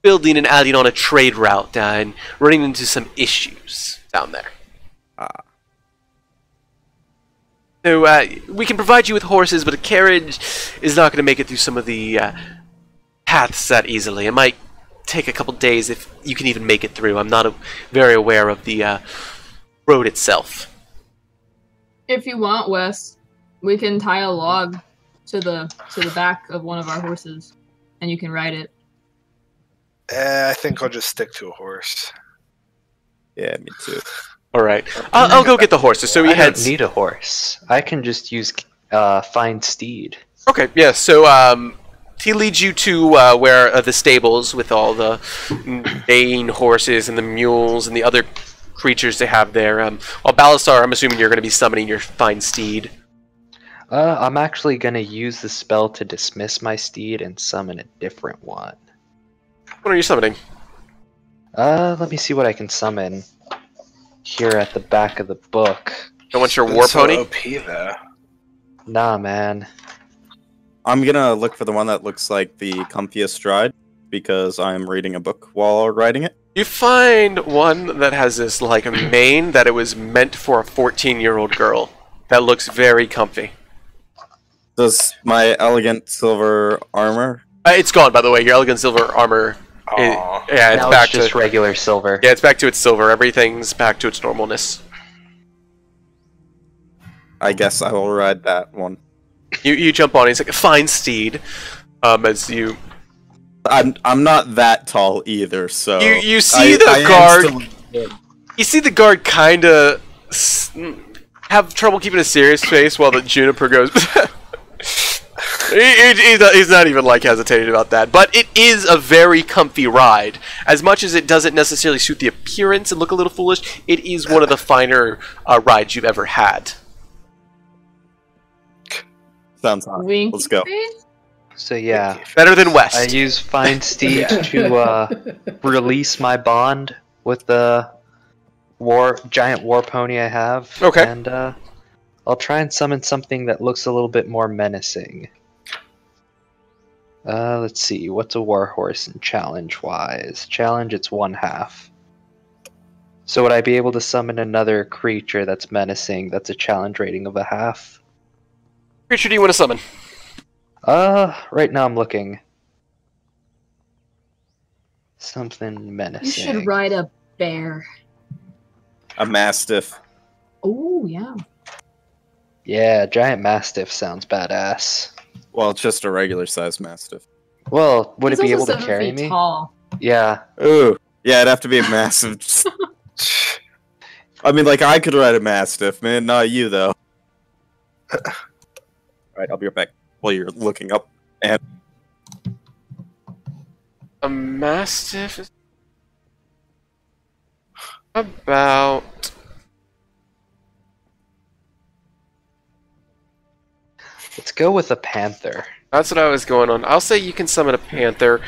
building and adding on a trade route and running into some issues down there. So we can provide you with horses, but a carriage is not going to make it through some of the paths that easily. It might take a couple days if you can even make it through. I'm not very aware of the road itself. If you want, Wes, we can tie a log to the back of one of our horses, and you can ride it. I think I'll just stick to a horse. Yeah, me too. All right, I'll go get the horses. So he I heads. don't need a horse. I can just use find steed. Okay, yeah. So he leads you to where the stables with all the baying horses and the mules and the other creatures they have there. Balasar, I'm assuming you're going to be summoning your fine steed. I'm actually going to use the spell to dismiss my steed and summon a different one. What are you summoning? Let me see what I can summon here at the back of the book. Don't want your war That's so pony? OP, though. Nah, man. I'm gonna look for the one that looks like the comfiest stride because I'm reading a book while writing it. You find one that has this like a mane that it was meant for a 14-year-old girl. That looks very comfy. Does my elegant silver armor? It's gone, by the way. Your elegant silver armor. Aw. Yeah, it's Now back it's just to regular silver. yeah, it's back to its silver. Everything's back to its normalness. I guess I will ride that one. You jump on it. It's like a fine steed. As you I'm not that tall either, so you see the I am guard. still- You see the guard kind of have trouble keeping a serious face while the Juniper goes. He's not even like hesitating about that, but it is a very comfy ride. As much as it doesn't necessarily suit the appearance and look a little foolish, it is one of the finer rides you've ever had. Sounds hot. Winky Let's go. face? So yeah, Better than West. I use find steed to release my bond with the giant war pony I have. Okay. And I'll try and summon something that looks a little bit more menacing. Let's see. What's a war horse in challenge-wise? Challenge, it's 1/2. So would I be able to summon another creature that's menacing that's a challenge rating of 1/2? Creature do you want to summon? Right now I'm looking. Something menacing. You should ride a bear. A mastiff. Oh, yeah. Yeah, giant mastiff sounds badass. Well, it's just a regular sized mastiff. Well, would He's it be also able to 7 carry feet me? Tall. Yeah. Ooh. Yeah, it'd have to be a massive. I mean, like, I could ride a mastiff, man. Not you, though. Alright, I'll be right back while you're looking up. And A mastiff is about... Let's go with a panther. That's what I was going on. I'll say you can summon a panther.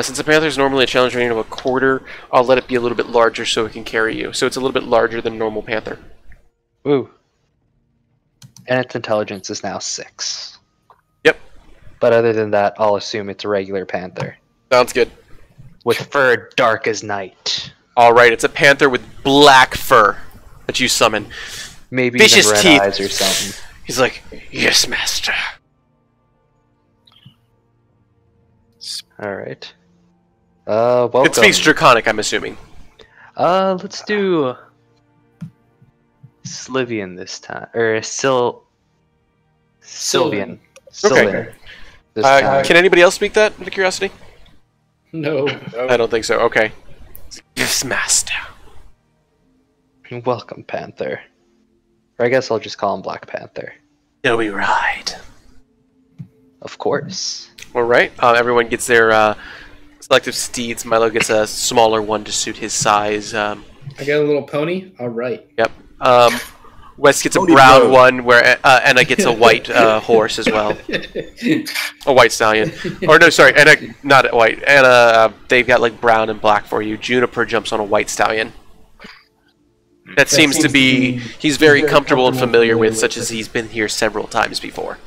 Since a panther is normally a challenge rating of 1/4, I'll let it be a little bit larger so it can carry you. So it's a little bit larger than a normal panther. Ooh. And its intelligence is now 6. Yep. But other than that, I'll assume it's a regular panther. Sounds good. With fur dark as night. Alright, it's a panther with black fur that you summon. Maybe Vicious even red teeth. eyes or something. He's like, yes, master. Alright. Welcome. It speaks Draconic, I'm assuming. Let's do Slivian this time. Or Sylvian. Sylvan. This time. Can anybody else speak that, out of curiosity? No. I don't think so. Okay. Yes, master. Welcome, Panther. Or I guess I'll just call him Black Panther. Shall we ride? Of course. Alright, everyone gets their selective steeds. Milo gets a smaller one to suit his size. I got a little pony. All right. Yep. Wes gets a Pony brown road. one, where Anna gets a white horse as well. A white stallion. Or no, sorry, Anna, not white. Anna, they've got like brown and black for you. Juniper jumps on a white stallion. That seems to be, he's very comfortable and familiar with, such as he's been here several times before.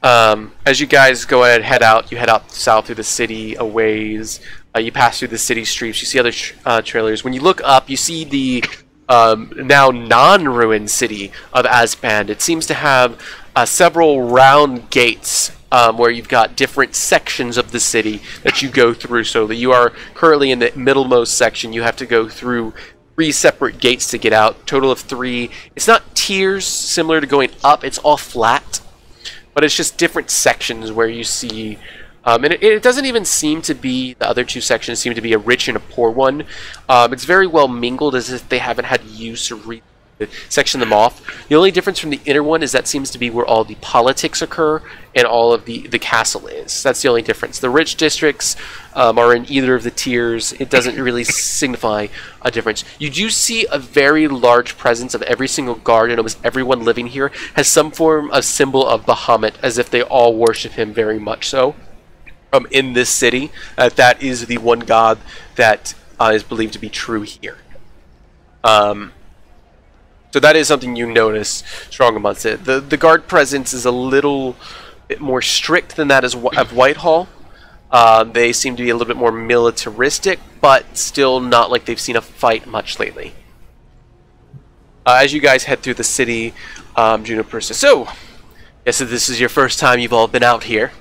As you guys go ahead and head out, you head out south through the city a ways. You pass through the city streets. You see other trailers. When you look up, you see the now non-ruined city of Asband. It seems to have several round gates where you've got different sections of the city that you go through. So that you are currently in the middlemost section. You have to go through 3 separate gates to get out. Total of 3. It's not tiers similar to going up. It's all flat. But it's just different sections where you see, and it doesn't even seem to be, the other 2 sections seem to be a rich and a poor one. It's very well mingled, as if they haven't had use to section them off. The only difference from the inner one is that seems to be where all the politics occur and all of the castle is. That's the only difference. The rich districts are in either of the tiers. It doesn't really signify a difference. You do see a very large presence of every single guard, and almost everyone living here has some form of symbol of Bahamut, as if they all worship him very much so. In this city, that is the one god that is believed to be true here. So that is something you notice strong amongst it. The guard presence is a little bit more strict than that of Whitehall. They seem to be a little bit more militaristic, but still not like they've seen a fight much lately. As you guys head through the city, Juniper says, so, guess that this is your first time you've all been out here.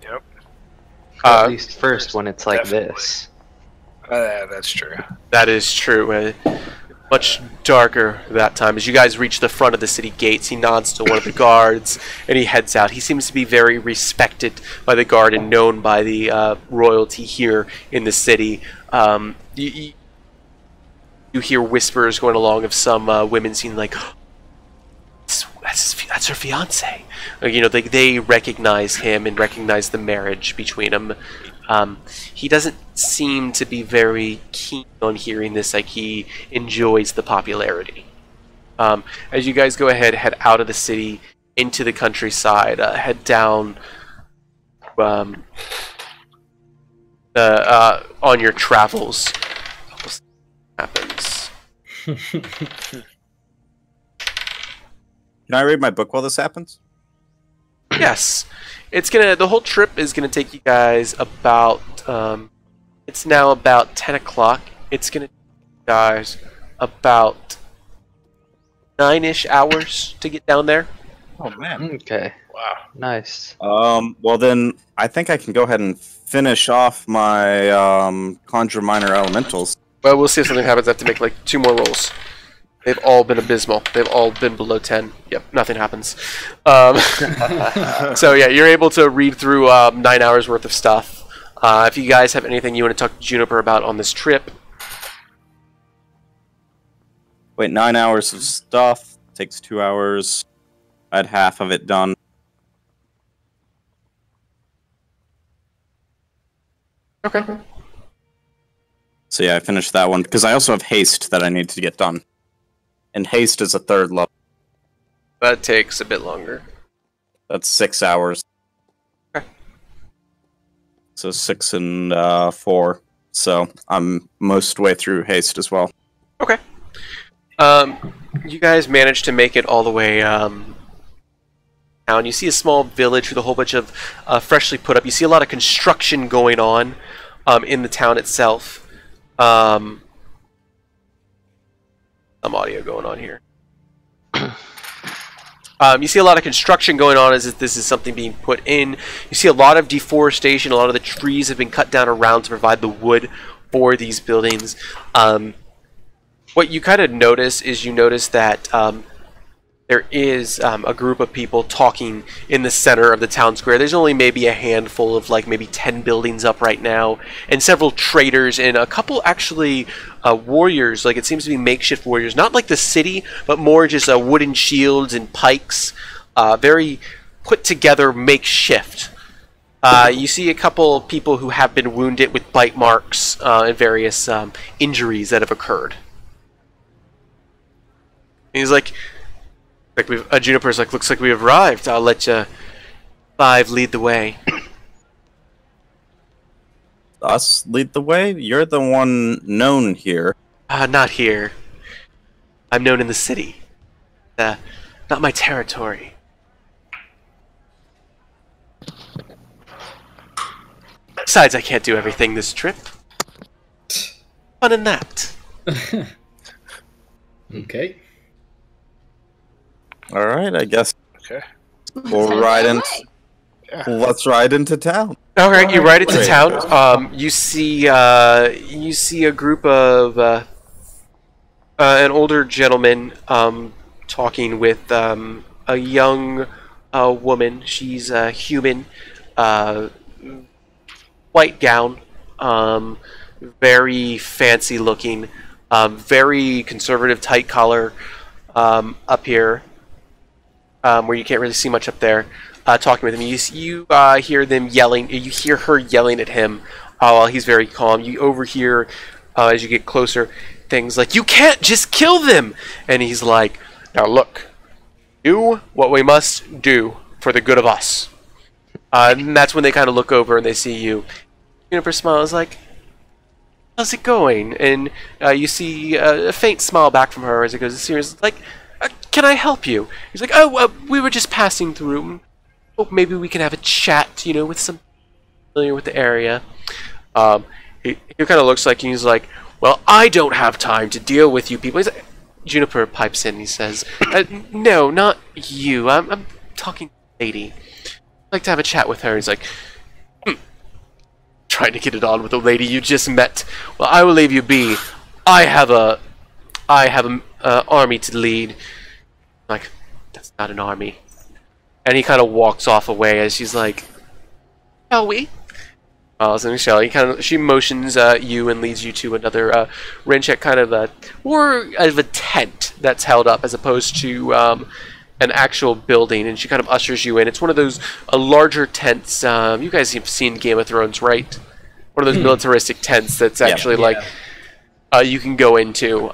Yep. At least first when it's like Definitely. this. That's true. That is true. Much darker that time. As you guys reach the front of the city gates, he nods to one of the guards and he heads out. He seems to be very respected by the guard and known by the royalty here in the city. You hear whispers going along of some women seeing like, that's her fiance. You know, they recognize him and recognize the marriage between them. He doesn't seem to be very keen on hearing this, like he enjoys the popularity. As you guys go ahead, head out of the city into the countryside, head down on your travels. We'll see what happens. Can I read my book while this happens? Yes, the whole trip is gonna take you guys about. It's now about 10 o'clock. It's gonna take you guys about 9-ish hours to get down there. Oh man. Okay. Wow. Nice. Well then, I think I can go ahead and finish off my Conjure Minor Elementals. Well, we'll see if something happens. I have to make like 2 more rolls. They've all been abysmal. They've all been below 10. Yep, nothing happens. So yeah, you're able to read through 9 hours worth of stuff. If you guys have anything you want to talk to Juniper about on this trip. Wait, 9 hours of stuff. Takes 2 hours. I had half of it done. Okay. So yeah, I finished that one, because I also have haste that I need to get done. And haste is a 3rd level. That takes a bit longer. That's 6 hours. Okay. So 6 and 4. So I'm most way through haste as well. Okay. You guys managed to make it all the way down. You see a small village with a whole bunch of freshly put up. You see a lot of construction going on in the town itself. Some audio going on here. You see a lot of construction going on as if this is something being put in. You see a lot of deforestation. A lot of the trees have been cut down around to provide the wood for these buildings. What you kind of notice is that there is a group of people talking in the center of the town square. There's only maybe a handful of like maybe 10 buildings up right now, and several traders and a couple actually warriors. Like it seems to be makeshift warriors, not like the city, but more just wooden shields and pikes. Very put together makeshift. You see a couple people who have been wounded with bite marks and various injuries that have occurred. And he's like Juniper's like, looks like we've arrived. I'll let you 5 lead the way. Us lead the way? You're the one known here. Not here. I'm known in the city. Not my territory. Besides, I can't do everything this trip. Fun in that. Okay. All right, I guess Okay. we'll ride in. Let's ride into town. All right, you ride into town. You see a group of an older gentleman talking with a young woman. She's human, white gown, very fancy looking, very conservative, tight collar up here. Where you can't really see much up there, talking with him. You hear them yelling. You hear her yelling at him while he's very calm. You overhear, as you get closer, things like, "You can't just kill them!" And he's like, "Now look, do what we must do for the good of us." And that's when they kind of look over and they see you. Juniper smiles like, "How's it going?" And you see a faint smile back from her as it goes serious, like, "Can I help you?" He's like, "Oh, we were just passing through. Oh, maybe we can have a chat, with some familiar with the area." He kind of looks like he's like, "Well, I don't have time to deal with you people." He's like, Juniper pipes in. He says, "No, not you. I'm talking to the lady. I'd like to have a chat with her." He's like, "Trying to get it on with the lady you just met. Well, I will leave you be. I have a army to lead." Like, that's not an army. And he kind of walks off away as she's like, "Shall we?" So Michelle, she motions you and leads you to another Rencheck kind of more of a tent that's held up as opposed to an actual building, and she kind of ushers you in. It's one of those larger tents. You guys have seen Game of Thrones, right? One of those militaristic tents that's actually like you can go into.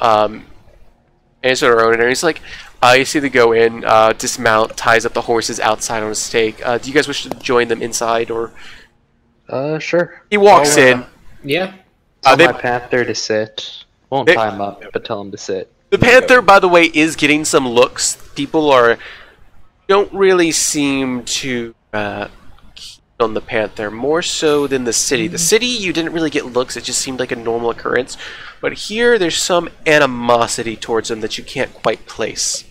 And it's sort of around there. He's like, you see them go in, dismount, ties up the horses outside on a stake. Do you guys wish to join them inside, or? Sure. He walks in. Yeah. Tell they- my panther to sit. Won't They- tie him up, but tell him to sit. The panther, by the way, is getting some looks. People don't really seem to keen on the panther, more so than the city. The city, you didn't really get looks. It just seemed like a normal occurrence. But here, there's some animosity towards them that you can't quite place.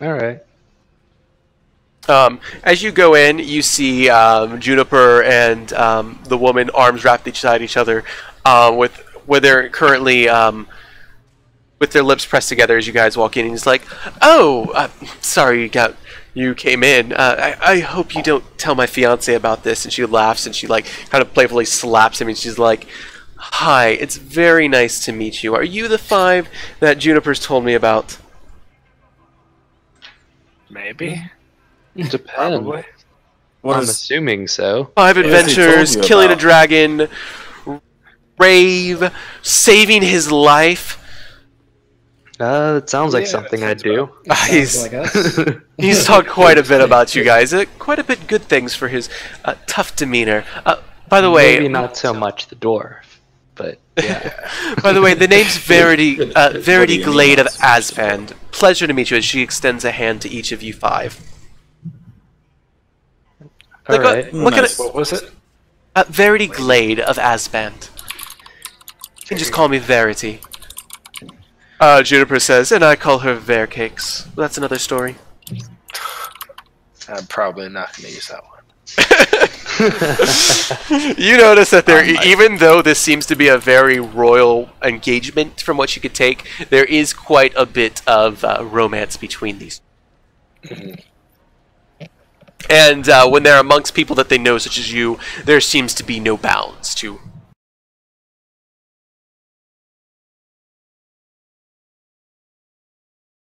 All right. As you go in, you see Juniper and the woman arms wrapped beside each other, where they're currently with their lips pressed together as you guys walk in. And he's like, "Oh, sorry you came in. I hope you don't tell my fiance about this." And she laughs and she like kind of playfully slaps him and she's like, "Hi, it's very nice to meet you. Are you the 5 that Juniper's told me about?" Maybe. Depends. Probably. What I'm is assuming so. 5 What has he told adventures, you killing a about? dragon, rave, saving his life. It sounds like Yeah, something I'd sounds do. He's Like us. he's talked quite a bit about you guys. Quite a bit good things for his tough demeanor. By the way, Maybe not so much the dwarf, but yeah. by the way, the name's Verity you Glade mean? of Asband. Pleasure to meet you. As she extends a hand to each of you 5. Like, All right. what Nice. What was it? Verity Glade of Asband. You can just call me Verity. Juniper says, and I call her Vercakes. Well, that's another story. I'm probably not going to use that one. You notice that there, even though this seems to be a very royal engagement from what you could take, there is quite a bit of romance between these. And when they're amongst people that they know, such as you, there seems to be no bounds to.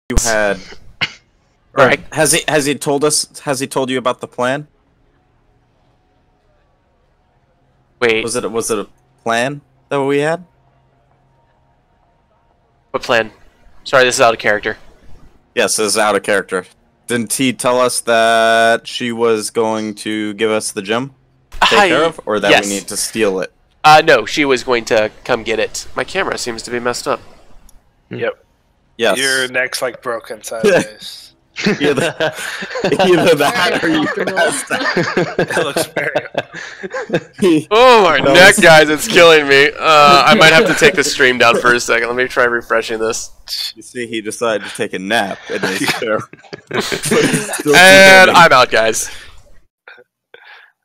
you had? Right. Has he told us? Has he told you about the plan? Wait, Was it a plan that we had? what plan? Sorry, this is out of character. Yes, this is out of character. Didn't he tell us that she was going to give us the gem to take care of, or that yes. we need to steal it? No, she was going to come get it. My camera seems to be messed up. Yep. Yes. Your neck's like broken sideways. either that or you passed out. It looks very. Oh, my That neck, was- guys, it's killing me. I might have to take the stream down for a second. Let me try refreshing this. You see, he decided to take a nap in his chair. And I'm out, guys.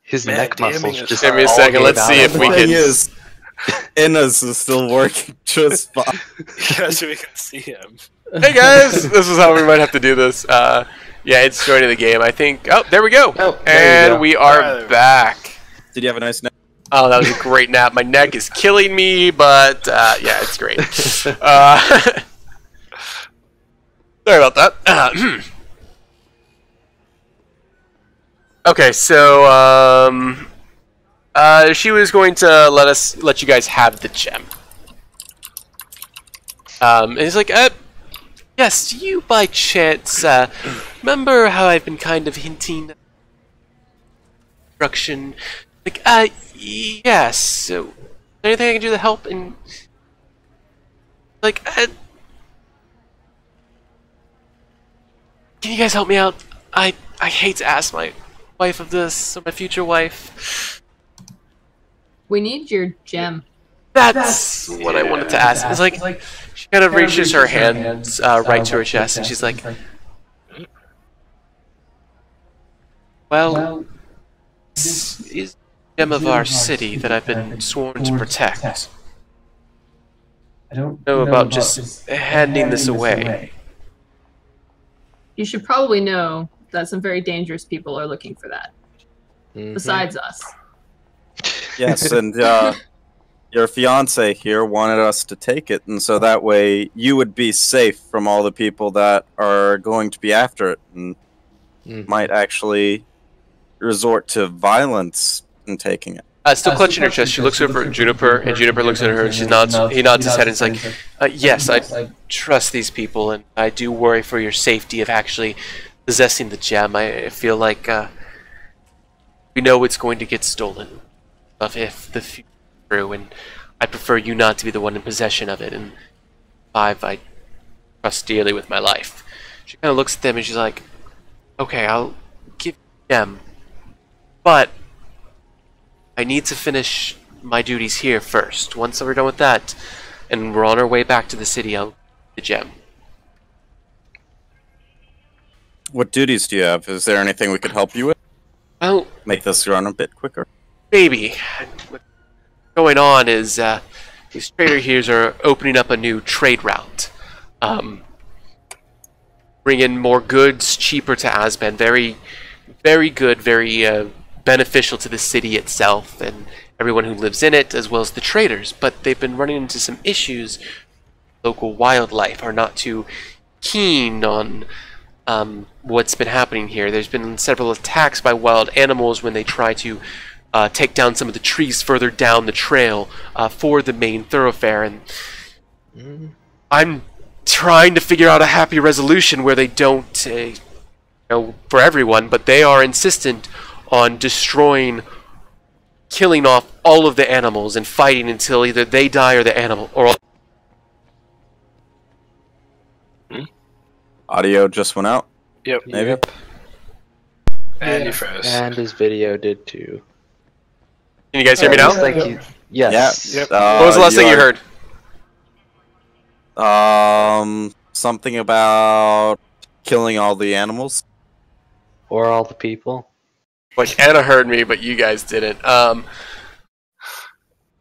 His Man, neck damning muscles is just Give me a all second, gave let's out see on if the we The button. thing is, Inna's is still working just fine. Yes, we can see him. Hey, guys, this is how we might have to do this. Yeah, it's joining the game. I think. Oh, there we go. Oh, there you And go. we are Alright. back. Did you have a nice nap? Oh, that was a great nap. My neck is killing me, but yeah, it's great. Sorry about that. Okay, so she was going to let you guys have the gem. And he's like, yes, do you by chance remember how I've been kind of hinting instruction? Like, yes. So, is there anything I can do to help? And like, can you guys help me out? I hate to ask my wife of this, or my future wife. We need your gem. That's what I wanted to ask. It's like she kind of reaches her hands right to her chest, and she's like, "Well, this is the gem of our city that I've been sworn to protect. I don't know about just handing this away." You should probably know that some very dangerous people are looking for that. Besides us. Yes, and your fiance here wanted us to take it, and so that way you would be safe from all the people that are going to be after it and might actually resort to violence in taking it. Still clutching her chest, she looks over at Juniper, and Juniper looks at her, and he nods his head, and is like, yes, I trust these people, and I do worry for your safety of actually possessing the gem. I feel like we know it's going to get stolen. If the true, and I prefer you not to be the one in possession of it. And 5, I trust dearly with my life. She kind of looks at them and she's like, okay, I'll give you them, but I need to finish my duties here first. Once we're done with that, and we're on our way back to the city, I'll give the gem. What duties do you have? Is there anything we could help you with? Well, Make this run a bit quicker. maybe. What's going on is these trader here's are opening up a new trade route. Bring in more goods cheaper to Asband. Very, very good, very beneficial to the city itself and everyone who lives in it, as well as the traders. But they've been running into some issues. Local wildlife are not too keen on what's been happening here. There's been several attacks by wild animals when they try to take down some of the trees further down the trail for the main thoroughfare, and I'm trying to figure out a happy resolution where they don't, for everyone, but they are insistent on destroying, killing off all of the animals and fighting until either they die or the animal, or all. Audio just went out. Yep. Maybe. Yep. And you froze. And his video did too. Can you guys hear me now? Looks like you, yes. Yep. What was the last thing you heard? Something about killing all the animals. Or all the people. Like Anna heard me, but you guys didn't.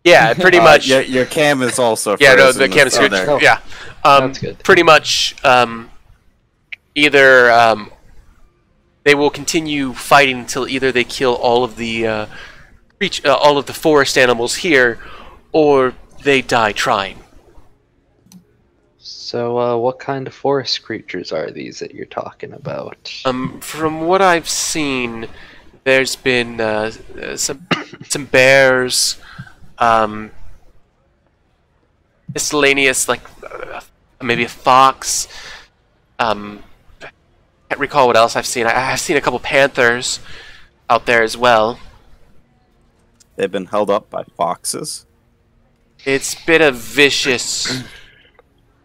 Yeah, pretty much. Your cam is also. Yeah, no, frozen. the cam's good. there. Oh, Yeah, that's good. pretty much. Either they will continue fighting until either they kill all of the all of the forest animals here, or they die trying. So, what kind of forest creatures are these that you're talking about? From what I've seen, there's been some bears, miscellaneous, like maybe a fox. Can't recall what else I've seen. I've seen a couple panthers out there as well. They've been held up by foxes. It's been a vicious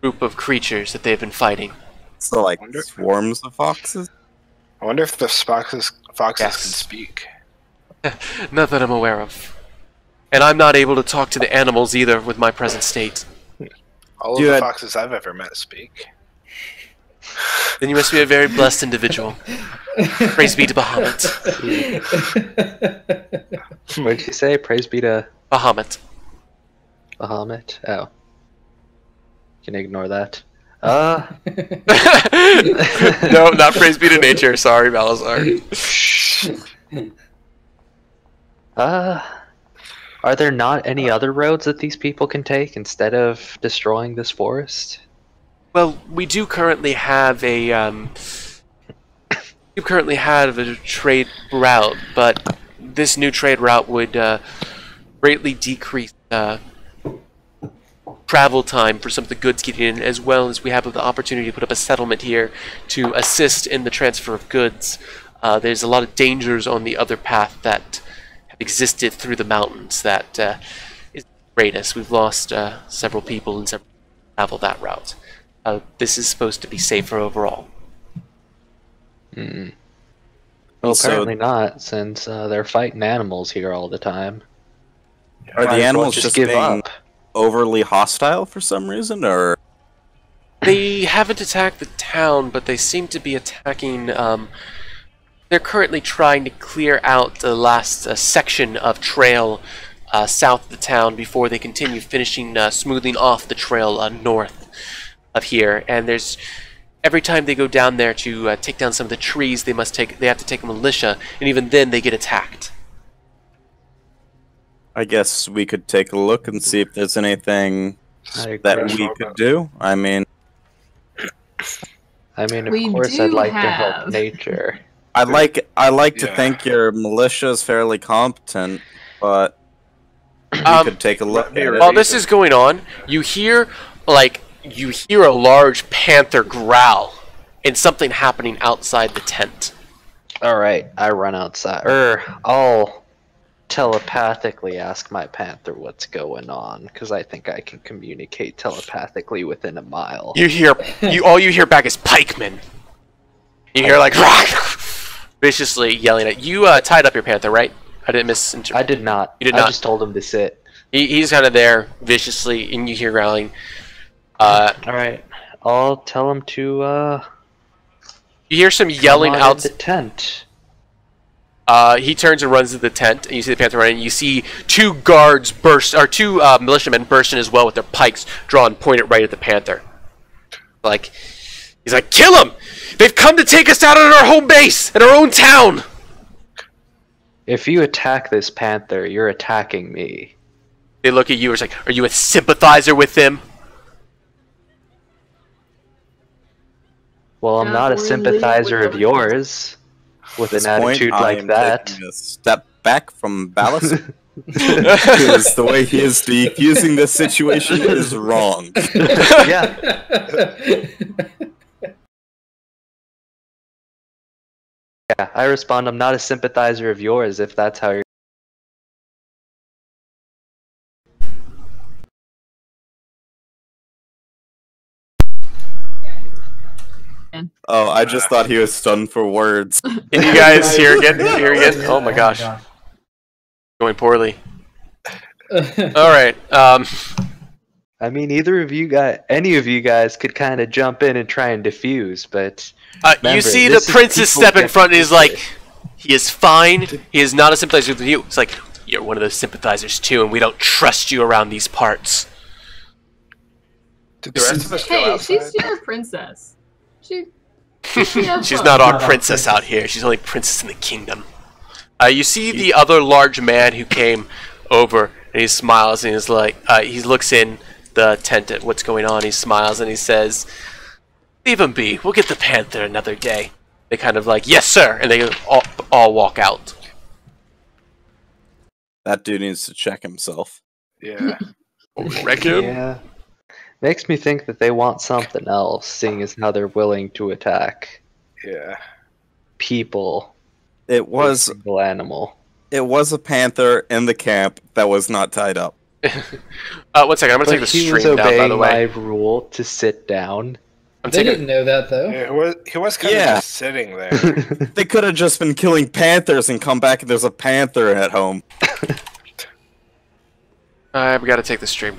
group of creatures that they've been fighting. So, like, swarms of foxes? I wonder if the foxes Yes. can speak. Not that I'm aware of. And I'm not able to talk to the animals either with my present state. All of Dude, the I- foxes I've ever met speak. Then you must be a very blessed individual. Praise be to Bahamut. What did you say? Praise be to Bahamut. Bahamut? Oh. Can ignore that. No, not praise be to nature. Sorry, Malazar. Are there not any other roads that these people can take instead of destroying this forest? Well, we do currently have a trade route, but this new trade route would greatly decrease travel time for some of the goods getting in, as well as we have the opportunity to put up a settlement here to assist in the transfer of goods. There's a lot of dangers on the other path that have existed through the mountains that is greatest. We've lost several people and several travel that route. This is supposed to be safer overall. Well, Also- apparently not, since they're fighting animals here all the time. Are Might the as well animals just give being up? overly hostile for some reason, or They haven't attacked the town, but they seem to be attacking. They're currently trying to clear out the last section of trail south of the town before they continue finishing smoothing off the trail north of here. And there's every time they go down there to take down some of the trees, they have to take a militia, and even then they get attacked. I guess we could take a look and see if there's anything I that agree. we could do. I mean, Of We course, do I'd like to help have- nature. I like to Yeah. think your militia is fairly competent, but we could take a look at it. While this is going on, you hear a large panther growl, and something happening outside the tent. All right, I run outside. I'll telepathically ask my panther what's going on, because I think I can communicate telepathically within a mile. You hear all you hear back is pikemen. You hear like viciously yelling at you. Tied up your panther, right? I didn't misinterpret. I did not. You did not. I just told him to sit. He's kind of there viciously, and you hear growling. Alright, I'll tell him to, You hear some yelling come on out. in the tent. He turns and runs to the tent, and you see the panther running. You see two guards burst, or two militiamen burst in as well with their pikes drawn, pointed right at the panther. Like, he's like, "Kill him! They've come to take us out of our home base and our own town." If you attack this panther, you're attacking me. They look at you. It's like, "Are you a sympathizer with them?" Well, I'm not a sympathizer of yours. With an attitude like that. Taking a step back from Ballast. Because the way he is defusing this situation is wrong. Yeah. Yeah, I respond, I'm not a sympathizer of yours if that's how you're... Oh, I just thought he was stunned for words. Can you guys hear again? Hear again? Oh my gosh. Going poorly. Alright, I mean, any of you guys could kind of jump in and try and defuse, but... you remember, see the this is princess people step in get front and he's defeated. like, he is fine, he is not a sympathizer with you. It's like, you're one of those sympathizers too, and we don't trust you around these parts. Did the rest of us go Hey, outside? she's your princess. She's not our princess out here, she's only princess in the kingdom. You see the other large man who came over, and he smiles, and he's like, he looks in the tent at what's going on, he smiles, and he says, "Leave him be, we'll get the panther another day." They kind of like, "Yes, sir," and they all walk out. That dude needs to check himself. Yeah. Wreck him? Yeah. Makes me think that they want something else, seeing as how they're willing to attack Yeah. people. It was A single animal. a panther in the camp that was not tied up. 1 second, I'm gonna But take the he was stream down, by obeying the my way. rule to sit down. I'm They taking. didn't know that though. Yeah, he was kind of Yeah. just sitting there. They could have just been killing panthers and come back and there's a panther at home. I've got to take the stream down.